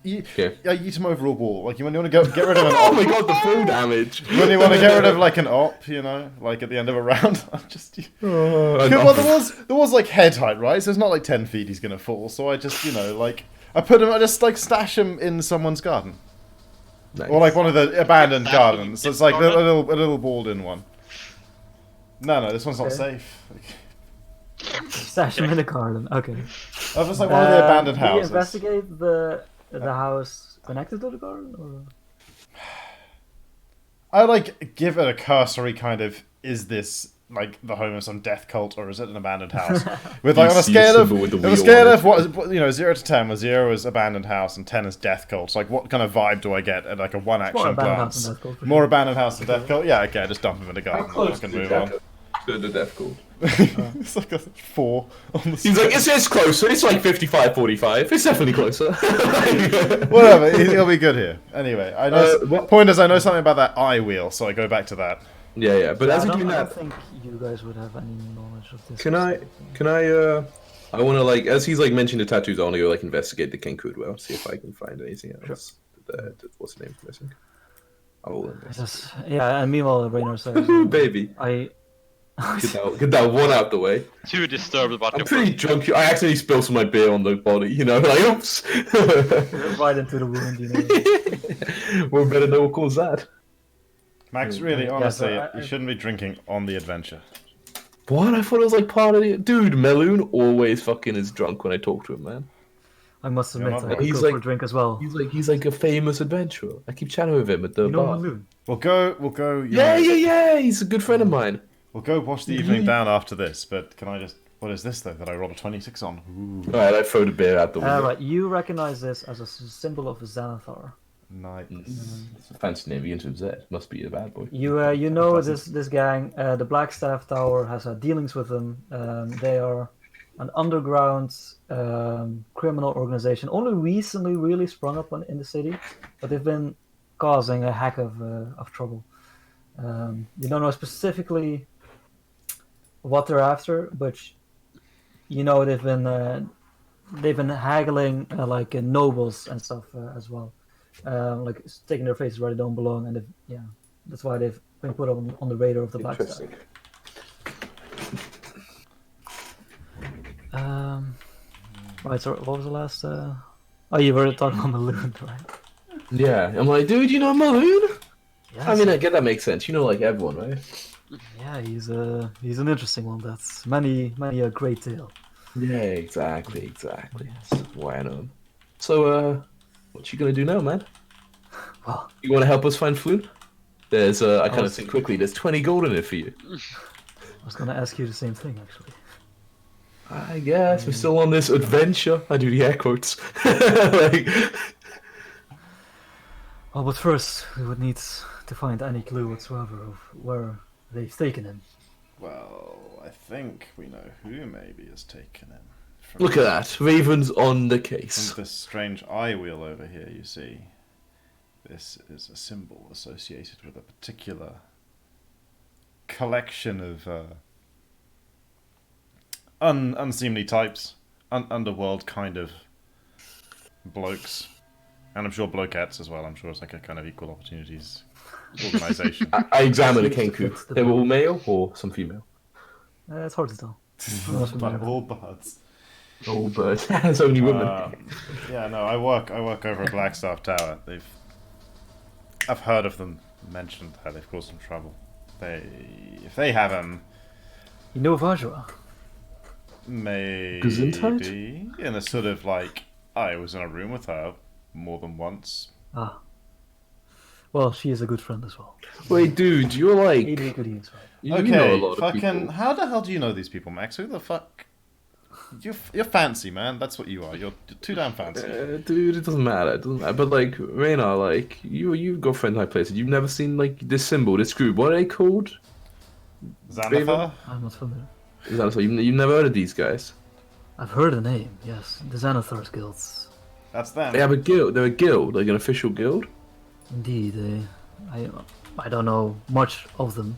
Okay. eat him over a wall. Like when you want to get rid of an Oh op, my god, the full damage. when you want to get rid of like an op, you know, like at the end of a round. I'm just. Oh, Well, there was like head height, right? So it's not like 10 feet he's gonna fall. So I just, like, I just like stash him in someone's garden, nice. or like one of the abandoned Stash him gardens. So in it's like a garden? little balled in one. No, this one's not Okay. safe. Stash him in the garden. Okay. was just like one of the abandoned Did you houses. investigate the house connected to the garden? Or? I like give it a cursory kind of, is this like the home of some death cult or is it an abandoned house? With like You on a see a scale of symbol with the on a wheel scale on of what 0 to 10, where 0 is abandoned house and 10 is death cult. So like what kind of vibe do I get at like a one action abandoned glance? house than death cult, for More sure. abandoned house than death cult? Yeah, okay, just dump him in the How garden. I close can to move on. the death call? It's like a 4 on the He's like, it's closer. It's like 55-45. It's definitely closer. Whatever, he'll be good here. Anyway, I know. what- Point is, I know something about that eye wheel, so I go back to that. Yeah. But as I we do don't that, think you guys would have any knowledge of this. Can I? I want to like, as he's like mentioning the tattoos, I want to go like investigate the King Cudwell, see if I can find anything else. What's the name missing? I will investigate. Yeah, and meanwhile, Raynor says, Baby, I. get that one out the way. Too disturbed about I'm your pretty drunk. I accidentally spilled some of my beer on the body. You know, like oops. right into the wound, you know. Well, better know what caused that. Max, really, Yeah, honestly, so you shouldn't be drinking on the adventure. What? I thought it was like part of the dude. Meloon always fucking is drunk when I talk to him, man. I must admit, not I wrong. could He's go like- for a drink as well. He's like a famous adventurer. I keep chatting with him at the You know bar. Meloon? We'll go. Yeah. He's a good friend of mine. We'll go watch the evening down after this, but can I just... What is this, though, that I rolled a 26 on? Ooh, All right, I throw the beer out the window. Right, you recognize this as a symbol of Xanathar. nice. It's a fancy name begins with Z. Must be a bad boy. You know this gang. The Blackstaff Tower has had dealings with them. They are an underground criminal organization. Only recently, really sprung up in the city, but they've been causing a heck of trouble. You don't know specifically what they're after, but you know they've been haggling like nobles and stuff as well, like taking their faces where they don't belong, and that's why they've been put on the radar of the Blackstaff. Right. So what was the last? Oh, you were talking about Meloon, right? Yeah, I'm like, dude, you know Meloon? Yes. I mean, I get that makes sense. You know, like everyone, right? Yeah, he's an interesting one. That's many a great tale. Yeah, exactly. That's why I know him. So, what you gonna do now, man? Well, You want to help us find Floon? There's, I kind of think quickly. There's 20 gold in it for you. I was gonna ask you the same thing actually. I guess we're still on this adventure. I do the air quotes. Like, Well, but first we would need to find any clue whatsoever of where they've taken him. Well, I think we know who maybe has taken him. From look at that. Raven's on the case. From this strange eye wheel over here, you see. This is a symbol associated with a particular collection of unseemly types, underworld kind of blokes, and I'm sure blokettes as well. I'm sure it's like a kind of equal opportunities organization. I examined the Kenku. It's the- They were all male or some female? It's hard to tell. But all birds. Oh, but it's only women. Yeah, no, I work over at Blackstaff Tower. I've heard of them mentioned how they've caused some trouble. If they have him, You know Vajra? maybe Gesundheit? in a sort of like I was in a room with her more than once. Ah. Well, she is a good friend as well. Wait, dude, you're like... He did good use, right? You Okay, know a lot of fucking. people. How the hell do you know these people, Max? Who the fuck? You're fancy, man. That's what you are. You're too damn fancy. Dude, it doesn't matter. It doesn't matter. But like, Reyna, like you've got friends high places. You've never seen like this symbol, this group. What are they called? Xanathar? I'm not familiar. Is that so? You've never heard of these guys? I've heard the name, yes. The Xanathar's guilds. That's them. They have a guild. They're a guild, like an official guild. Indeed, I don't know much of them.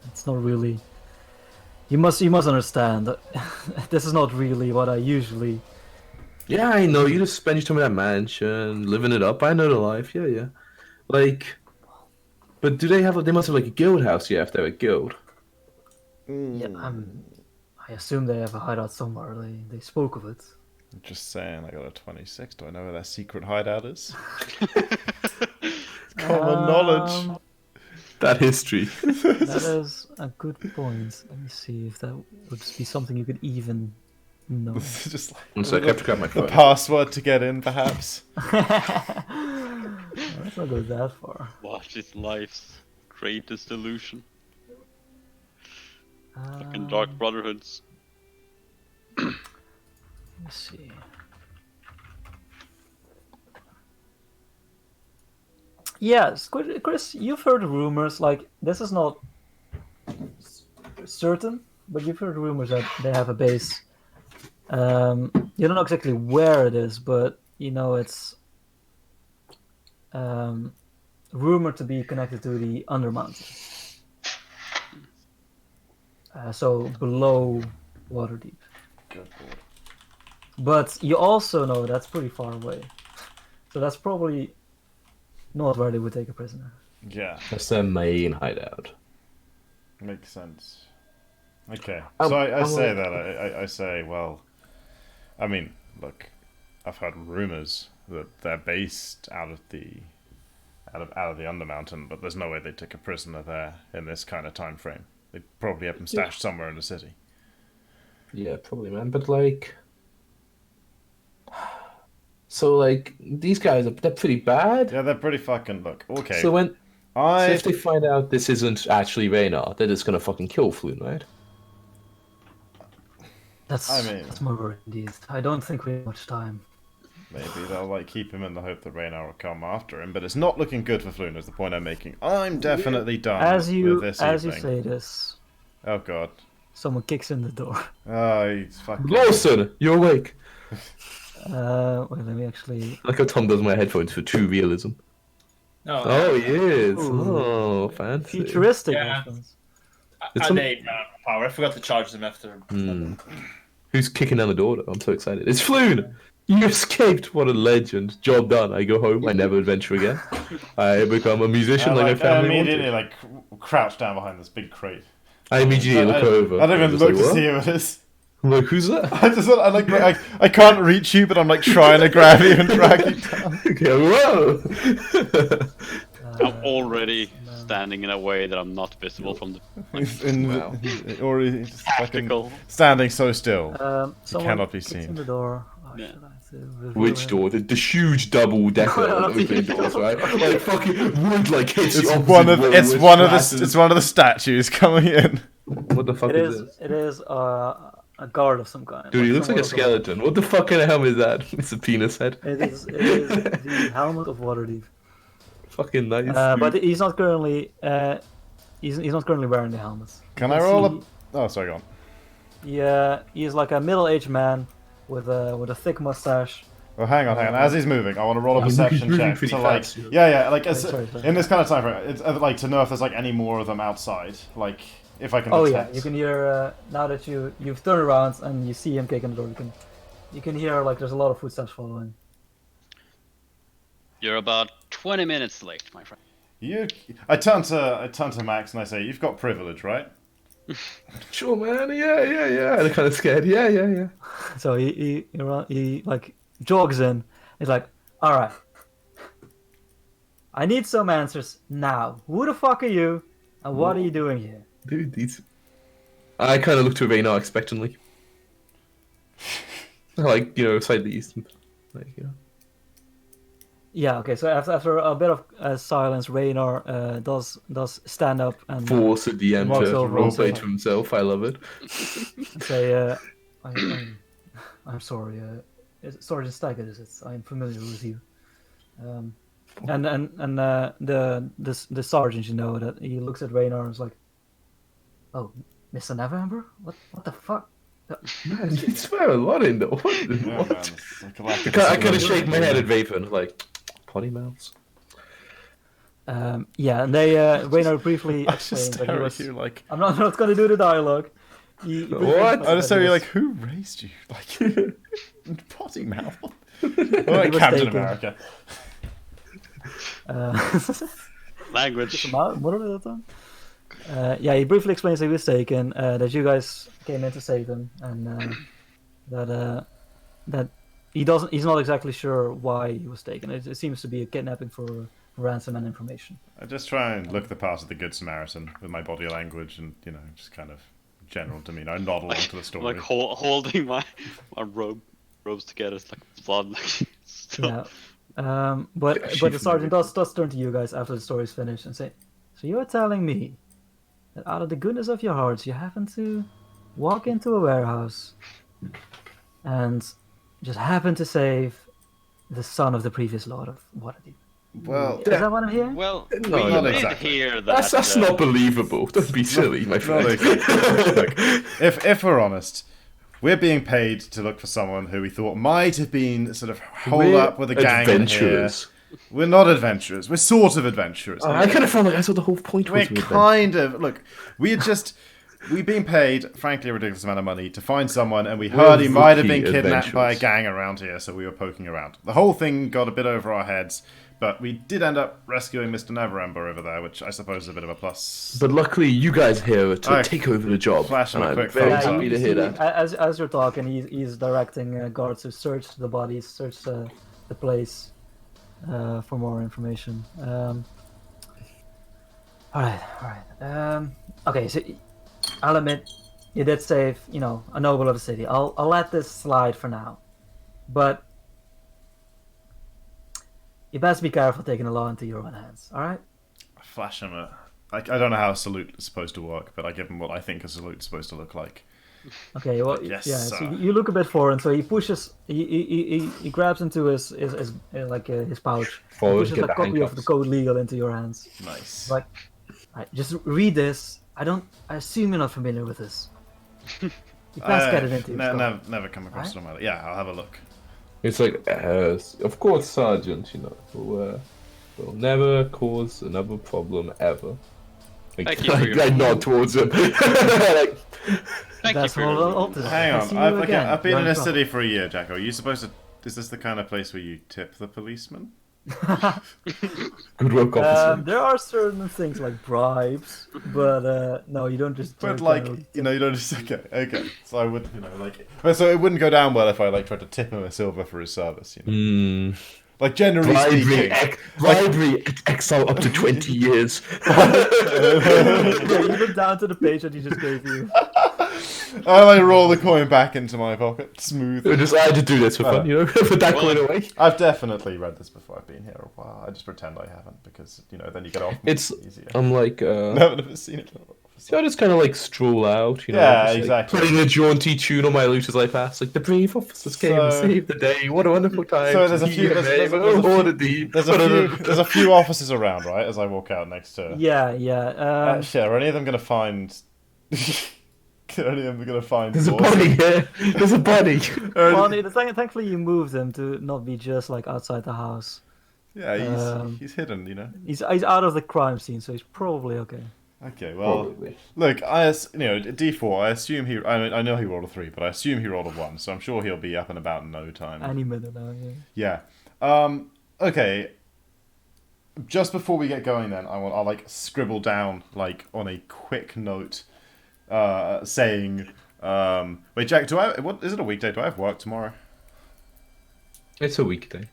It's not really. You must understand that this is not really what I usually. Yeah, I know. You just spend your time in that mansion, living it up. I know the life. Yeah. Like, but do they have? They must have like a guild house. Yeah, if they're a guild. Yeah, I assume they have a hideout somewhere. They spoke of it. Just saying, I got a 26. Do I know where their secret hideout is? Common knowledge. That history. That is a good point. Let me see if that would be something you could even No. This is just like So I have to grab my the phone. password to get in, perhaps. Let's not go that far. What is life's greatest illusion? Fucking Dark Brotherhoods. Let's see. Yes, Chris, you've heard rumors, like, this is not certain, but you've heard rumors that they have a base. You don't know exactly where it is, but you know it's rumored to be connected to the Undermountain. So below Waterdeep. Good lord. But you also know that's pretty far away. So that's probably not where they would take a prisoner. Yeah, That's their main hideout. makes sense. Okay, I'm- so I I'm say like- that. I say, well, I mean, look, I've heard rumors that they're based out of the Undermountain, but there's no way they took a prisoner there in this kind of time frame. They probably have them stashed somewhere in the city. Yeah, probably, man. But like, so like these guys they're pretty bad. Yeah, they're pretty fucking. Look, okay. So when so I if they find out this isn't actually Raynar, they're just gonna fucking kill Floon, right? That's mean- that's my worry indeed. I don't think we have much time. maybe they'll like keep him in the hope that Raynar will come after him, but it's not looking good for Floon. Is the point I'm making? I'm definitely done As you with this as you evening. say this, Oh god. someone kicks in the door. Oh, he's fucking. Lawson, you're awake. Wait, let me actually. Like how Tom does my headphones for true realism. No, Oh, he is. Ooh. Oh, fancy. Futuristic Yeah. headphones. It's they ran out of power. I forgot to charge them after. Hmm. Who's kicking down the door? Though? I'm so excited. It's Floon. You escaped. What a legend. Job done. I go home. I never adventure again. I become a musician like my I family immediately wanted. like crouch down behind this big crate. I immediately look over. I don't I'm even just look like, to "What?" see who it is. I'm like, who's that? I just I like I can't reach you, but I'm like trying to grab you and drag you down. Okay, whoa. I'm already standing in a way that I'm not visible from the Wow. Or he's just fucking tactical. standing so still. Someone cannot be kicks seen. in the door. Oh, Yeah. should I have to reveal Which him? door? The huge double decker opening doors, right? Like fucking wood like hits It's the opposite one of way, it's which one of classes- the it's one of the statues coming in. What the fuck It is is. this? It is a guard of some kind. Dude, he looks like a somewhat of skeleton. What the fuck kind of helmet is that? It's a penis head. It is the helmet of Waterdeep. Fucking nice. But he's not currently. He's not currently wearing the helmet. Can You I roll see- a? Oh, sorry, go on. Yeah, he's like a middle-aged man with a thick mustache. Well, hang on. As he's moving, I want to roll a He's perception moving check pretty to like, fast, you know. yeah, like as, sorry. in this kind of time frame, it's like to know if there's like any more of them outside, like if I can Oh detect. yeah, you can hear now that you've turned around and you see him kicking the door. You can hear like there's a lot of footsteps following. You're about 20 minutes late, my friend. I turn to Max and I say, "You've got privilege, right?" Sure, man. Yeah. I'm kind of scared. Yeah. So he like jogs in. He's like, "All right, I need some answers now. Who the fuck are you, and what are you doing here?" Dude, these. I kind of look to Raynar expectantly. Like, slightly east. Like, Yeah. Okay. So after a bit of silence, Raynar does stand up and force a DM walks to over and roleplay says- to himself. I love it. say, I'm sorry, Sergeant Stagger, is it? I'm familiar with you. And the sergeant, that he looks at Raynar and is like, "Oh, Mr. Neverember? What the fuck?" Man, you swear a lot in though. What? Yeah, man, What? it's like a lack of I kind of discipline. shake my head at Raven, like, potty mouths. Yeah, and they Raynar briefly I just explained that he stare was. at you like. I'm not going to do the dialogue. He briefly What? explained I just that stare he at you was- like, who raised you? Like, potty mouth. Like was Captain taken. America. Language. What are that on? Yeah, he briefly explains that he was taken, that you guys came in to save him, and that he's not exactly sure why he was taken. It seems to be a kidnapping for ransom and information. I just try and look the part of the Good Samaritan with my body language and, just kind of general demeanor. I nod along to the story. Like holding my robes together, it's like blood. Like, Yeah. But the sergeant does turn to you guys after the story's finished and say, "So you're telling me that out of the goodness of your hearts, you happen to walk into a warehouse and just happen to save the son of the previous lord of Waterdeep?" Well, Is that what I'm hearing? well, No, we not did exactly. hear that. That's not believable. Don't be silly, my not friend. exactly. Look, if we're honest, we're being paid to look for someone who we thought might have been sort of holed We're up with a gang in here. adventurers. We're not adventurers. We're sort of adventurers. I kind of felt like I saw the whole point We're was with them. kind of look. We've been paid, frankly, a ridiculous amount of money to find someone, and we heard he might have been rookie kidnapped by a adventurers. gang around here, so we were poking around. The whole thing got a bit over our heads, but we did end up rescuing Mr. Neverember over there, which I suppose is a bit of a plus. But luckily, you guys here to Alright. take over the job. Flash him and a I'm quick very thumbs up. happy to hear that. As you're talking, he's directing guards to search the bodies, search the place for more information. All right. Okay, so I'll admit you did save, a noble of the city. I'll let this slide for now, but you best be careful taking the law into your own hands. All right. Flash him a. I don't know how a salute is supposed to work, but I give him what I think a salute is supposed to look like. Okay, well, Yes, yeah. sir. So you look a bit foreign. So he pushes, he grabs into his pouch. Forward, Pushes get a the copy of handcuffs. the code legal into your hands. Nice. Like, alright, just read this. I assume you're not familiar with this. You best get it into your skull. Never come across it on my. Yeah, I'll have a look. It's like, of course, Sergeant, will never cause another problem ever. Thank you for your- I nod towards him. Like, Thank you That's for all your I'll do. Hang I'll on, see you I've again. been You're in in this trouble. city for a year, Jacko. Are you supposed to? Is this the kind of place where you tip the policeman? good work, officer. There are certain things like bribes, but no, you don't just. But generally you don't just okay. So I would, so it wouldn't go down well if I tried to tip him a silver for his service. Like generally speaking, Bribery, exile up to 20 years. yeah, you look down to the page that he just gave you. I roll the coin back into my pocket, smooth. I had to do this for fun, put that coin away. I've definitely read this before. I've been here a while. I just pretend I haven't because then you get off. It's, easier. I'm like, Never seen it. so I just kind of like stroll out, Yeah, just, like, exactly. putting a jaunty tune on my lute as I pass. Like, the brave officers came and So- saved the day. What a wonderful time. So there's a to few. be There's brave. a Oh, few- Waterdeep. there's a few officers around, right? As I walk out next to. Yeah. Shit, are any of them gonna find? Are any of them gonna find? There's a Lawson? body here. There's a body. Well, thankfully you moved him to not be just like outside the house. Yeah, he's hidden, He's out of the crime scene, so he's probably okay. Okay, well, Probably. look, D4. I assume I know he rolled a 3, but I assume he rolled a 1, so I'm sure he'll be up and about in no time. Any minute now. Yeah. Yeah. Okay. Just before we get going, then I'll scribble down on a quick note, saying, wait, Jack, what is it a weekday? Do I have work tomorrow? It's a weekday.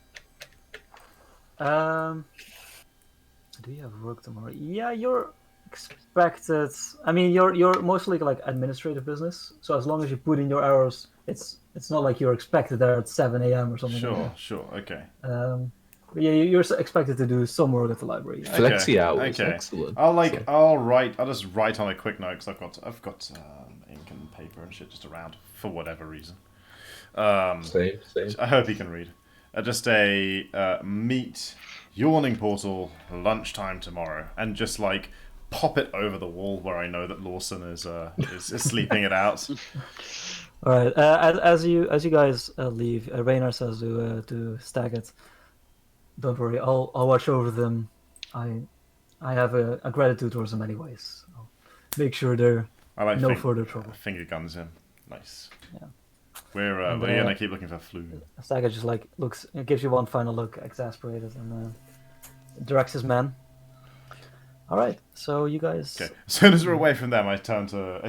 Do you have work tomorrow? Yeah, you're expected. I mean, you're mostly like administrative business. So as long as you put in your hours, it's not like you're expected there at 7 a.m. or something. Sure, okay. But yeah, you're expected to do some work at the library. Flexi hours. Okay. Excellent. I'll just write on a quick note because I've got ink and paper and shit just around for whatever reason. Same. I hope he can read. Just a meet yawning portal lunchtime tomorrow, and just pop it over the wall where I know that Lawson is sleeping it out. All right. As you guys leave, Raynar says to Staggett, "Don't worry, I'll watch over them. I have a gratitude towards them anyways. I'll make sure they're I like no further trouble." finger guns him. Nice. Yeah. We're gonna keep looking for Flu. Staggett just looks, gives you one final look, exasperated, and directs his men. All right, so you guys. Okay. As soon as we're away from them, I turn to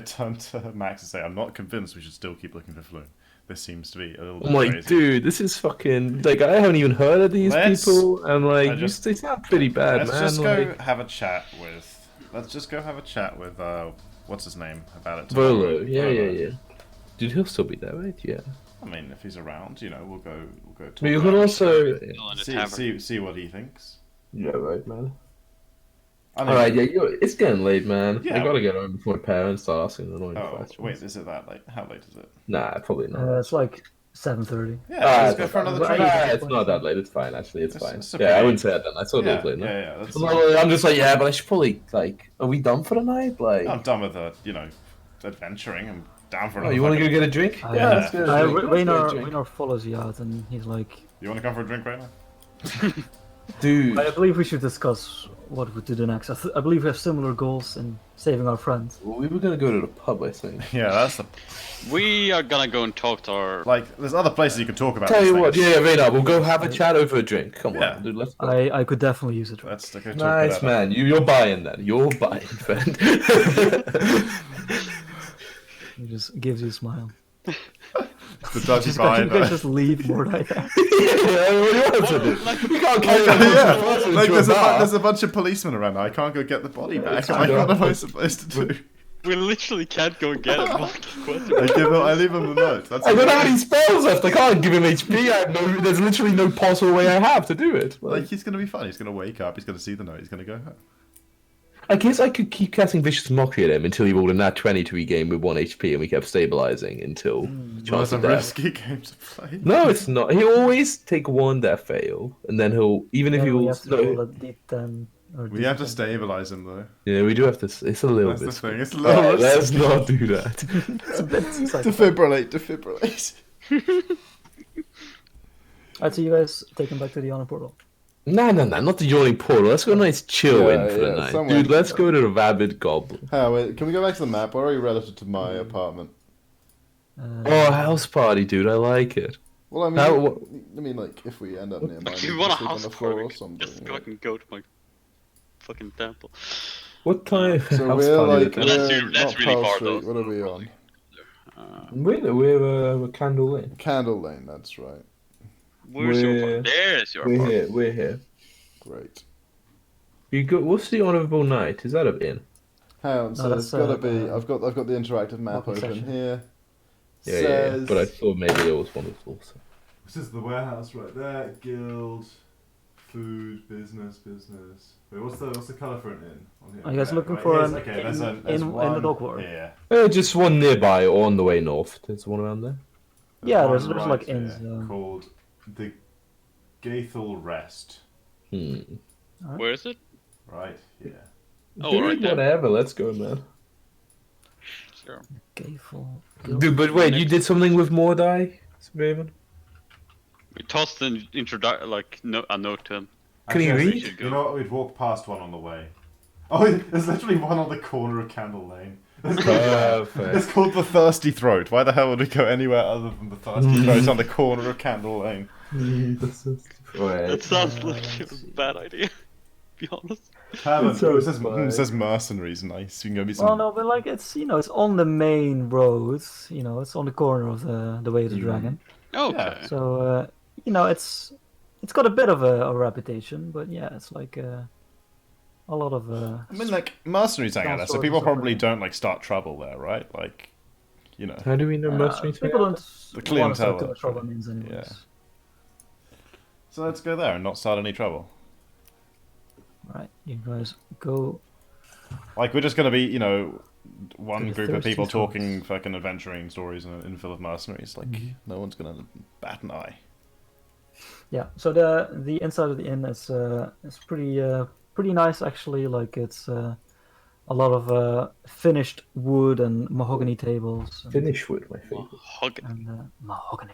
Max and say, "I'm not convinced we should still keep looking for Flu. This seems to be a little bit I'm like, crazy." dude, this is fucking I haven't even heard of these people. I'm like, just- they sound pretty bad, Let's man. just go Like, have a chat with. Let's just go have a chat with what's his name about it. Volo, yeah. Dude, he'll still be there, right? Yeah. I mean, if he's around, you know, we'll go talk But you can about also Still in the it. tavern. See what he thinks. yeah, right, man. I mean, Alright, yeah, it's getting late, man. Yeah. I gotta get home before my parents start asking annoying Oh, questions. wait, is it that late? How late is it? Nah, probably not. It's like 7:30. Yeah, let's go it's for not another that- drink. Nah, it's not that late. It's fine, actually. It's fine. It's a Yeah, I pretty- wouldn't say that then. I thought it was late. No? Yeah, that's... I'm just like, yeah, but I should probably, like, are we done for the night? Like, I'm done with the, you know, adventuring. I'm down for another you want to go fucking- get a drink? Yeah, let's get a drink. Raynar follows you out, and he's like, You want to come for a drink right now? Dude. I believe we should discuss what we do the next. I believe we have similar goals in saving our friends. Well, we were gonna go to the pub, I think. Yeah, that's the... We are gonna go and talk to our. Like, there's other places you can talk about Tell these you what, things. yeah, Rayna, we'll go have a chat over a drink. Come Yeah. on, dude, let's go. I could definitely use a drink. Let's go talk Nice, about man. You're buying that. You're buying, friend. He just gives you a smile. the dodgy Just buy. you guys just leave Mordai there. Yeah, what do you want to do? We can't carry Yeah, on. like there's a bunch of policemen around. I can't go get the body back. Like, what am I supposed to do? We literally can't go and get it. I leave him the note. That's I don't have any spells left. I can't give him HP. There's literally no possible way I have to do it. Like, he's gonna be fine. He's gonna wake up. He's gonna see the note. He's gonna go home. I guess I could keep casting Vicious Mockery at him until he rolled a nat 20 to regain with 1 HP and we kept stabilizing until Well, chance it's a of death. risky game to play. No, it's not. He'll always take one that fail, and then he'll, even if he Then we rolls... have to roll No, a D10 or We have to D10. stabilize him though. yeah, we do have to... It's a little That's the bit... thing. It's a little. Alright, let's not do that. It's a bit psycho. Defibrillate. Alright, so you guys take him back to the honor portal. Nah, not the yawning portal. Let's go nice chill Yeah, in for the yeah, night. somewhere. Dude, let's go to the Rabid Goblin. Wait, can we go back to the map? Where are you relative to my apartment? Oh, house party, dude. I like it. Well, I mean, How- like if we end up near mine, If we you can want a sleep on house the floor or party, something. just fucking go to my fucking temple. What time? So house we're party like, is Well, it? that's we're that's not really Pearl far, Street. though. What are we on? We're Candle Lane. Candle Lane. That's right. Where's your We're- There's your We're apartment. here. We're here. Great. You go. What's the honourable night? Is that an inn? Hang on. So No, it's that's, got to be. I've got the interactive map welcome open session. here. Yeah. But I thought maybe there was one of those. This is the warehouse right there. Guild, food, business. Wait, what's the colour for an inn on here? Are you guys looking right, for here's- an okay, inn there's in the one Dog War? here. Just one nearby or on the way north. There's one around there. Yeah, one there's like here inns, yeah. called the Gaethel Rest. Where is it? Right here. Oh, Dude, right there. whatever. Let's go, man. Sure. Gayful. Dude, but wait, you did something with Mordai, Raven? We tossed an a note to him. Can he Actually, read? You know what? We'd walked past one on the way. Oh, there's literally one on the corner of Candle Lane. It's Perfect. called the Thirsty Throat. Why the hell would we go anywhere other than the Thirsty Throat on the corner of Candle Lane? That sounds like a let's see. bad idea. Be honest. Tavern. It's so It says, fine. it says mercenaries. Nice. You can go be some. Well, no, but like it's it's on the main road. It's on the corner of the Way of the Dragon. Okay. So it's got a bit of a reputation, but yeah, it's like a lot of. I mean, like mercenaries hang out there, so Swords people and stuff probably like don't like start trouble there, right? Like, you know. How do we know mercenaries? people don't The want to start clientele, too much trouble means anyways. yeah. So let's go there and not start any trouble. Right, you guys go. Like we're just gonna be, one To the group of thirsty people throats. talking fucking adventuring stories in an infill of mercenaries. Like no one's gonna bat an eye. Yeah, so the inside of the inn is pretty nice actually. Like it's a lot of finished wood and mahogany tables. And, Finish with my favorite. Hug it. and mahogany.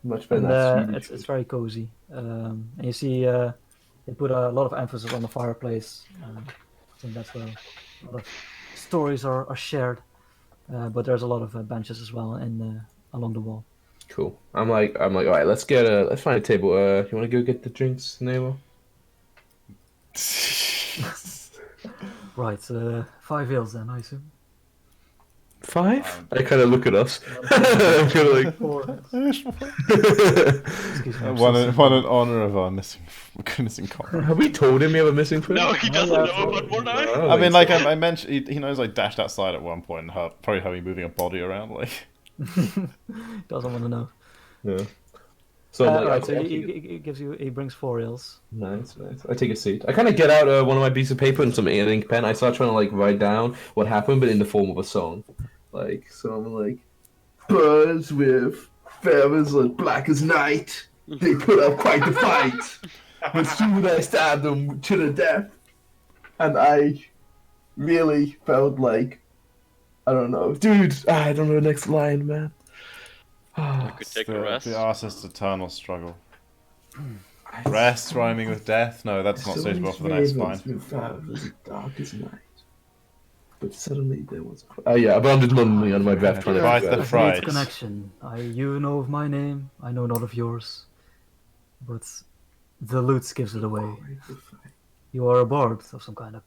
Much better And than Swedish it's very cozy. And you see they put a lot of emphasis on the fireplace. I think that's where a lot of stories are shared. But there's a lot of benches as well along the wall. Cool. I'm like, all right, let's find a table. You want to go get the drinks, Nemo? Right, 5 ales then, I assume. 5? I kind of look at us. I feel like... Excuse me. One in honor of our missing comrade. Have we told him we have a missing friend? No, he doesn't know about Fortnite. No, I mean, think like so. I mentioned, he knows I dashed outside at one point and probably heard me moving a body around. Like, Doesn't want to know. Yeah. So, I'm like, Right, okay, so I'll he, take it. he gives you, he brings 4 ales. Nice. I take a seat. I kind of get out one of my pieces of paper and some ink pen. I start trying to like write down what happened, but in the form of a song. Like, so I'm like, birds with feathers as black as night. They put up quite the fight. But soon I stabbed them to the death. And I really felt like, I don't know. Dude, I don't know the next line, man. I could take a rest. the artist's eternal struggle. Rest rhyming with death? No, that's not suitable for the next line. As dark as night. But suddenly there was yeah, but I'm just mumbling under my breath trying to Right, figure the out. fry. Great connection. You know of my name, I know not of yours. But the lute gives it away. You are a bard of some kind of...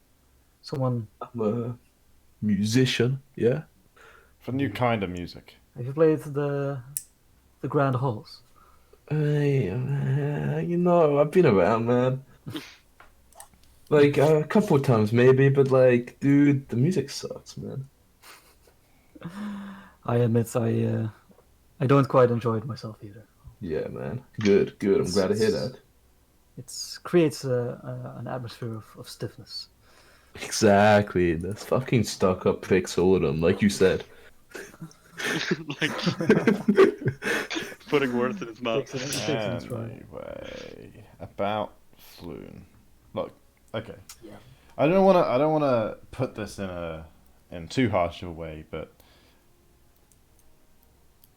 Someone... I'm a musician, yeah? For new kind of music. Have you played the Grand Halls? You know, I've been around, man. Like, a couple of times maybe, but like, dude, the music sucks, man. I admit I don't quite enjoy it myself either. Yeah, man. Good. I'm glad to hear that. It creates an atmosphere of stiffness. Exactly. That's fucking stuck up pricks, all of them, like you said. Like putting words in his mouth. Anyway, about Floon. Look, okay. Yeah. I don't want to put this in too harsh of a way, but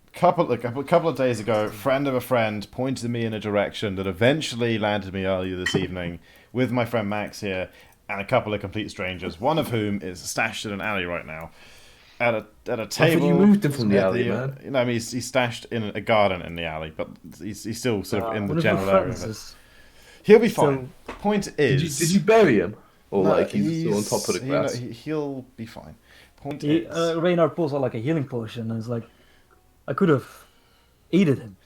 a couple of days ago, friend of a friend pointed me in a direction that eventually landed me earlier this evening with my friend Max here and a couple of complete strangers, one of whom is stashed in an alley right now. At a table. You moved him from the at alley, man. You know, I mean, he's stashed in a garden in the alley, but he's still sort of in One the of your general area of friends it. He'll be fine. Point is, Did you bury him? Or no, like he's still on top of the grass? He'll be fine. Point is, Reynard pulls out like a healing potion and is like, I could have aided him.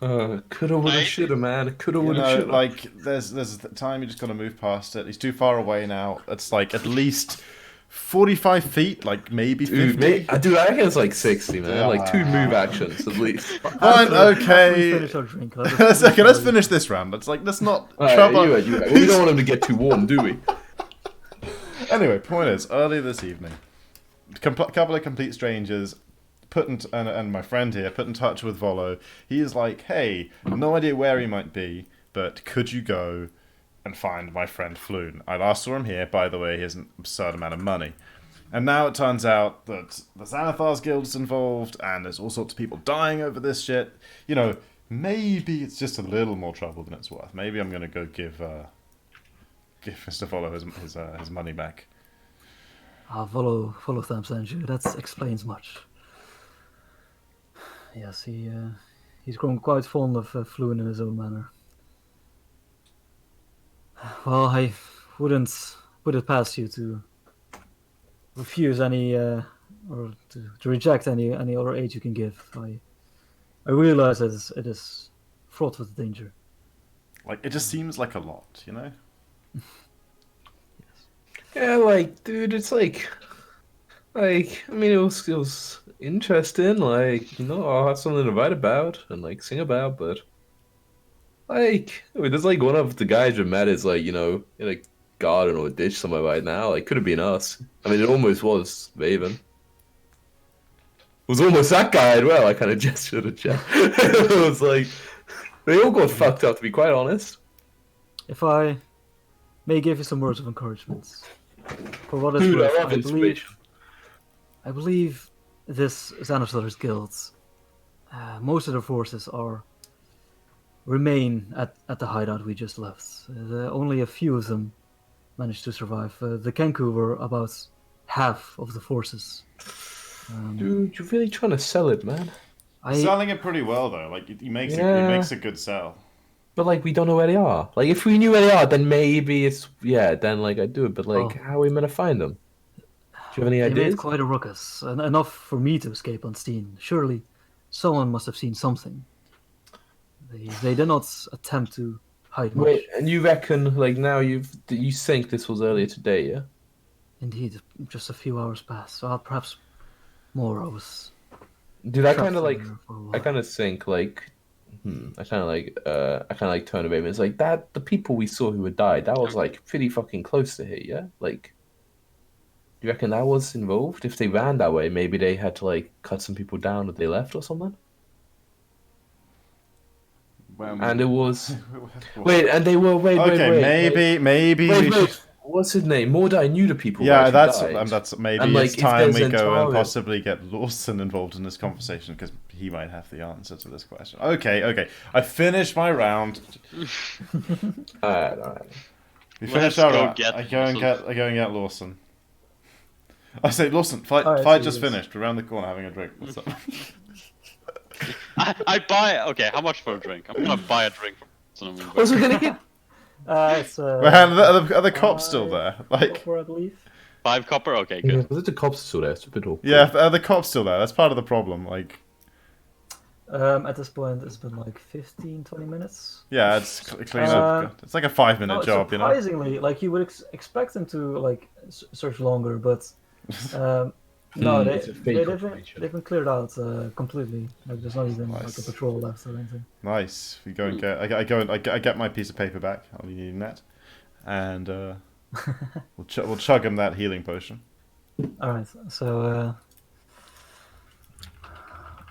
Coulda, woulda, shoulda, man. Coulda, you woulda, know, shoulda. like there's a time you just gotta move past it. He's too far away now. It's like at least 45 feet, like maybe 50. Dude, I reckon it's like 60, man. Like 2 move actions at least. Fine, okay. Finish our drink. Let's finish this round. Let's not trouble. You right. We don't want him to get too warm, do we? Anyway, point is, earlier this evening, a couple of complete strangers and my friend here put in touch with Volo. He is like, hey, no idea where he might be, but could you go and find my friend Floon? I last saw him here, by the way, he has an absurd amount of money. And now it turns out that the Xanathar's Guild is involved, and there's all sorts of people dying over this shit. You know, maybe it's just a little more trouble than it's worth. Maybe I'm going to go give Mr. Volo his money back. Follow Tham sends you. That explains much. Yes, he's grown quite fond of Floon in his own manner. Well, I wouldn't put it past you to refuse any or to reject any other aid you can give. I realize that it is fraught with danger. Like, it just seems like a lot, you know? Yeah, like, dude, it's like, I mean, it was interesting. Like, you know, I'll have something to write about and like sing about, but like, I mean, there's like one of the guys we met is like, you know, in a garden or a ditch somewhere right now. Like, could have been us. I mean, it almost was Raven. It was almost that guy as well. I kind of gestured at Jeff. It was like, they all got fucked up, to be quite honest. If I may give you some words of encouragement, for what it's Dude, worth, I love inspiration. I believe this Xanathar's Guild, most of their forces remain at the hideout we just left. Only a few of them managed to survive. The Kenku were about half of the forces. Dude, you're really trying to sell it, man. Selling it pretty well, though. Like, he makes a good sell. But like, we don't know where they are. Like, if we knew where they are, then maybe then like I'd do it. But like, how are we gonna find them? you have any They made ideas? quite a ruckus, enough for me to escape unseen. Surely, someone must have seen something. They did not attempt to hide much. Wait, and you reckon like now you think this was earlier today, yeah? Indeed, just a few hours passed. Well, perhaps more. I was. Dude, I trapped kind of like there for a I while. kind of think like I kind of like turn away and it's like that the people we saw who had died that was like pretty fucking close to here, yeah? Like, do you reckon that was involved? If they ran that way, maybe they had to like cut some people down if they left or something. And it was wait, and they were wait. Maybe. What's his name? Mordai knew the people. Yeah, right, who that's died. maybe And, like, it's if time we there's go and Zentari- possibly get Lawson involved in this conversation because he might have the answer to this question. Okay. I finished my round. Alright. We Let's finished our go round. get I go and get Lawson. I say, Lawson, fight just serious. finished. We're around the corner having a drink. What's up? I buy. Okay, how much for a drink? I'm gonna buy a drink. From Also, gonna get It's Man, are the cops still there? Like, I believe. 5 copper. Okay, yeah, good. was it the cops still there? It's a bit awkward. yeah, are the cops still there? That's part of the problem. Like, At this point, it's been like 15, 20 minutes. yeah, it's clean up. It's like a 5-minute No, job, you know. surprisingly, like you would expect them to like search longer, but no, It's a fake operation. they've been cleared out completely. Like there's not even like a Nice. patrol left or anything. Nice. We go and get. I get my piece of paper back. I'll be needing that, and we'll chug him that healing potion. All right, so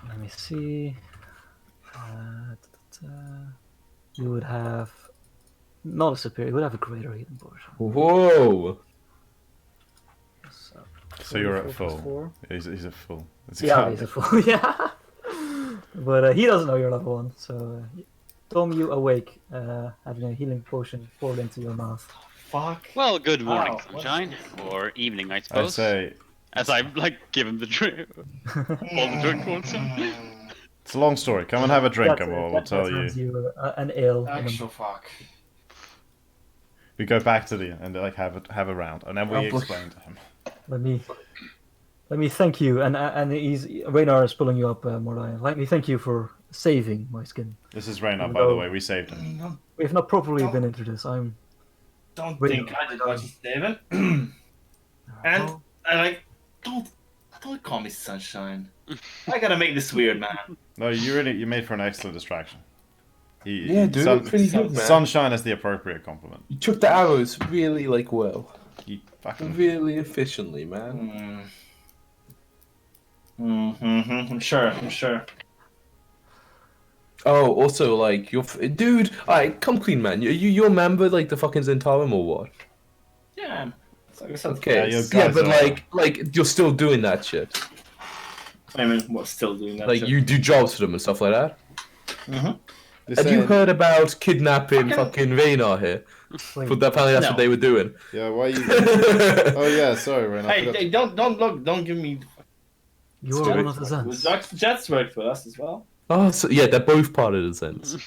let me see. You would have not a superior. You would have a greater healing potion. Whoa! So you're at 44 plus full. 4. He's at full. It's Yeah, he's a fool. Yeah, but he doesn't know you're level 1. So, Tom, you awake, having a healing potion poured into your mouth. Fuck. Well, good morning, Wow, sunshine, or evening, I I suppose. say As I like give him the drink, all the drink towards him. it's a long story. Come and have a drink, and we'll That tell hands you. an ale. and Actual fuck. We go back to the and like have a round, and then we Oh, boy. explain to him. let me thank you, and Raynar is pulling you up, Mordai. Let me thank you for saving my skin. This is Raynar, Even by the though- way. We saved him. We have not properly been into this. Don't Wait, think I did what you David. And Oh, I like don't call me sunshine. I gotta make this weird, man. No, you made for an excellent distraction. Yeah, dude, pretty good, man. Sunshine is the appropriate compliment. You took the arrows really like well, You fucking. really efficiently, man. I'm sure. Oh, also like dude. Alright, come clean, man. You remember like the fucking Zentarum or what? Yeah. Like I said, Okay, Yeah, yeah, you guys but are- like you're still doing that shit. I mean, what's still doing that? Like shit? you do jobs for them and stuff like that. They're Have you saying- heard about kidnapping fucking Raynar here? wait, But apparently that's No. what they were doing. Yeah, why you? Oh yeah, sorry, Raynar. Hey, don't look, don't give me. you are one of the Zens. Jets worked for us as well. Oh, so, yeah, they're both part of the Zens.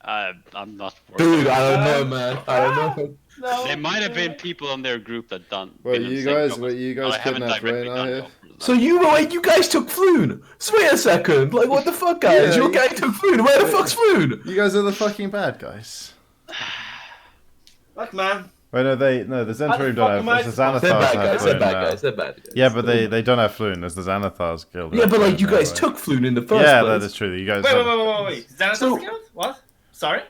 I'm not. Dude, I don't know, man. I don't know. No. There might have been people on their group that done. Wait, been in the you same guys- job wait, as- you guys but I haven't kidnapped directly Raynar done here? jobs for them. So you guys took Floon? Wait a second. Like, what the fuck, guys? Yeah, Your you- gang took Floon. Where the fuck's Floon? You guys are the fucking bad guys. Look, man. Wait, no, the How the Zentrum fuck don't am I have. It's the supposed- Xanathars They're bad have guys. They're Floon bad now. guys. They're bad guys. Yeah, but they don't have Floon. There's the Xanathars guild. Yeah, but like you Right. guys took Floon in the first Yeah, place. that is true. You guys. Wait. Xanathos So- Guild? What? Sorry?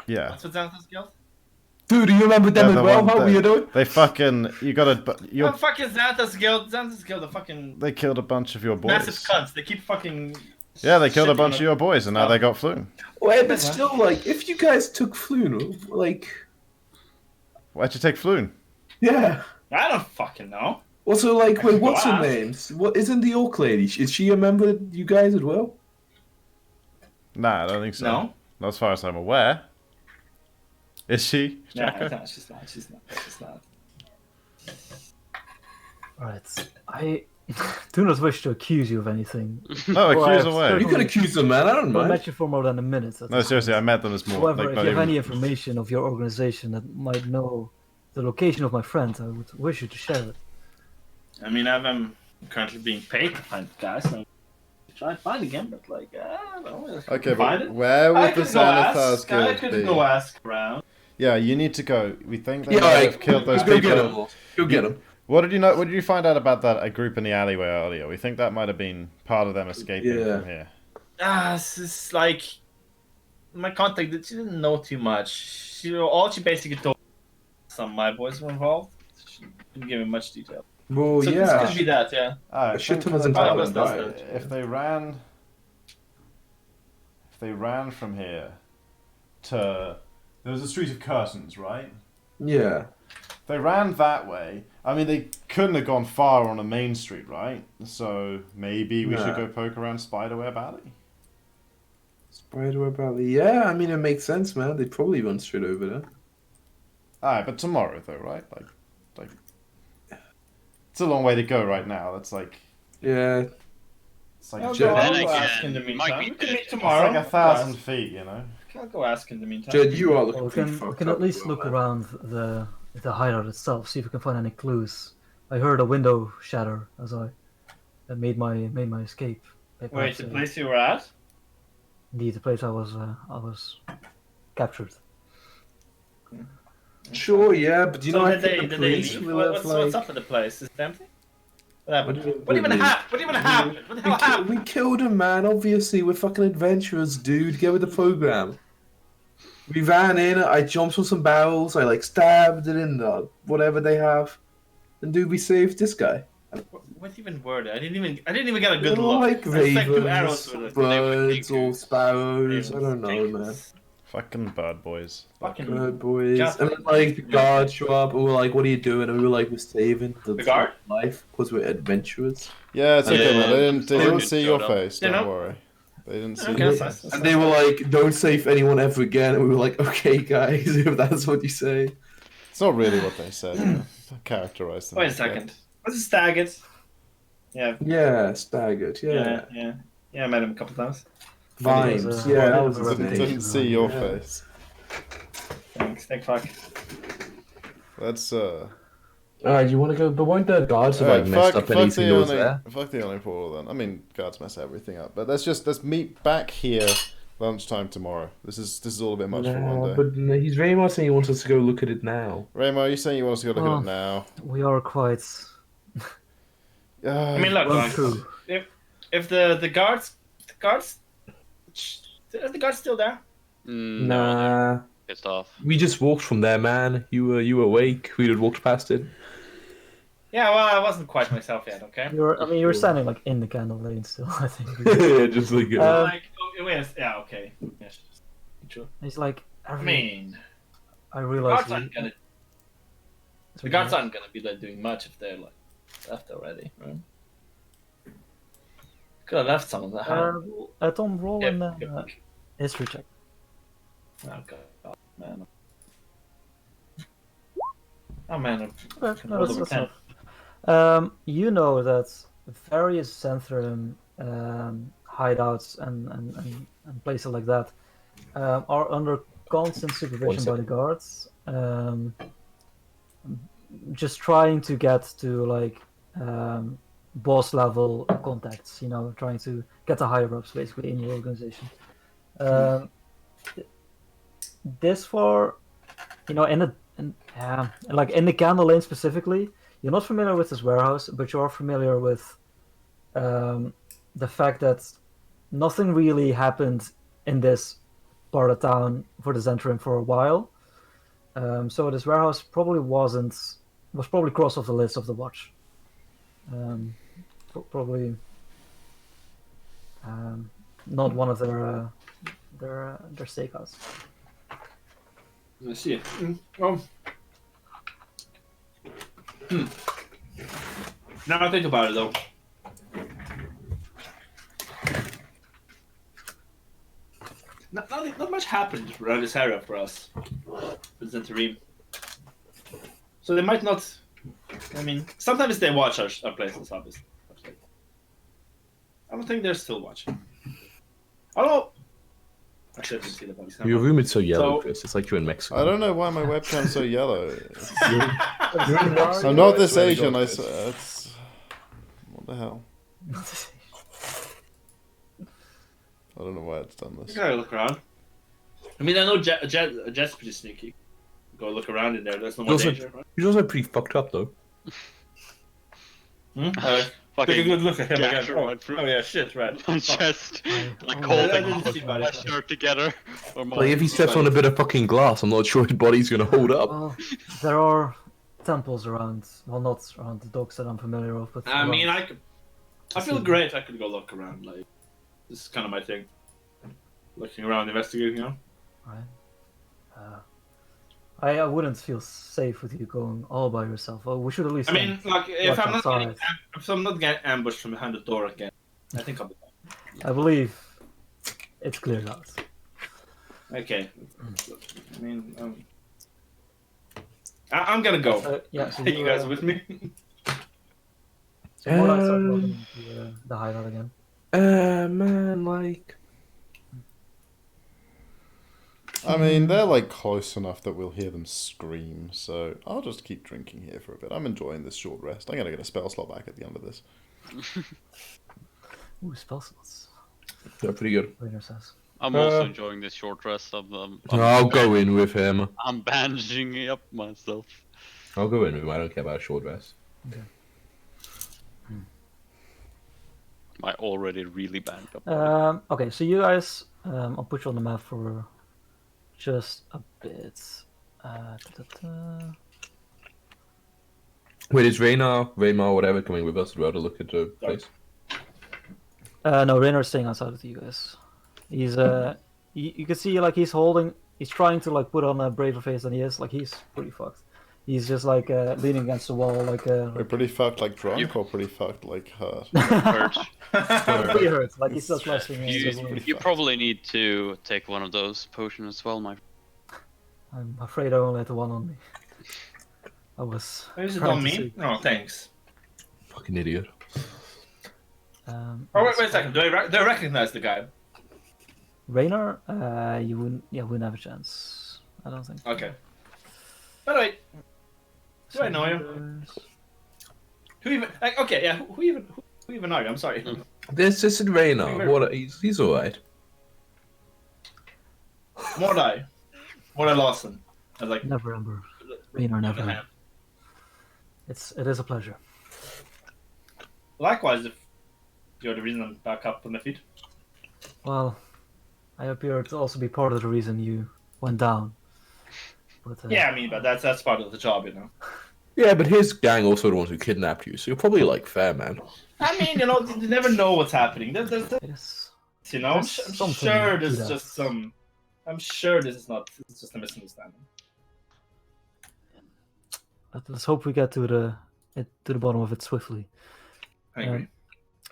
Yeah. What's with Xanathos Guild? Dude, do you remember them Yeah, as the well? one How that- weirdo? They fucking. You gotta. Oh, You. fucking Xanathos Guild. Xanathos Guild, the fucking They killed a bunch of your boys. massive cunts. They keep fucking. Yeah, they killed a shitting bunch on- of your boys, and now they got Floon. Wait, but still, like, if you guys took Floon, like, Why'd you take Floon? yeah. I don't fucking know. Also, like, wait, what's her Wow. name? What isn't the orc lady? Is she a member of you guys as well? Nah, I don't think so. No. Not as far as I'm aware. Is she? No, Jacko? she's not. Alright, I do not wish to accuse you of anything. No, Well, accuse I've away. You can accuse them, man. I don't I've mind. met you for more than a minute. No, seriously, I met them this morning. However, Like, if not you have even- any information of your organization that might know the location of my friend, I would wish you to share it. I mean, I'm currently being paid to find the guy, so try and find again, but like, I don't know. Okay, find but it. where I would the could go ask. Xanathars I Guild could be? go ask around. Yeah, you need to go. We think they Yeah, might like, have killed those go people. get him. Go get him. What did you know? What did you find out about that group in the alleyway earlier? We think that might have been part of them escaping Yeah. from here. This is like my contact. She didn't know too much. All she basically told some of my boys were involved. She didn't give me much detail. Well, So yeah. this could be that, yeah. Alright, A shit ton think of for the them moment, died. right, if they ran from here to there was a street of curtains, right? Yeah. If they ran that way, I mean they couldn't have gone far on a main street, right? So maybe we should No. go poke around Spiderweb Alley. Spiderweb Alley. Yeah, I mean, it makes sense, man. They'd probably run straight over there. Alright, but tomorrow though, right? Like it's a long way to go right now. That's like Yeah. it's like I'll Jed- go Then ask again, in the you might meantime. be We can dead. meet it's tomorrow. like 1,000 feet, you know. I'll go ask in the meantime. Jed, you are looking Well, pretty we fucked can up at least as well, look man. around the hideout itself, see if we can find any clues. I heard a window shatter as I made my escape. Wait, Perhaps, the place you were at? indeed, the place I was captured. Sure, yeah, but you know, I did they, think the did they police leave? will have, What's like... up with the place? Is it empty? What happened? What do you- What even what do you- happened? What even happened? What the hell happened? We killed him, man. Obviously, we're fucking adventurers, dude. Get with the program. We ran in. I jumped on some barrels. I like stabbed it in whatever they have, and dude, we saved this guy. What even were they? I didn't even get a good They're look. like I just, 2 arrows ravens, with it. birds, or sparrows. I don't know, man. Fucking bird boys. Fucking Bird boys. Just And then, like the guards show up, and we're like, "What are you doing?" And we were like, "We're saving the guard? life because we're adventurers." Yeah, it's okay, Yeah. man. They didn't see your Showed up. face. You Don't know? worry. They didn't see Okay, your that's face. nice. And they were like, "Don't save anyone ever again." And we were like, "Okay, guys, if that's what you say." It's not really what they said. You know? Characterize them. Wait a like that. second. What's a staggered? Yeah, Yeah, staggered. Yeah, yeah. I met him a couple times. vines. It was a- Yeah, that it was was a his name. Didn't see your Yeah. face. Thanks. Fuck. That's Alright, you want to go? But won't the guards have like messed up anything that was there? fuck the only portal then. I mean, guards mess everything up. But let's meet back here lunchtime tomorrow. This is all a bit much for one No, day. but no, he's very much saying he wants us to go look at it now. Raymo, are you saying you want us to go look at Oh. it now? We are quite I mean, look, run like, through. if the guards, are the guards still there? No, Nah, pissed off. we just walked from there, man. You were awake. We had walked past it. Yeah, well, I wasn't quite myself yet. Okay. You were standing like in the candle lane still. I think. Just like Like, okay, wait, yeah, okay. Yes, true. It's like I every. mean, I the realized. guards aren't gonna be like doing much if they're like left already, right? Could have left some of that. Tom, roll Yep, an yep. history check. Oh god, man. Oh man. Okay, no, roll that's over 10. enough. You know that various Zentrum hideouts and places like that are under constant supervision by the guards. Just trying to get to like boss level contacts, you know, trying to get the higher ups basically in your organization. This for, you know, like in the Candle Lane specifically, you're not familiar with this warehouse, but you are familiar with the fact that nothing really happened in this part of town for the Zentrum for a while. So this warehouse probably was probably crossed off the list of the watch. Probably not one of their stakeouts. I see. Well, now I think about it though. Not much happened around this area for us, for the Zentrum. So they might not. I mean, sometimes they watch our places, obviously. I don't think they're still watching. Although, Actually, I didn't see the bodies. Your room is so yellow, So- Chris. It's like you're in Mexico. I don't know why my webcam's so yellow. You're in Mexico. I'm not I this swear to Asian. God, I Chris. it's what the hell? I don't know why it's done You this. gotta look around. I mean, I know Jet's pretty sneaky. Go look around in there. There's no more Also- danger. Right? He's also pretty fucked up, though. Take Fucking a good look at him gash again. right through Oh yeah, shit, right. my chest, like I holding didn't see my bodies. shirt together. Or my, Like, if he steps on a bit of fucking glass, I'm not sure his body's gonna hold up. Well, there are temples around. Well, not around the docks that I'm familiar with, but I around. mean, I feel great. I could go look around. Like, this is kind of my thing. Looking around, investigating. Right. I wouldn't feel safe with you going all by yourself. Well, we should at least. I mean, like, if Watch I'm not getting, outside. if I'm not getting ambushed from behind the door again, I think I'll be fine. I believe it's cleared out. Okay. I mean, I'm gonna go. Yeah. So You guys with me? So more I start looking into the hideout again. Man, like... I mean, they're like close enough that we'll hear them scream. So I'll just keep drinking here for a bit. I'm enjoying this short rest. I'm gonna get a spell slot back at the end of this. Ooh, spell slots. They're pretty good. Rainer says. I'm also enjoying this short rest. I'll go in with him. I'm bandaging up myself. I'll go in with him. I don't care about a short rest. I already really banged up. Okay, so you guys, I'll put you on the map for just a bit. Wait, is Raymar, whatever, coming with us as well to look at the place? No, Rainer's staying outside with you guys. He's you can see like he's trying to like put on a braver face than he is. Like he's pretty fucked. He's just like leaning against the wall, like We're pretty fucked like drunk or pretty fucked like hurt? Hurt. pretty hurt. Like he's still flashing. You probably need to take one of those potions as well, my. I'm afraid I only had the one on me. I was. Is it trying on to me? see. No, thanks. Fucking idiot. Oh, wait a second. Do I recognize the guy? Rainer, you wouldn't. Yeah, wouldn't have a chance. I don't think. Okay. But wait. Do I know him? Who even? Like, okay, yeah. Who even are you? I'm sorry. This is Raynor. What? He's alright. Mordai Lawson. I was like. Never remember. Rainer, never. It is a pleasure. Likewise, if you're the reason I'm back up on my feet. Well, I appear to also be part of the reason you went down. But, Yeah, I mean, but that's part of the job, you know. Yeah, but his gang also the ones who kidnapped you, so you're probably like fair, man. I mean, you know, you never know what's happening. Yes. You know, I'm There's sure something there's to that. just some. I'm sure this is not. It's just a misunderstanding. But let's hope we get to the bottom of it swiftly. I agree.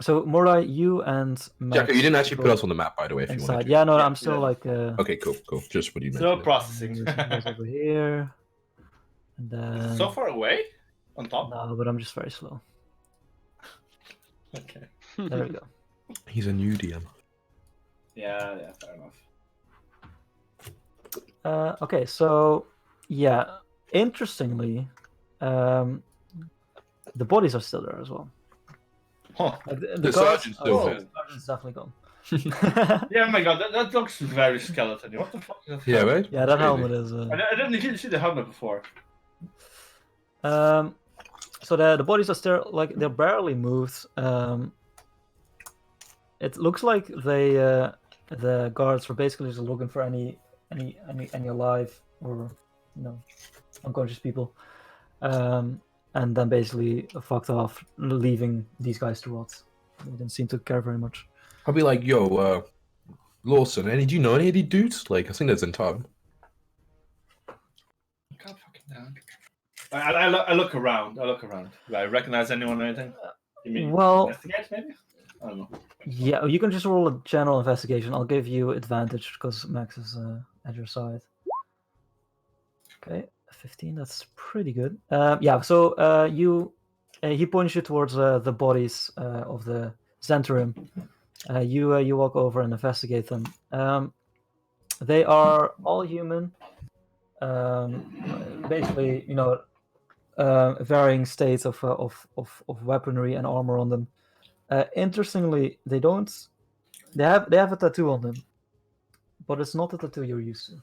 So Mordai, you and Max Jacko, you didn't actually put us on the map, by the way, if you inside. wanted to. Yeah, no, Yeah, I'm still yeah. like. Okay, cool. Just what you Still mentioned. processing. There's some guys over here, and then. So far away, on top. No, but I'm just very slow. Okay. There we go. He's a new DM. Yeah, fair enough. Okay, so yeah, interestingly, the bodies are still there as well. Huh. Like The guards- sergeant's still oh, there. the sergeant's definitely gone. Yeah, oh my god, that looks very skeleton. What the fuck? Is that? Yeah, right? Yeah, that Crazy. helmet is. I didn't see the helmet before. So the bodies are still like they're barely moved. It looks like the guards were basically just looking for any alive or unconscious people, and then basically fucked off, leaving these guys to rot. They didn't seem to care very much. I'll be like, yo, Lawson, do you know any of these dudes? Like, I think that's in time. God fucking down. I look around. Do I recognize anyone or anything? You mean Well- investigate maybe? I don't know. Yeah, you can just roll a general investigation. I'll give you advantage because Max is at your side. Okay, 15. That's pretty good. Yeah. So he points you towards the bodies of the Zentrum. You walk over and investigate them. They are all human. Basically, varying states of weaponry and armor on them. Interestingly, they don't. They have a tattoo on them, but it's not the tattoo you're used to.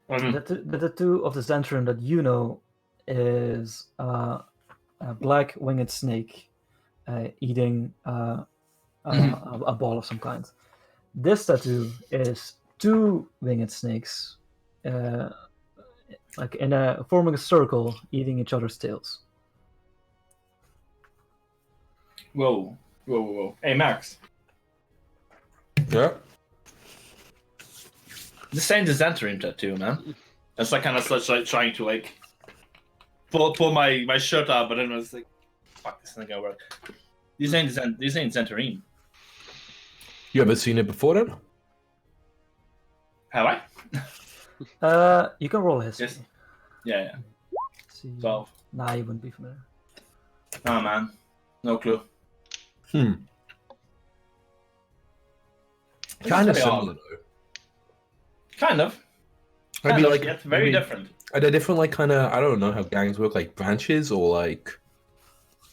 The tattoo of the Zentrum that you know is a black winged snake eating a ball of some kind. This tattoo is 2 winged snakes, like forming a circle, eating each other's tails. Whoa. Hey, Max. Yeah. This ain't the Zentrum tattoo, man. It's like kind of like trying to like pull my shirt up, but then I was like, fuck, this isn't gonna work. This ain't Zentrum. You ever seen it before then? Have I? You can roll history. Yes. Yeah. See. 12. Nah, you wouldn't be familiar. Oh man, no clue. Kind of similar though. Kind of. Maybe like yet very different. Are they different? Like kind of, I don't know how gangs work, like branches or like.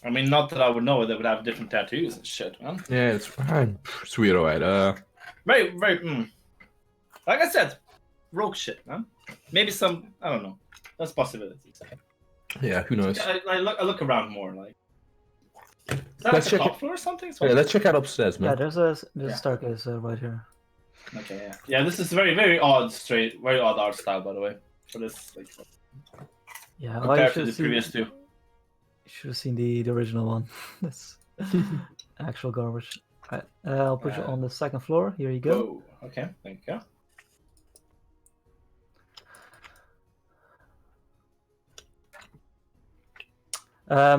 I mean, not that I would know. They would have different tattoos and shit, man. Yeah, it's weird, alright. Very. Like I said, rogue shit, man. Maybe some. I don't know. That's possibilities. Yeah, who knows? I look around more like. Is that Let's like check a top floor or something? Yeah, let's check out upstairs, man. Yeah, there's a staircase right here. Okay, yeah. Yeah, this is very odd, very odd art style, by the way. For this, like, Yeah, compared to the previous two. You should have seen the original one. That's actual garbage. Right, I'll put you on the second floor. Here you go. Whoa. Okay, thank you.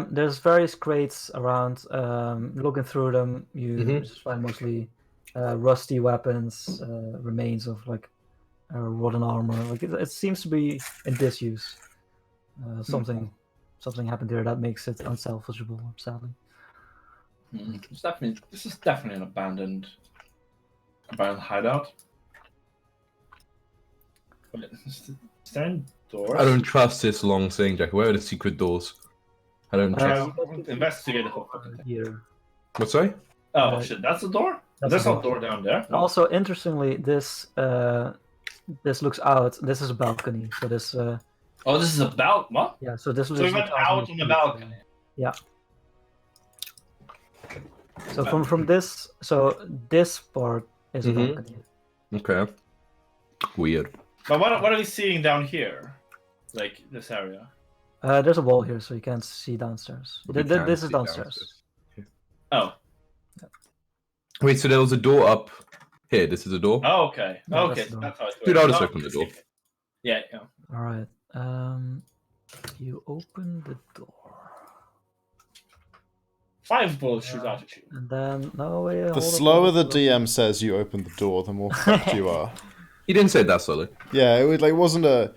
There's various crates around. Looking through them, you just find mostly rusty weapons, remains of like rotten armor. Like it seems to be in disuse. Something happened here that makes it unsalvageable, sadly. This is definitely an abandoned hideout. Is there any doors? I don't trust this long thing, Jack. Where are the secret doors? I don't trust. Investigate the whole fucking thing. Here. What's that? Oh shit, that's the door? There's no door down there. No. Also, interestingly, this looks out. This is a balcony. So this. Oh, this is a balcony. What? Yeah. So this was. So we went out on the balcony. Yeah. So from this, this part is a balcony. Okay. Weird. But what are we seeing down here? Like this area? There's a wall here, so you can't see downstairs. This is downstairs. Oh. Wait, so there was a door up here. This is a door? Oh, okay. Yeah, Okay, that's the door. that's how it's Dude, I'll just open the door. Yeah. All right. You open the door. 5 bullets shoot out at you. And then hold The on, slower the hold on. DM says you open the door, the more fucked you are. He didn't say that slowly. Yeah, it wasn't a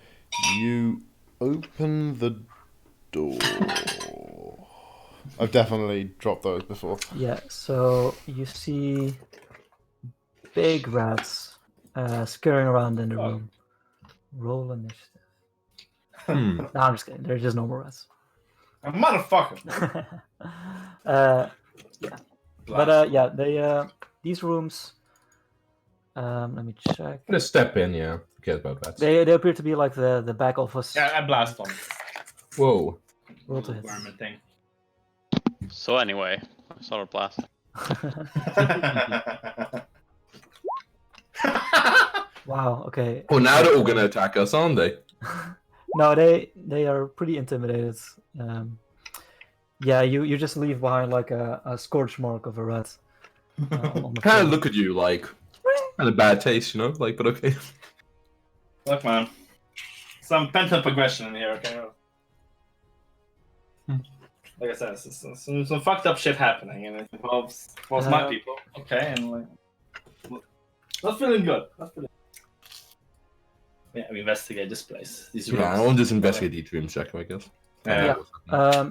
you open the door. I've definitely dropped those before. Yeah, so you see big rats scurrying around in the room. Roll initiative. No, I'm just kidding. They're just normal rats. A motherfucker. Yeah. But they these rooms. Let me check. Just step in, yeah. Forget about that. They appear to be like the back office. Yeah, I blast them. Whoa. Roll to hit. Environment thing. So anyway, I started blasting. Wow. Okay. Oh, now they're all gonna attack us, aren't they? No, they are pretty intimidated. Yeah, you just leave behind like a scorch mark of a rat. On the Kind floor. of look at you like, kind of bad taste, you know? Like, but okay. Look, man. Some pent-up aggression in here, okay? Like I said, some fucked up shit happening, and it involves my people. Okay, and like, not feeling good. Yeah, we investigate this place. These rooms. Yeah, I want to just investigate each room, check, I guess. Yeah.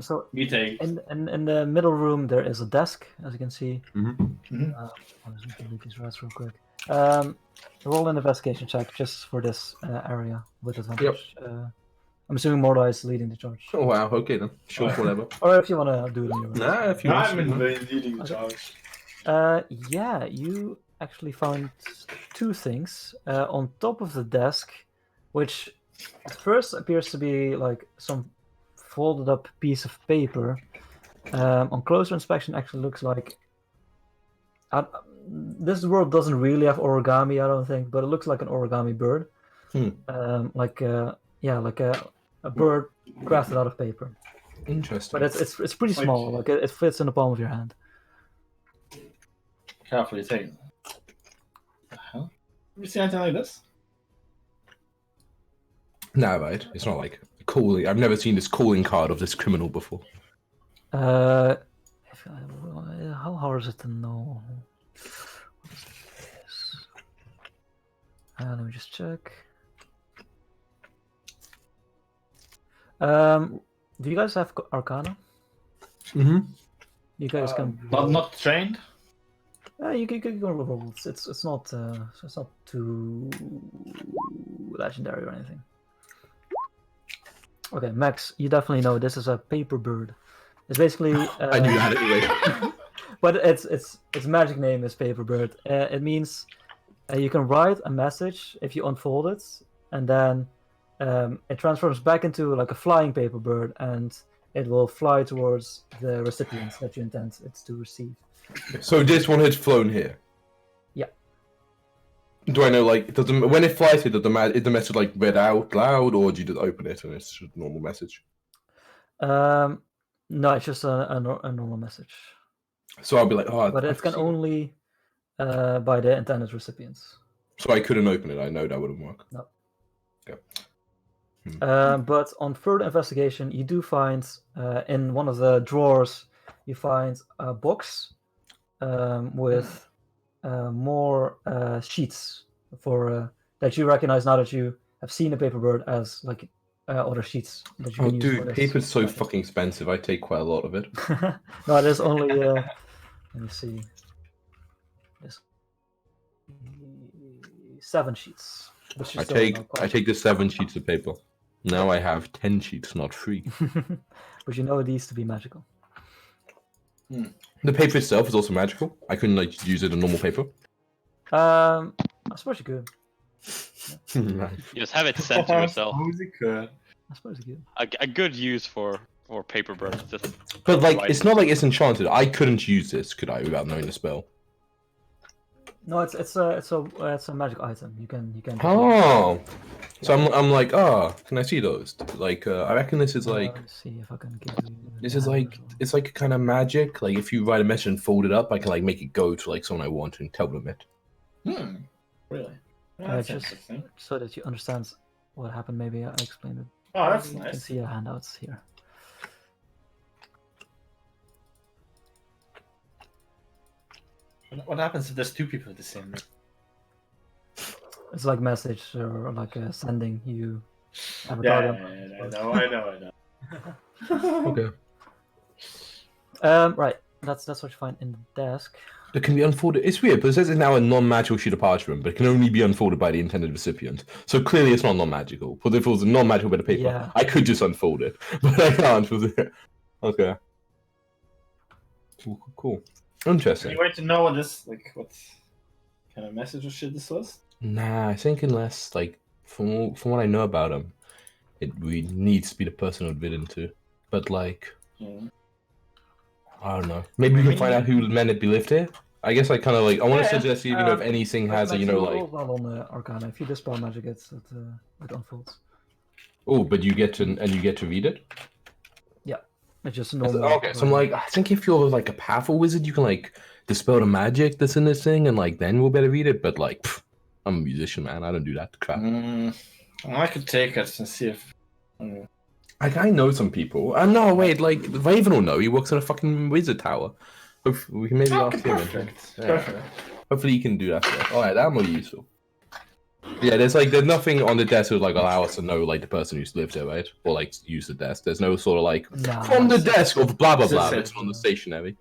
So We take. in the middle room there is a desk, as you can see. Mm-hmm. I'll just delete these rats real quick. Roll an investigation check just for this area with advantage. I'm assuming Mordai is leading the charge. Oh wow, okay then. Sure, whatever. Or if you want to do it on your own. Nah, if you want I'm to. leading the charge. Yeah, you actually found two things on top of the desk, which at first appears to be like some folded up piece of paper. On closer inspection, actually looks like. This world doesn't really have origami, I don't think, but it looks like an origami bird. Like a bird crafted out of paper. Interesting. But it's pretty small. Like it fits in the palm of your hand. Carefully taken. The hell? Have you seen anything like this? Nah, right. It's not like calling. I've never seen this calling card of this criminal before. How hard is it to know? What is this? Let me just check. Do you guys have Arcana? Mm-hmm. You guys can. Not trained. You can roll. It's not too legendary or anything. Okay, Max, you definitely know this is a paper bird. It's basically. I knew that anyway. But its magic name is paper bird. It means you can write a message if you unfold it, and then it transforms back into like a flying paper bird, and it will fly towards the recipients that you intend it to receive. So this one has flown here. Yeah. Do I know like when it flies here, is the message like read out loud, or do you just open it and it's just a normal message? No, it's just a normal message. So I'll be like, oh. But it can only by the intended recipients. So I couldn't open it. I know that wouldn't work. No. Okay. But on further investigation, you do find in one of the drawers, you find a box with more sheets for that you recognize now that you have seen a paper bird as like other sheets that you can use. Dude, paper's so fucking expensive. I take quite a lot of it. No, it is only. Let me see. This 7 sheets. I take the 7 sheets of paper. Now I have 10 sheets, not 3. But you know these to be magical. The paper itself is also magical. I couldn't like use it in normal paper. I suppose you could. Nice. You just have it sent to yourself. I suppose you could. A good use for paper birds. Just But like, write it's not like it's enchanted. I couldn't use this, could I, without knowing the spell? No, it's a magic item. You can. Oh, so I'm like, can I see those? Like, I reckon this is like. Let's see if I can give you. This is like it's like kind of magic. Like if you write a message and fold it up, I can like make it go to like someone I want and tell them it. Really? Just interesting. so that you understand what happened. Maybe I explained it. Oh, that's You can nice. see your handouts here. What happens if there's 2 people with the same name? It's like message or like sending. You have a Yeah, dialogue. I know. Okay. Right. That's what you find in the desk. It can be unfolded. It's weird, but it says it's now a non-magical sheet of parchment, but it can only be unfolded by the intended recipient. So clearly, it's not non-magical. But if it was a non-magical bit of paper, Yeah. I could just unfold it, but I can't. Okay. Cool. Interesting. You want to know what what kind of message or shit this was? Nah, I think unless like from what I know about him, it really needs to be the person who'd bid into. But like, I don't know. Maybe we can find out who meant it be lived here. I guess I kind of like. I want to suggest if if anything has a roll well on Arcana. If you dispel magic, it unfolds. Oh, but you get to read it. Yeah, it's just normal. Okay, so I'm like, I think if you're like a powerful wizard, you can like dispel the magic that's in this thing, and like then we'll better read it. But like, I'm a musician, man. I don't do that crap. I could take it and see if. I know some people. No, wait, like Raven will know. He works in a fucking wizard tower. Hopefully, we can maybe ask him. Perfect. Yeah. Perfect. Hopefully, he can do that for us. All right, that's more useful. Yeah, there's nothing on the desk that would like allow us to know like the person who's lived here, right? Or like use the desk. There's no sort of like from the desk of blah blah blah. It's on the stationery.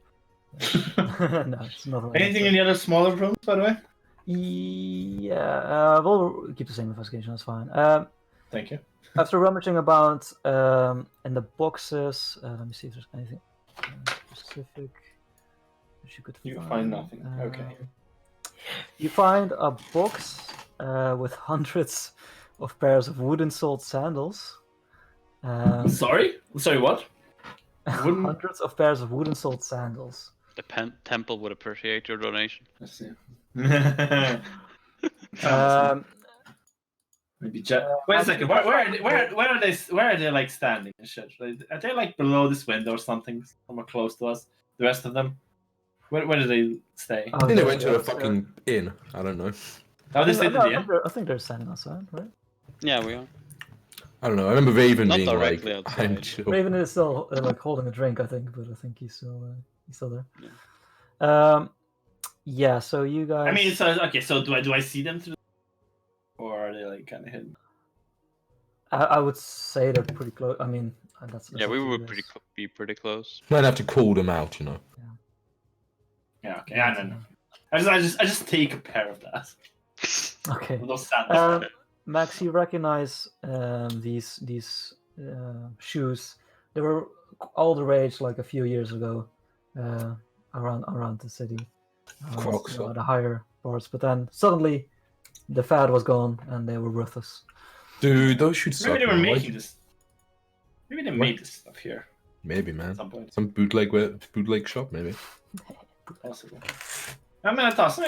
No, it's not. Anything in the other smaller rooms, by the way? Yeah, we'll keep the same investigation. That's fine. Thank you. After rummaging about in the boxes, let me see if there's anything specific that you could find. You find nothing. Okay. You find a box with hundreds of pairs of wooden-soled sandals. Sorry, what? Wooden... Hundreds of pairs of wooden-soled sandals. The temple would appreciate your donation. Let's see. Maybe wait a second. Where are they like standing and shit? Are they like below this window or something? Somewhere close to us. The rest of them. Where do they stay? I think they went to a fucking inn. I don't know. Oh, they stayed at the inn. I think they're standing outside, right? Yeah, we are. I don't know. I remember Raven Not being like, directly outside. "I'm chill." Raven is still like holding a drink, I think, but I think he's still there. Yeah. Yeah. So you guys. I mean, okay. So do I see them through, or are they like kind of hidden? I would say they're pretty close. I mean, that's Yeah, we would be pretty close. Might have to call them out, you know. Yeah. Okay. I don't know. I just take a pair of that. Okay. Those sandals. Max, you recognize these shoes. They were all the rage like a few years ago around the city. Crocs. The higher parts, but then suddenly the fad was gone and they were worthless. Dude, those should suck. Maybe they were man. making this. Maybe they made this stuff here Maybe, at man. some point. Some bootleg shop, maybe. Possible. I'm gonna toss.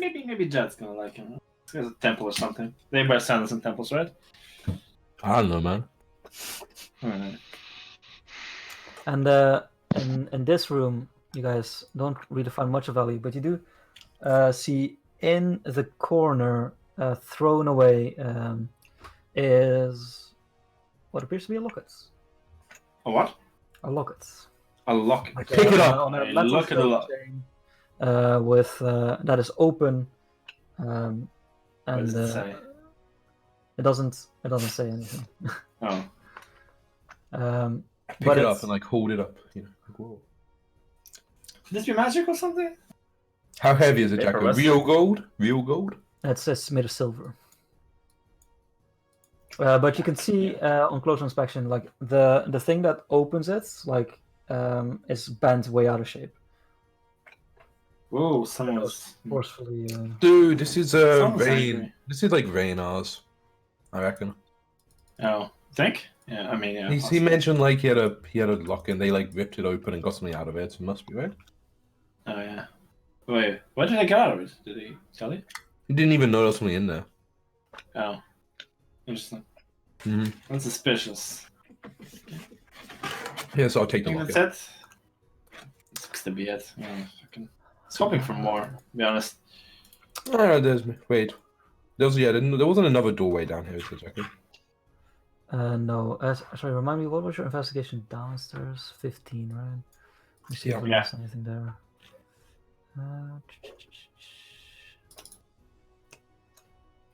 Maybe Jed's gonna like him. There's a temple or something. They wear sandals in temples, right? I don't know, man. Alright. And in this room, you guys don't really find much of value, but you do see in the corner, thrown away, is what appears to be a locket. A what? A locket. A lock. Like Pick it up. on a I metal look at the lock. chain, with that is open, What and does it say? it doesn't say anything. Oh. Pick But it it's- up and like hold it up. You know. Like, whoa. Could this be magic or something? How heavy is it, Paper Jacko? rust. Real gold? Real gold? It's made of silver. But you can see on closer inspection, like the thing that opens it, like is bent way out of shape. Whoa, someone was. Forcefully. Dude, this is Sounds Rain. angry. This is like Raynar's, I reckon. Oh, think? Yeah, I mean, yeah. He mentioned like he had a lock and they like ripped it open and got something out of it. So it must be right. Oh yeah. Wait, what did I get out of it? Did he tell you? He didn't even know there was something in there. Oh, interesting. Mm-hmm. That's suspicious. Yeah, so I'll take I the think lock. that's it. Looks to be it. Yeah, fucking. I was hoping for more. To be honest. Oh, wait. There wasn't another doorway down here, is there, Jacko? No. Sorry, remind me, what was your investigation downstairs? 15, right? Let me see if I Yeah. missed anything there.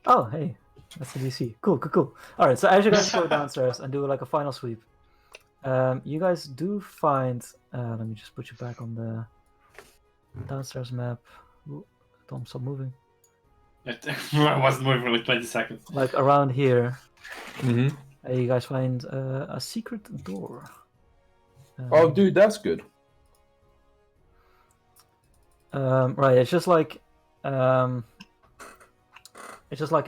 Oh, hey. That's the DC. Cool. All right, so as you guys go downstairs and do like a final sweep, you guys do find. Let me just put you back on the downstairs map. Ooh, don't stop moving. I wasn't moving for like 20 seconds. Like around here, Mm-hmm. you guys find a secret door. Oh, dude, that's good. Right, it's just like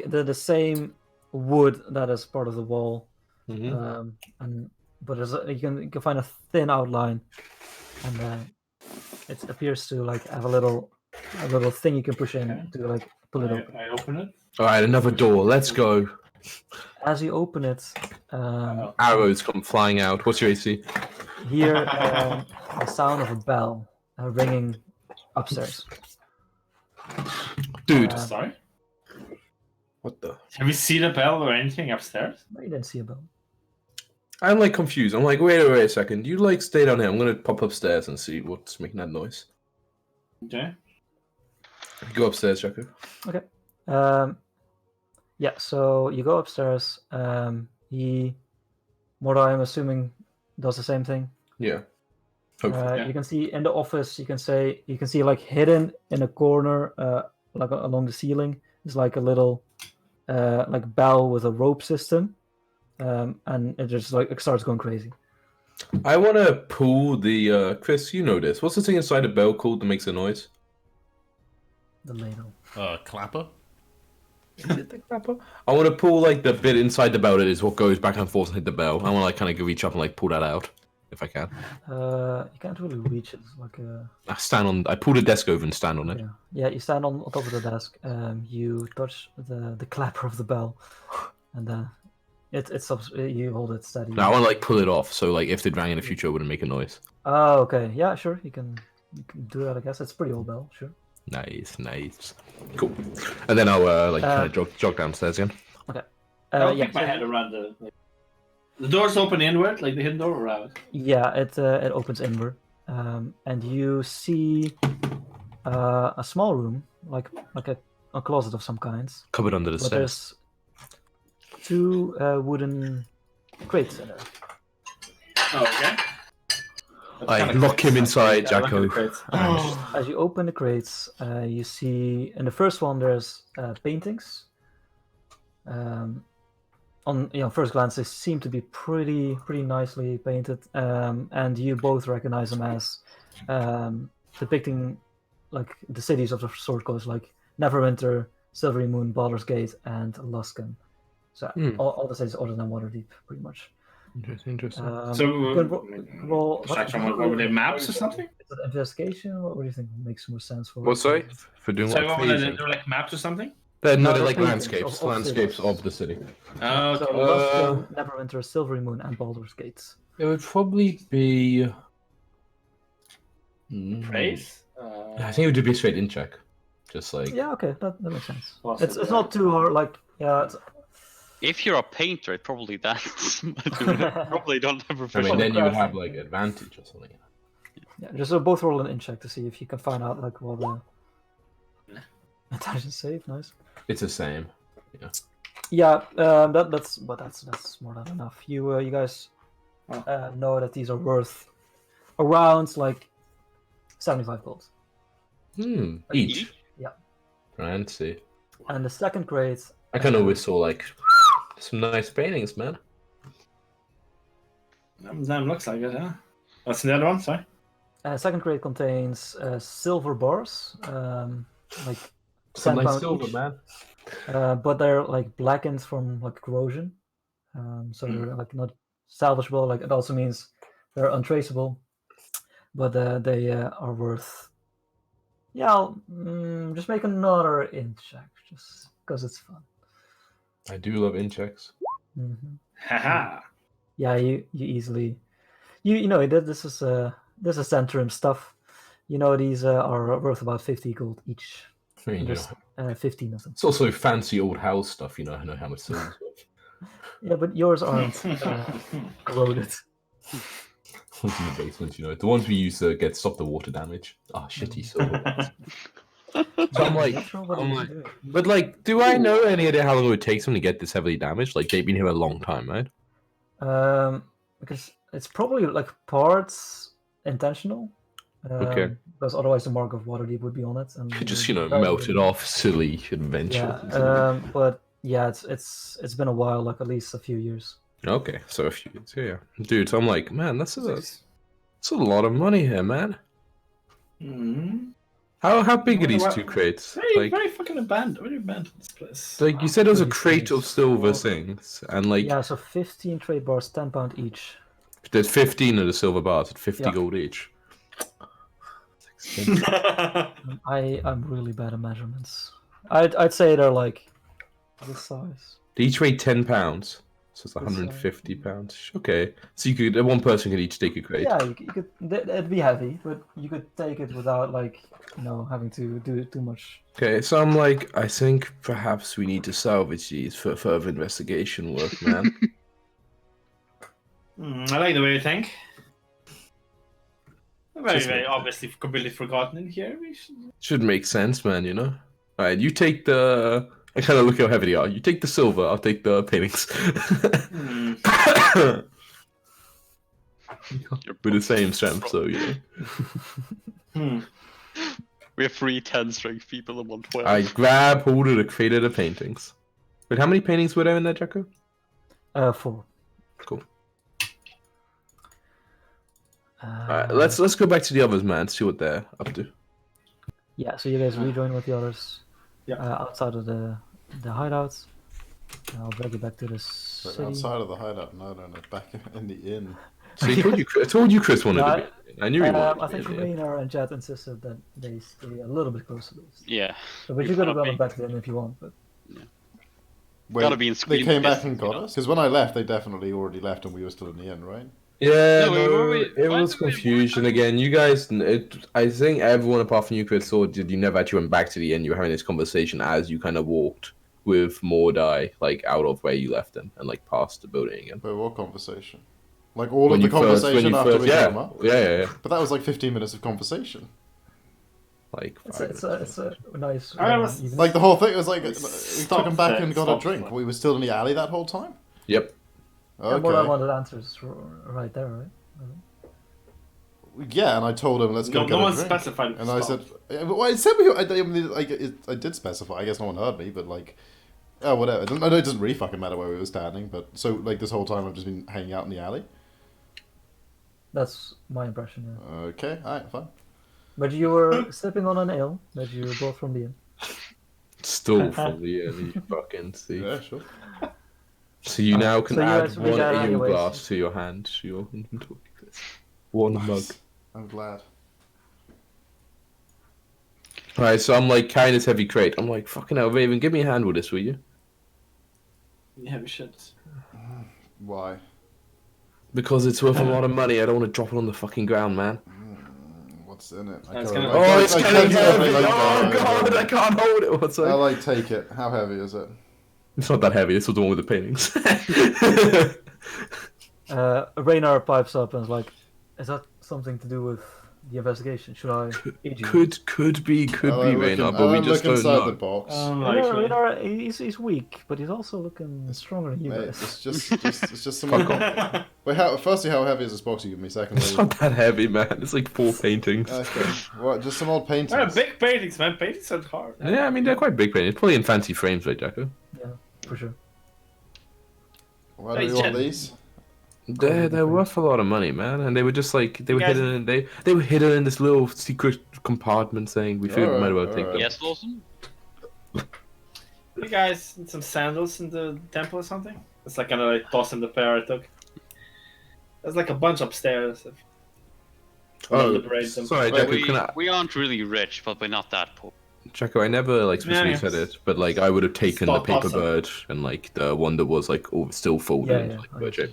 the same wood that is part of the wall, Mm-hmm. but you can find a thin outline, and it appears to like have a little thing you can push in to like pull it open. I open it. All right, another door. Let's go. As you open it, Arrows come flying out. What's your AC? hear the sound of a bell ringing upstairs. Dude, Sorry. what the? Have you seen a bell or anything upstairs? No, you didn't see a bell. I'm like confused. I'm like, wait a second. You like stay down here. I'm gonna pop upstairs and see what's making that noise. Okay. Go upstairs, Jacko. Okay. Yeah, so you go upstairs. Mordai, I'm assuming, does the same thing. Yeah. Hopefully. Yeah. You can see in the office. You can see like hidden in a corner like along the ceiling is like a little like bell with a rope system, and it just like it starts going crazy. I want to pull the Chris. You know this. What's the thing inside a bell called that makes a noise? The ladle. Clapper? Is it the clapper? I want to pull like the bit inside the bell that is what goes back and forth and hit the bell. I want to like kind of reach up and like pull that out if I can. You can't really reach it. It's like a. I pull the desk over and stand on it. Yeah. You stand on top of the desk. You touch the clapper of the bell, and it stops. You hold it steady. Now I want to like pull it off, so like if it rang in the future, it wouldn't make a noise. Oh, okay. Yeah, sure. You can do that. I guess it's a pretty old bell. Sure. Nice. Cool. And then I'll like kind of jog downstairs again. Okay. I'll kick my head around the door's open inward, like the hidden door, or out? Yeah, it opens inward, and you see a small room, like a closet of some kind. Covered under the But stairs. there's 2 wooden crates in there. Oh, okay. I lock him inside, Yeah, I like Jacko. the crates. As you open the crates, you see in the first one there's paintings. On first glance, they seem to be pretty nicely painted, and you both recognize them as depicting like the cities of the Sword Coast, like Neverwinter, Silvery Moon, Baldur's Gate, and Luskan. So all the cities other than Waterdeep, pretty much. Interesting. Aside from over the maps or something? Is it investigation? What do you think makes more sense for? What, sorry? For doing So what? they're like maps or something? They're No, they're they're like paintings landscapes. of Landscapes cities. of the city. Oh, So okay. Luskan, Neverwinter, Silvery Moon, and Baldur's Gate. It would probably be. Praise? I think it would be a straight in check. Just like. Yeah, okay, that makes sense. Possibly, It's yeah. not too hard. Like If you're a painter, it probably that's probably don't have I mean, professional. then you would have like advantage or something. yeah, just both roll an in check to see if you can find out like what the intelligence save. Nice. It's the same. Yeah, that's more than enough. You guys know that these are worth around like 75 gold. Each. Yeah. Fancy. And the second crate. I kind of always saw like some nice paintings, man. Damn, looks like it, huh? What's the other one? Sorry. Second crate contains silver bars, like Some 10 nice pound silver, each. man. But they're like blackened from like corrosion, so they're like not salvageable. Like it also means they're untraceable, but they are worth. Yeah, I'll just make another in check just because it's fun. I do love in checks. Haha. Yeah, you easily, you know this is Centrum stuff. You know these are worth about 50 gold each. I mean, you There's know, 15 of them. it's also fancy old house stuff, you know. I know how much silver's worth. Yeah, but yours aren't corroded. In the basement, you know, the ones we use to stop the water damage. Ah, shitty silver ones. So I'm like, Not sure what you can do. but like, do I know any idea how long it would take them to get this heavily damaged? Like, they've been here a long time, right? Because it's probably like parts intentional. Okay. Because otherwise the mark of Waterdeep would be on it, and Could just, you know, melt it off, silly adventure. Yeah. But yeah, it's been a while, like at least a few years. Okay, so a few years, yeah. Dude, so I'm like, man, that's a lot of money here, man. How big are these 2 crates? Very fucking abandoned. Very abandoned this place. Like you said, there was a crate of silver things, and like Yeah, so 15 trade bars, £10 each. there's 15 of the silver bars at 50 Yeah. gold each. I'm really bad at measurements. I'd say they're like this size. They each weigh £10, so it's 150 pounds. Okay, so you could one person could each take a crate. Yeah, you could. It'd be heavy, but you could take it without like having to do too much. Okay, so I'm like, I think perhaps we need to salvage these for further investigation work, man. I like the way you think. Very obviously completely forgotten in here. Should make sense, man, you know? Alright, you take the... I kind of look how heavy they are. You take the silver, I'll take the paintings. With the same strength, so, you know. We have 3 10-strength people and 1 12. I grab hold of the crate of the paintings. Wait, how many paintings were there in there, Jacko? 4. Cool. Alright, let's go back to the others, man. See what they're up to. Yeah, so you guys rejoin with the others. Yeah. Outside of the hideouts. I'll drag you back to the city. Outside of the hideout, no, back in the inn. So I told you Chris wanted to be. I knew he wanted I to be. think Raynar and Chad insisted that they stay a little bit close to this. Yeah. So, but you could have gone back to them if you want. But Wait, Gotta be in they screen came back distance, and got you know? us? Because when I left, they definitely already left and we were still in the inn, right? Yeah, No, it why was did we- confusion again. You guys, I think everyone apart from you, Chris, thought you never actually went back to the inn. You were having this conversation as you kind of walked with Mordai, like out of where you left them and like past the building again. But what conversation? Like all When of the you first- when conversation you after first- we yeah, came up? yeah. But that was like 15 minutes of conversation. Like it's a nice. I was- evening. Like the whole thing was like, we Stop took him back that, and got a stop drink. that. We were still in the alley that whole time? Yep. Yeah, what I Okay. wanted answers right there, right? Yeah, and I told him, let's go No get a one drink. specified. And I stop. said, well, I said I did specify. I guess no one heard me, but like, oh, whatever. I know it doesn't really fucking matter where we were standing, but so like this whole time I've just been hanging out in the alley. That's my impression. Yeah. Okay, alright, fine. But you were sipping on an ale that you brought from the inn. Stole from the inn, you fucking see. Yeah, sure. So you now can So you add guys one read that ale anyways. glass to your hand, to your inventory. One mug. I'm glad. Alright, so I'm like carrying this heavy crate. I'm like, fucking hell, Raven, give me a hand with this, will you? Heavy shit. Why? Because it's worth a lot of money. I don't want to drop it on the fucking ground, man. What's in it? It's can't- gonna- Oh, it's I getting can't- heavy! like, Oh god, I can't hold it. What's I that? like take it. How heavy is it? It's not that heavy. This was the one with the paintings. Raynar pipes up and is like, "Is that something to do with the investigation? Should I aid you?" could be Raynor, but we just don't inside know. the box. Raynar, he's weak, but he's also looking stronger than you Mate, guys. it's just some. Fuck off. Wait, firstly, how heavy is this box you give me? Secondly, It's not that heavy, man. It's like 4 paintings. okay, what? Just some old paintings. Yeah, big paintings, man. Paintings are hard. Yeah, I mean they're quite big paintings. Probably in fancy frames, right, Jacko? Yeah, for sure. Why do you want these? They're worth a lot of money, man. And they were just like they were guys- hidden in they were hidden in this little secret compartment thing. We figured we might as well take Alright. them. Yes, Lawson? You guys need some sandals in the temple or something? It's like kind of like toss in the pair I took. There's like a bunch upstairs. Oh, liberate them. sorry, Wait, Jacko. We aren't really rich, but we're not that poor. Jacko, I never like specifically Yeah. said it, but like I would have taken Stop the paper awesome. bird and like the one that was like still folded Yeah, into yeah. like bird shape.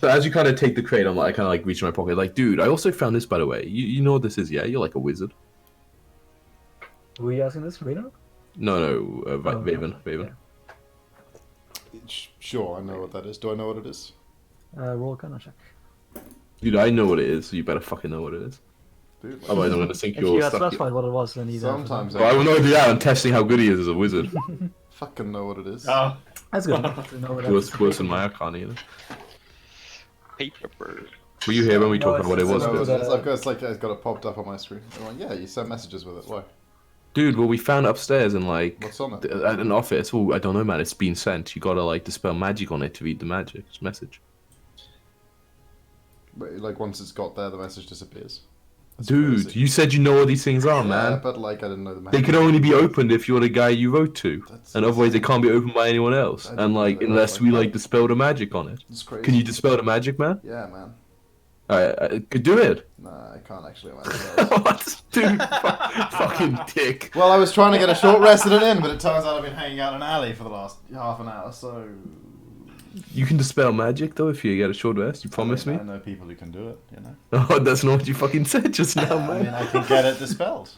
So as you kind of take the crate, I'm like, I kind of like reach in my pocket, like, dude, I also found this by the way. You know what this is, yeah? You're like a wizard. Were you asking this, Raynar? No, Oh, Raven. Sure, I know what that is. Do I know what it is? Roll Arcana check. Dude, I know what it is. So you better fucking know what it is. Dude, like, Otherwise, I'm gonna sink If you your had stuff. specified what it was, then you'd have to- sometimes Well, I I will not do that. I'm testing how good he is as a wizard. fucking know what it is. Oh, That's good. to know what that is. worse than my arcana, you know. Paper bird. Were you here when we No, talked about what it it's- I was? know what it's- it is. I've got, it's like it's got it popped up on my screen. I'm like, yeah, you sent messages with it. Why? Dude, well, we found it upstairs in like What's on it? at an office. Oh, I don't know, man. It's been sent. You gotta like dispel magic on it to read the magic message. But, like once it's got there, the message disappears. That's Dude, crazy. you said you know what these things are, Yeah, man. but like I didn't know the They message. can only be opened if you're the guy you wrote to, That's and otherwise they insane. can't be opened by anyone else. I didn't And know like, that. unless we like dispel the magic on it. It's crazy. Can you dispel the magic, man? Yeah, man. Alright, do it. Nah, I can't actually. Myself. What? Dude, fucking dick. Well, I was trying to get a short rest at an inn, but it turns out I've been hanging out in an alley for the last half an hour. So You can dispel magic though if you get a short rest. You promise I me? know people who can do it. You know. Oh, that's not what you fucking said just now, I man. mean, I can get it dispelled.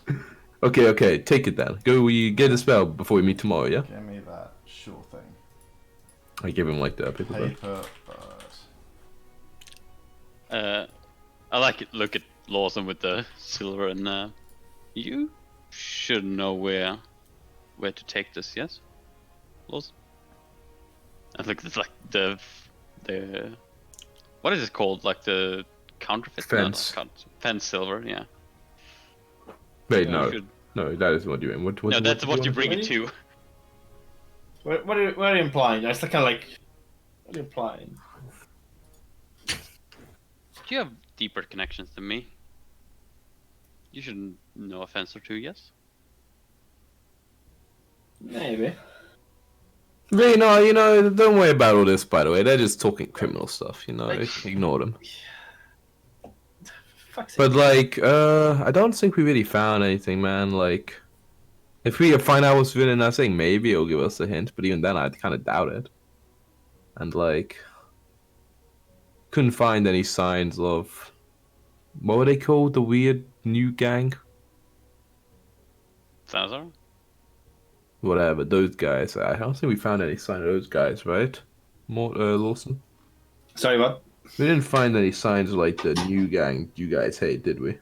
Okay, take it then. Go, we get a spell before we meet tomorrow, yeah? Give me that sure thing. I give him like the paper bird. Paper bird. I like it. Look at Lawson with the silver, and you should know where to take this. Yes, Lawson. I think it's like the what is it called? Like the counterfeit? No, not Fence. fence silver. Yeah. Wait, You no. should- No, that is what you mean. What No, that's what you want bring to it do? to. What are you implying? It's kind of like. What are you implying? You have deeper connections than me. You should know a fence or two, yes? Maybe. Really, no, don't worry about all this, by the way. They're just talking criminal stuff, ignore them. Fuck's But, sake. I don't think we really found anything, man. Like, if we find out what's within that thing, maybe it'll give us a hint, but even then, I'd kind of doubt it. And, couldn't find any signs of... What were they called? The weird new gang? Salazar? Whatever, those guys. I don't think we found any sign of those guys, right? Lawson? Sorry, what? We didn't find any signs of, the new gang you guys hate, did we?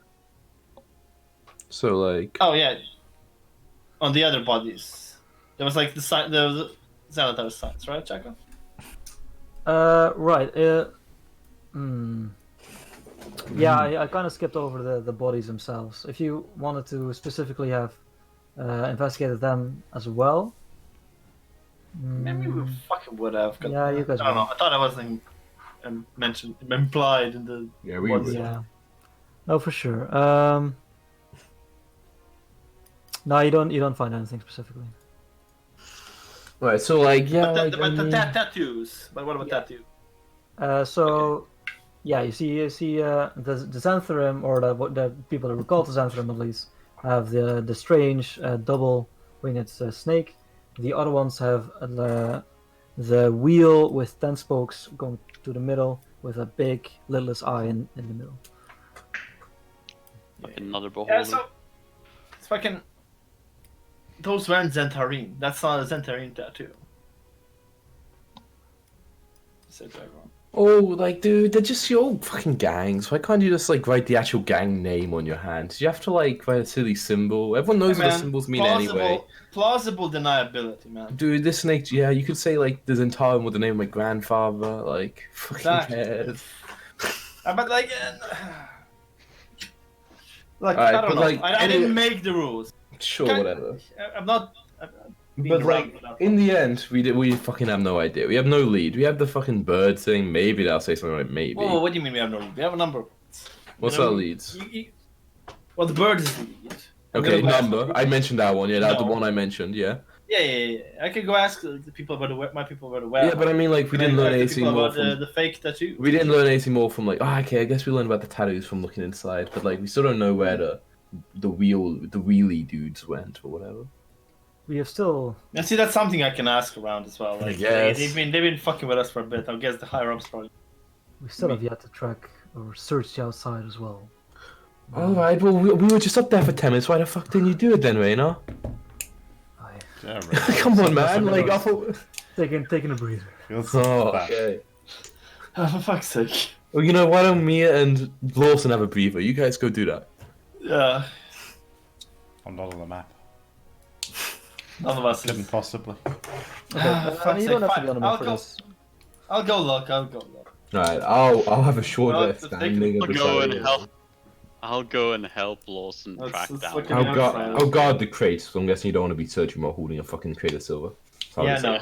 So, Oh yeah. On the other bodies, there was the side, the Xanatar sides, right, Jacob? Right. Yeah, I kind of skipped over the bodies themselves. If you wanted to specifically have investigated them as well. Maybe we fucking would have. Yeah, you guys I don't know. would. I thought I wasn't mentioned, implied in the. Yeah, we bodies. would. Yeah. No, for sure. No, you don't find anything specifically. Right, so, yeah, But the tattoos. But what about tattoos? So, yeah, you see the Xantherim, or the people that were called the Xantherim at least, have the strange double-winged snake. The other ones have the wheel with 10 spokes going to the middle with a big lidless eye in the middle. Like another beholder. Yeah, so fucking. Those weren't Zentarim. That's not a Zentarim tattoo. Said Jaguar. Oh, dude, they're just your old fucking gangs. Why can't you just, write the actual gang name on your hand? You have to, write a silly symbol. Everyone knows what the symbols mean anyway. Plausible deniability, man. Dude, this snake, yeah, you could say, the Zentarim with the name of my grandfather. Fucking cares. But, Alright, I don't but, know. I didn't make the rules. Sure, whatever. I'm not. But in the end, we fucking have no idea. We have no lead. We have the fucking bird thing. Maybe they'll say something like maybe. Whoa, what do you mean we have no lead? We have a number. What's our leads? Well, the bird is the lead. Okay, number. I mentioned that one. Yeah, that's the one I mentioned. Yeah. Yeah. I could go ask the people about my people about the web. Yeah, but I mean, we didn't learn anything more about from the fake tattoo. We didn't learn anything more from okay, I guess we learned about the tattoos from looking inside, but we still don't know where the wheelie dudes went or whatever. We have still. And see, that's something I can ask around as well. Yes. They've been fucking with us for a bit. I guess the higher ups probably. We still have yet to track or search the outside as well. Alright, well, we were just up there for 10 minutes. Why the fuck didn't you do it then, Raina? Yeah, right. Come on, man. I thought... Taking a breather. Okay. Oh, for fuck's sake. Well, why don't Mia and Lawson have a breather? You guys go do that. Yeah. I'm not on the map. None of us Couldn't is. possibly. Okay, you don't have to be on the map for this. I'll go look. Alright, I'll have a short Well, rest. I'll go and help Lawson track down. fucking- I'll guard the crates, so I'm guessing you don't want to be searching while holding a fucking crate of silver. So Yeah, no.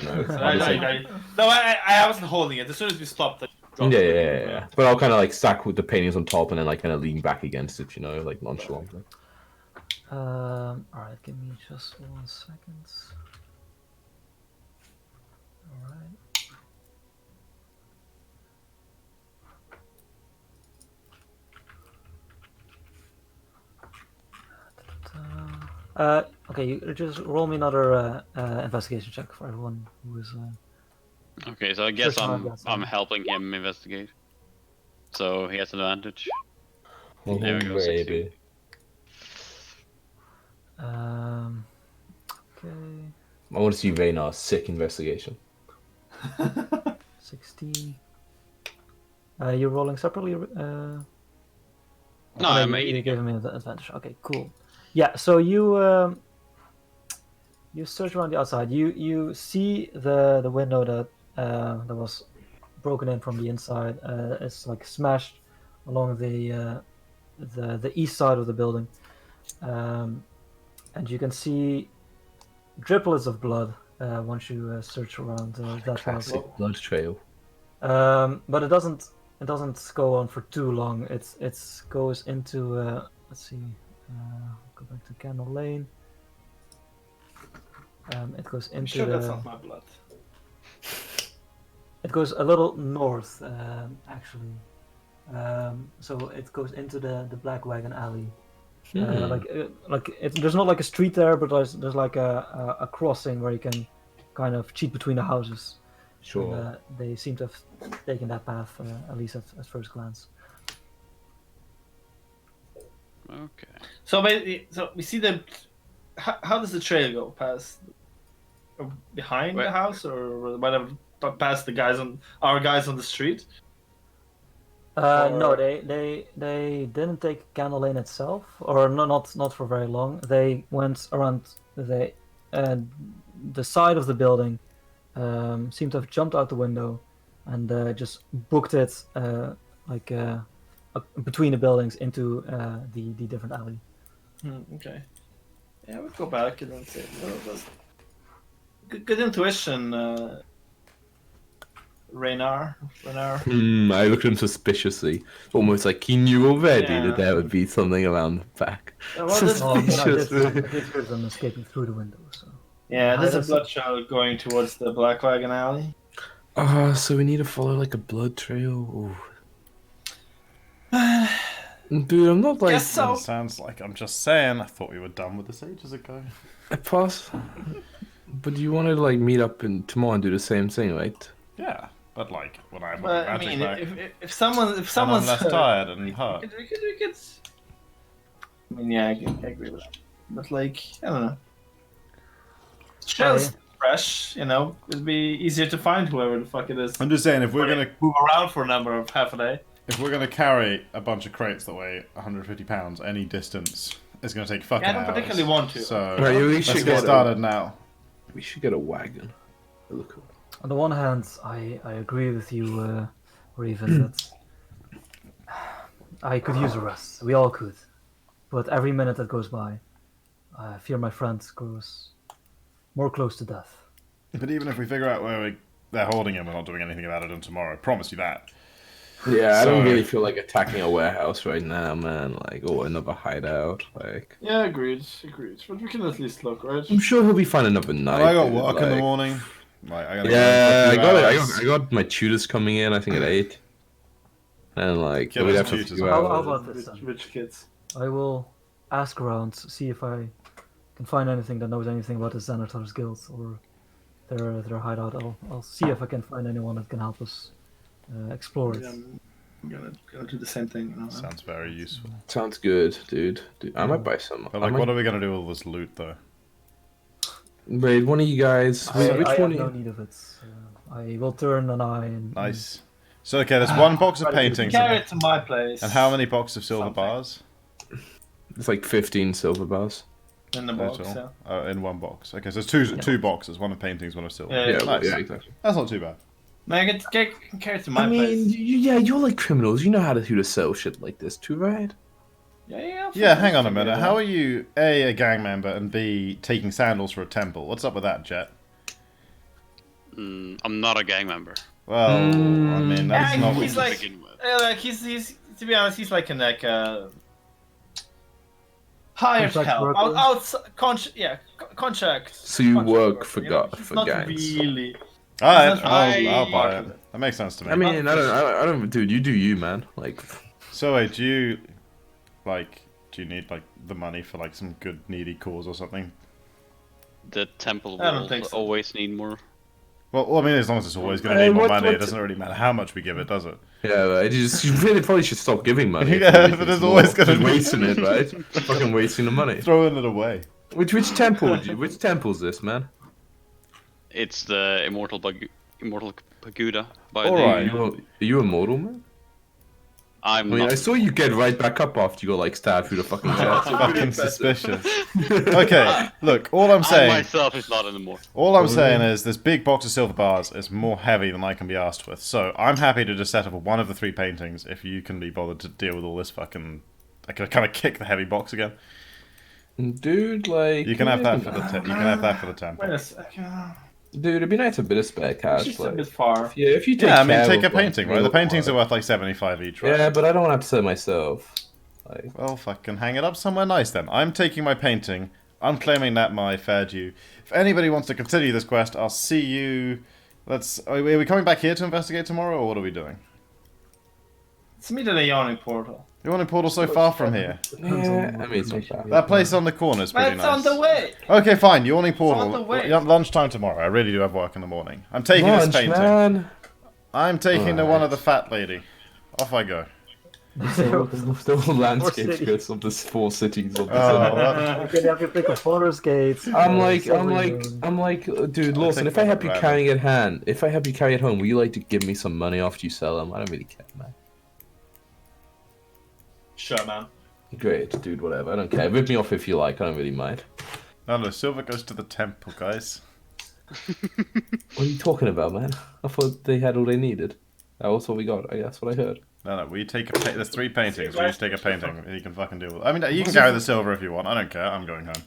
I wasn't holding it. As soon as we stopped, I dropped it. Yeah. But I'll kind of stack with the paintings on top and then kind of lean back against it, nonchalantly. Alright, give me just 1 second. Alright. Okay, you just roll me another investigation check for everyone who is. Okay, so I guess Sure, I'm yes, helping him investigate. So he has an advantage. Oh, There we go, baby. Okay, I want to see Raynar's sick investigation. 16. You're rolling separately. No, you gave me an advantage. Okay, cool. Yeah, so you search around the outside. You see the window that was broken in from the inside. It's smashed along the east side of the building, and you can see driplets of blood once you search around that house. Classic blood trail. But it doesn't go on for too long. It goes into let's see. Go back to Candle Lane. It goes into Sure, that's not my blood. It goes a little north, actually. So it goes into the Black Wagon Alley. There's not like a street there, but there's like a crossing where you can kind of cheat between the houses. Sure. And, they seem to have taken that path, at least at first glance. Okay. So we see the. How does the trail go? Past, behind the house, or whatever? Past the guys our guys on the street? No, they didn't take Candle Lane itself, or not for very long. They went around the side of the building, seemed to have jumped out the window, and just booked it between the buildings into the different alley. Okay. Yeah, we'll go back and then say, that's good intuition, Raynar. I looked at him suspiciously, almost like he knew already Yeah. that there would be something around the back. Well, this- Oh, Suspicious. I did hear them escaping through the window. So Yeah, there's a That's- blood trail going towards the Black Wagon Alley. So we need to follow like a blood trail. Dude, I'm not like Guess so. It sounds like I'm just saying. I thought we were done with this ages ago. Pass. But you wanted to like meet up tomorrow and do the same thing, right? Yeah, but like when I want But I magic mean, back, if someone's and I'm less tired and hurt. we could. I mean, yeah, I agree with that. But like, I don't know. Trail's fresh, it'd be easier to find whoever the fuck it is. I'm just saying, if we're gonna move around for a number of half a day. If we're going to carry a bunch of crates that weigh 150 pounds, any distance is going to take fucking Yeah, I don't hours. particularly want to. So Right, we let's should get get started now. We should get a wagon. Look cool. on the one hand, I agree with you, Raven, that I could use a rest. We all could. But every minute that goes by, I fear my friend grows more close to death. But even if we figure out where they're holding him, we're not doing anything about it until tomorrow. I promise you that. Yeah, I don't So- really feel like attacking a warehouse right now, man. Like, another hideout. Like, Yeah, agreed. But we can at least look, right? I'm sure he'll be fine another night. Well, I got dude, work in the like- morning. Like, I gotta Yeah, go I in for a got few it. hours. I got my tutors coming in. I think at 8. And like, Get we'd those have to tutors. figure How out. about this then? Rich kids. I will ask around, see if I can find anything that knows anything about the Xanathar's Guild or their hideout. I'll see if I can find anyone that can help us explore it. Yeah, I'm gonna do the same thing. Sounds very useful. Sounds good, dude. I might buy some. But like, what are we gonna do with all this loot, though? Wait, one of you guys. I Which have one? no need of it. I will turn an eye and Nice. So okay, there's one box of Try to do paintings. Carry it to my place. And how many boxes of silver Something. bars? It's like 15 silver bars. in the box? Total? Yeah. In one box. Okay, so it's two boxes, one of paintings, one of silver. Yeah, Yeah, Nice. yeah, exactly. That's not too bad. Man, I can carry it to my I mean, place. you're like criminals. You know how to sell shit like this too, right? Yeah. Yeah, hang on a minute. How are you, A, a gang member, and B, taking sandals for a temple? What's up with that, Jet? I'm not a gang member. Well, I mean, that's Yeah, not... he's to like- begin with. He's to be honest, he's like hired Contract help. worker? Contract. So you contract work worker, for you know? God He's for not gangs. really. Alright, I- I'll buy it. That makes sense to me. I mean, I don't, dude. You do you, man. Like, So wait, do you need, like, the money for, like, some good needy cause or something? The temple I don't will think so. always need more. Well, I mean, as long as it's always going to Hey, need more what- money, it what- doesn't really matter how much we give it, does it? yeah, right. You really probably should stop giving money. if Yeah, you but think there's it's always more. gonna Just be- wasting it, right? Fucking wasting the money. Throwing it away. Which temple? Which temple's this, man? It's the immortal pagoda by Alright. the. Are you immortal, man? I I'm mean, not. I saw you get right back up after you got like stabbed through the fucking chest. Fucking suspicious. Okay, look, all I'm I saying... myself is not an immortal. All I'm saying is this big box of silver bars is more heavy than I can be asked with. So I'm happy to just set up one of the 3 paintings if you can be bothered to deal with all this fucking... I can kind of kick the heavy box again. Dude, like You can have that for the you can have that for the Wait temple. a second. Dude, it'd be nice a bit of spare It's cash. just a Like, bit far. if you take Yeah, I mean, care take of a painting, right? The paintings are worth like 75 each, right? Yeah, but I don't want to upset myself. Like, Well, fucking hang it up somewhere nice then. I'm taking my painting. I'm claiming that my fair due. If anybody wants to continue this quest, I'll see you. Are we coming back here to investigate tomorrow, or what are we doing? Let's meet at a yawning portal. You want a portal so far from here? yeah, I mean, it's not bad. That place on the corner is pretty It's nice. on the way. Okay, fine. Yawning portal. on the way. Lunchtime tomorrow. I really do have work in the morning. I'm taking Lunch, this painting. man. I'm taking the one of the fat lady. Off I go. The whole landscape skirts of the 4 cities of the Oh, You can have your pick of Baldur's Gate. I'm like, dude, Lawson, take if I help that you random. carry it hand, if I help you carry it home, will you like to give me some money after you sell them? I don't really care, man. Sure, man. Great, dude, whatever. I don't care. Rip me off if you like. I don't really mind. no, silver goes to the temple, guys. What are you talking about, man? I thought they had all they needed. That was what we got. That's what I heard. No, we take a there's 3 paintings. We just take a painting. You can fucking deal with it. I mean, you can carry the silver if you want. I don't care. I'm going home.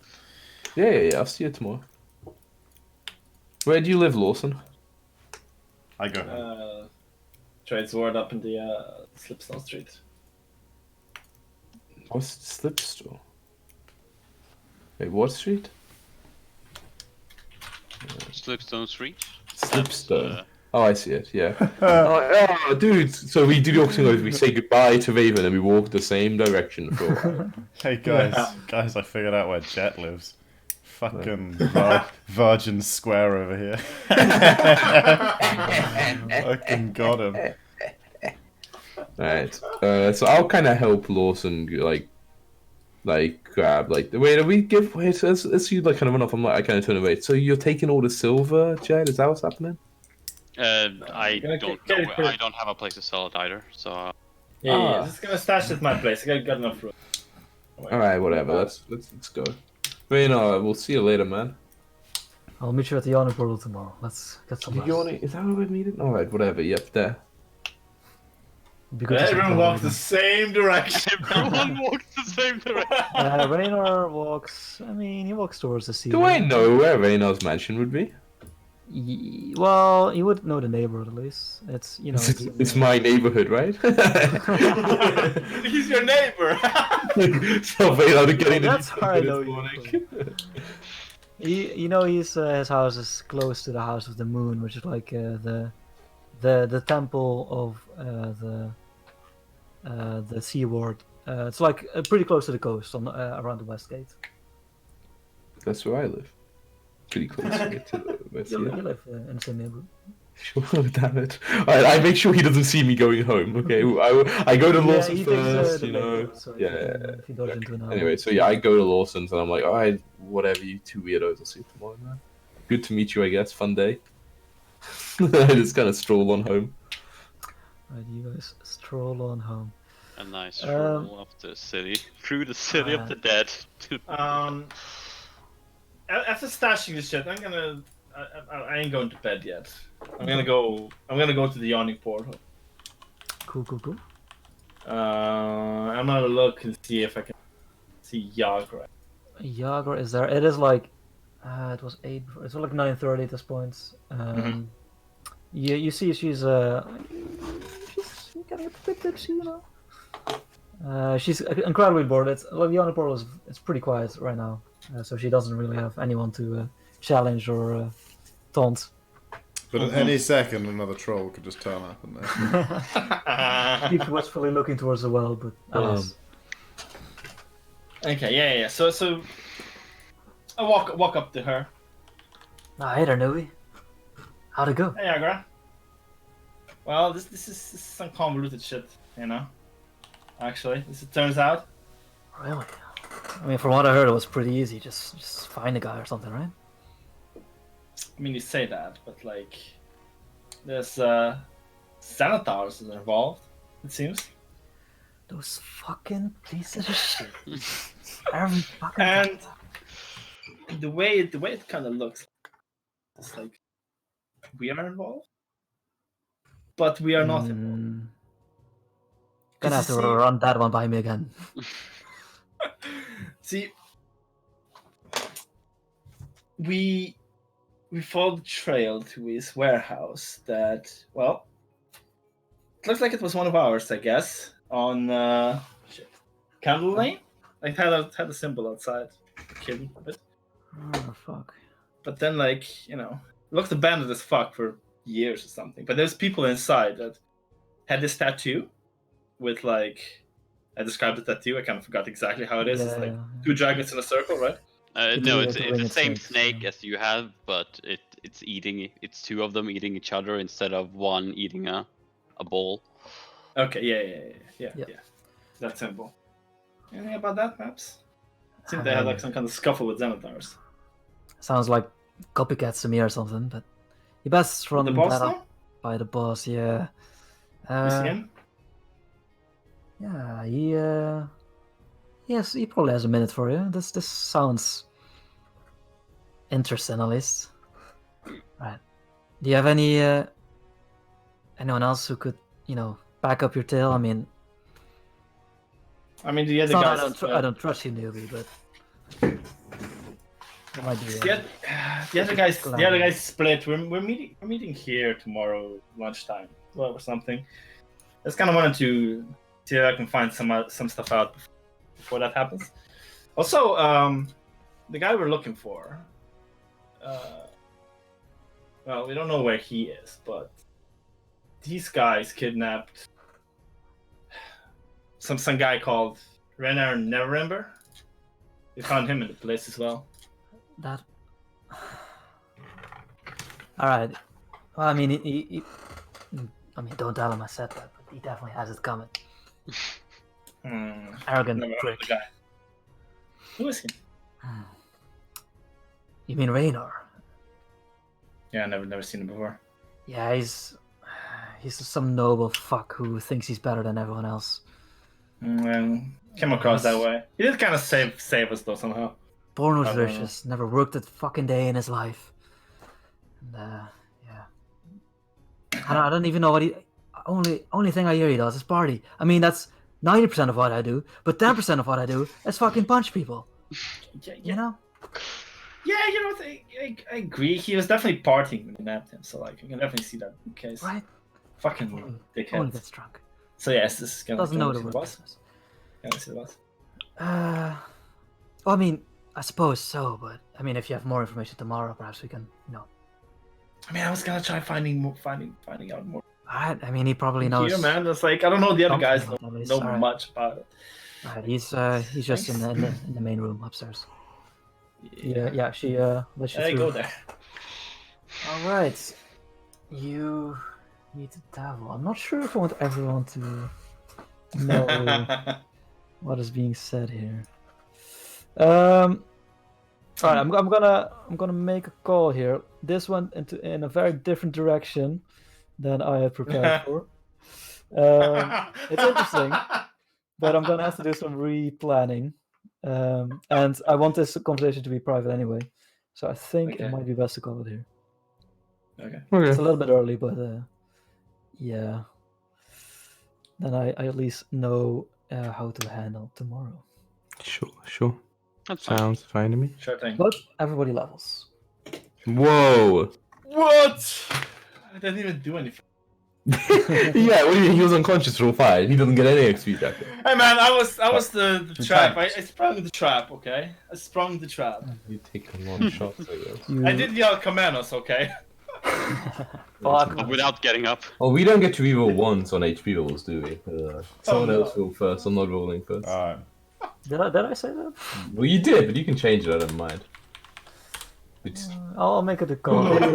Yeah. I'll see you tomorrow. Where do you live, Lawson? I go home. Trades word up in the Slipstone Street. What's the slip store? Wait, what street? Slipstone Street. Slipstone. Oh, I see it. Yeah. Oh, dude. So we do the auction goes. We say goodbye to Raven and we walk the same direction for a while. Hey guys, I figured out where Jet lives. Fucking Virgin Square over here. Fucking got him. Alright. So I'll kind of help Lawson grab wait. We give wait. As you kind of run off, I kind of turn away. So you're taking all the silver, Jed? Is that what's happening? I don't know. I don't have a place to sell it either. So. Yeah. Just gonna stash it at my place. I got enough room. All right, whatever. Let's go. Raina, we'll see you later, man. I'll meet you at the Yawning Portal tomorrow. Let's get some rest. Is that where we're meeting? All right, whatever. Yep, there. Be good to see Everyone you. walks the same direction. Everyone walks the same direction. Raynor walks. I mean, he walks towards the sea. Do I know where Raina's mansion would be? Well, you would know the neighborhood at least. It's It's my neighborhood, right? He's your neighbor. So Raina getting That's the how I know this you. morning. His house is close to the House of the Moon, which is like the temple of the Sea Ward. It's like pretty close to the coast on around the West Gate. That's where I live. Pretty close to the West. You Yeah. live in the same neighborhood. Sure, damn it. I make sure he doesn't see me going home, okay? I go to Lawson he takes, first, the you know. neighborhood, so Yeah. if he dodges into an alley. Anyway, so yeah, I go to Lawson's and I'm like, alright, whatever, you 2 weirdos, I'll see you tomorrow, man. Good to meet you, I guess. Fun day. I just kind of stroll on home. Right, you guys stroll on home. A nice stroll of the city, through the city of the dead. After stashing this shit, I ain't going to bed yet. I'm gonna go to the Yawning Portal. Cool. I'm gonna look and see if I can see Yagra. Yagra is there. It is like it was 8. It's like 9:30 at this point. You see she's getting a bit tipsy, you know. She's incredibly bored. The Yawning Portal it's pretty quiet right now, so she doesn't really have anyone to challenge or taunt. But at any second, another troll could just turn up and there. Keep wistfully looking towards the well, but alas. Okay, yeah. So I walk up to her. Hey there, Nui. How'd it go? Hey, Yagra. Well, this is some convoluted shit, you know. Actually, as it turns out. Really? I mean, from what I heard, it was pretty easy. Just find a guy or something, right? I mean, you say that, but like, there's Xanatars involved. It seems. Those fucking pieces of shit. Every fucking And the way it kind of looks, it's like we are involved, but we are not involved. Gonna have to run that one by me again. See, we followed the trail to his warehouse. That well, it looks like it was one of ours, I guess. On Candle Lane. Like had a symbol outside. Kidding a bit. Oh fuck. But then, like, it looked abandoned as fuck for years or something. But there's people inside that had this tattoo with, like, I described the tattoo. I kind of forgot exactly how it is. It's like 2 dragons in a circle, right? No, it's winged the same snakes, snake yeah. as you have, but it's eating. It's 2 of them eating each other instead of one eating a ball. Okay, yeah. That symbol. Anything about that, perhaps? I think they had, like, some kind of scuffle with Xenotars. Sounds like copycats to me or something, but you best run The boss, that though? up by the boss, yeah. You see him? Yeah, he probably has a minute for you. This sounds interesting, at least. Right. Do you have anyone else who could, back up your tale? I mean, The other it's not guys... I don't trust you, newbie, but it might be. The other guys split. We're meeting here tomorrow lunchtime, or something. I just kind of wanted to see if I can find some stuff out before that happens. Also, the guy we're looking for. Well, we don't know where he is, but these guys kidnapped some guy called Renar Neverember. We found him in the place as well. That. All right. Well, I mean, he don't tell him I said that, but he definitely has it coming. Arrogant Never heard of prick. the guy. Who is he? You mean Raynor? Yeah, never seen him before. Yeah, he's some noble fuck who thinks he's better than everyone else. Came across that way. He did kind of save us though somehow. Born with I don't know. riches, never worked a fucking day in his life. And yeah. I don't even know what he. Only thing I hear he does is party. I mean, that's 90% of what I do, but 10% of what I do is fucking punch people. Yeah. You know? Yeah, I agree. He was definitely partying when we nabbed him, so like you can definitely see that in case. Right? Fucking Only dickhead. gets drunk. So yes, this is gonna Doesn't know the see word boss. business. Can I see the boss? Well, I mean, I suppose so, but I mean, if you have more information tomorrow, perhaps we can, I was gonna try finding out more. Alright, I mean, he probably knows. Here, man. It's like I don't know the other something guys about that, know alright. much about it. Alright, he's just in the main room upstairs. Yeah, she lets you I through. go there. Alright, you meet the devil. I'm not sure if I want everyone to know what is being said here. Alright, I'm gonna make a call here. This went in a very different direction than I had prepared for. It's interesting, but I'm gonna have to do some replanning. And I want this conversation to be private anyway, so I think Okay. it might be best to call it here. Okay. It's a little bit early, but yeah. Then I at least know how to handle tomorrow. Sure. That's fine. Sounds fine to me. Sure thing. But everybody levels. Whoa! What? I didn't even do anything. Yeah, what do you mean? He was unconscious for all 5. He doesn't get any XP jack. Hey man, I was the trap. tank. I sprung the trap. Okay, I sprung the trap. You take a long shot, I guess. I did yell commandos. Okay. Fuck. Without getting up. Oh, we don't get to reroll once on HP rolls, do we? Someone no. else roll first. I'm not rolling first. Alright. Did I say that? Well, you did, but you can change it. I don't mind. It's... I'll make it a call. That's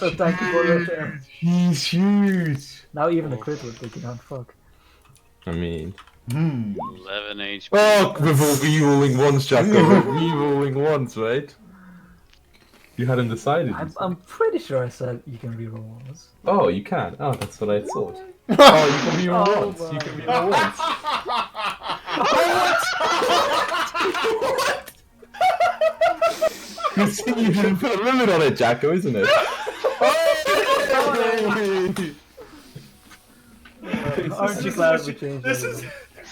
what thank you for right there. He's huge. Now even the crit would take it down. Fuck. I mean... 11 HP. Oh, we're rerolling once, Jack. We're rerolling once, right? You hadn't decided. I'm pretty sure I said you can reroll once. Oh, you can. Oh, that's what I thought. Oh, you can reroll Oh, once. my You can reroll once. You see, you didn't put a limit on it, Jacko, isn't it? Aren't you glad we changed This it?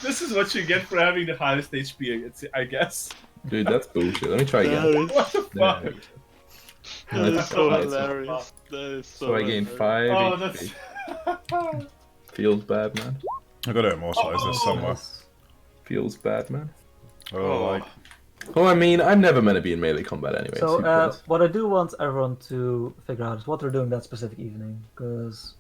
is what you get for having the highest HP, I guess. Dude, that's bullshit. Let me try again. What the fuck? That is so That's hilarious. That is so So I gained hilarious. 5 Oh, HP. Feels bad, man. I gotta immortalize this somewhere. Feels bad, man. Oh, like Well, I mean, I'm never meant to be in melee combat anyway. So who cares? what I do want everyone to figure out is what they're doing that specific evening, because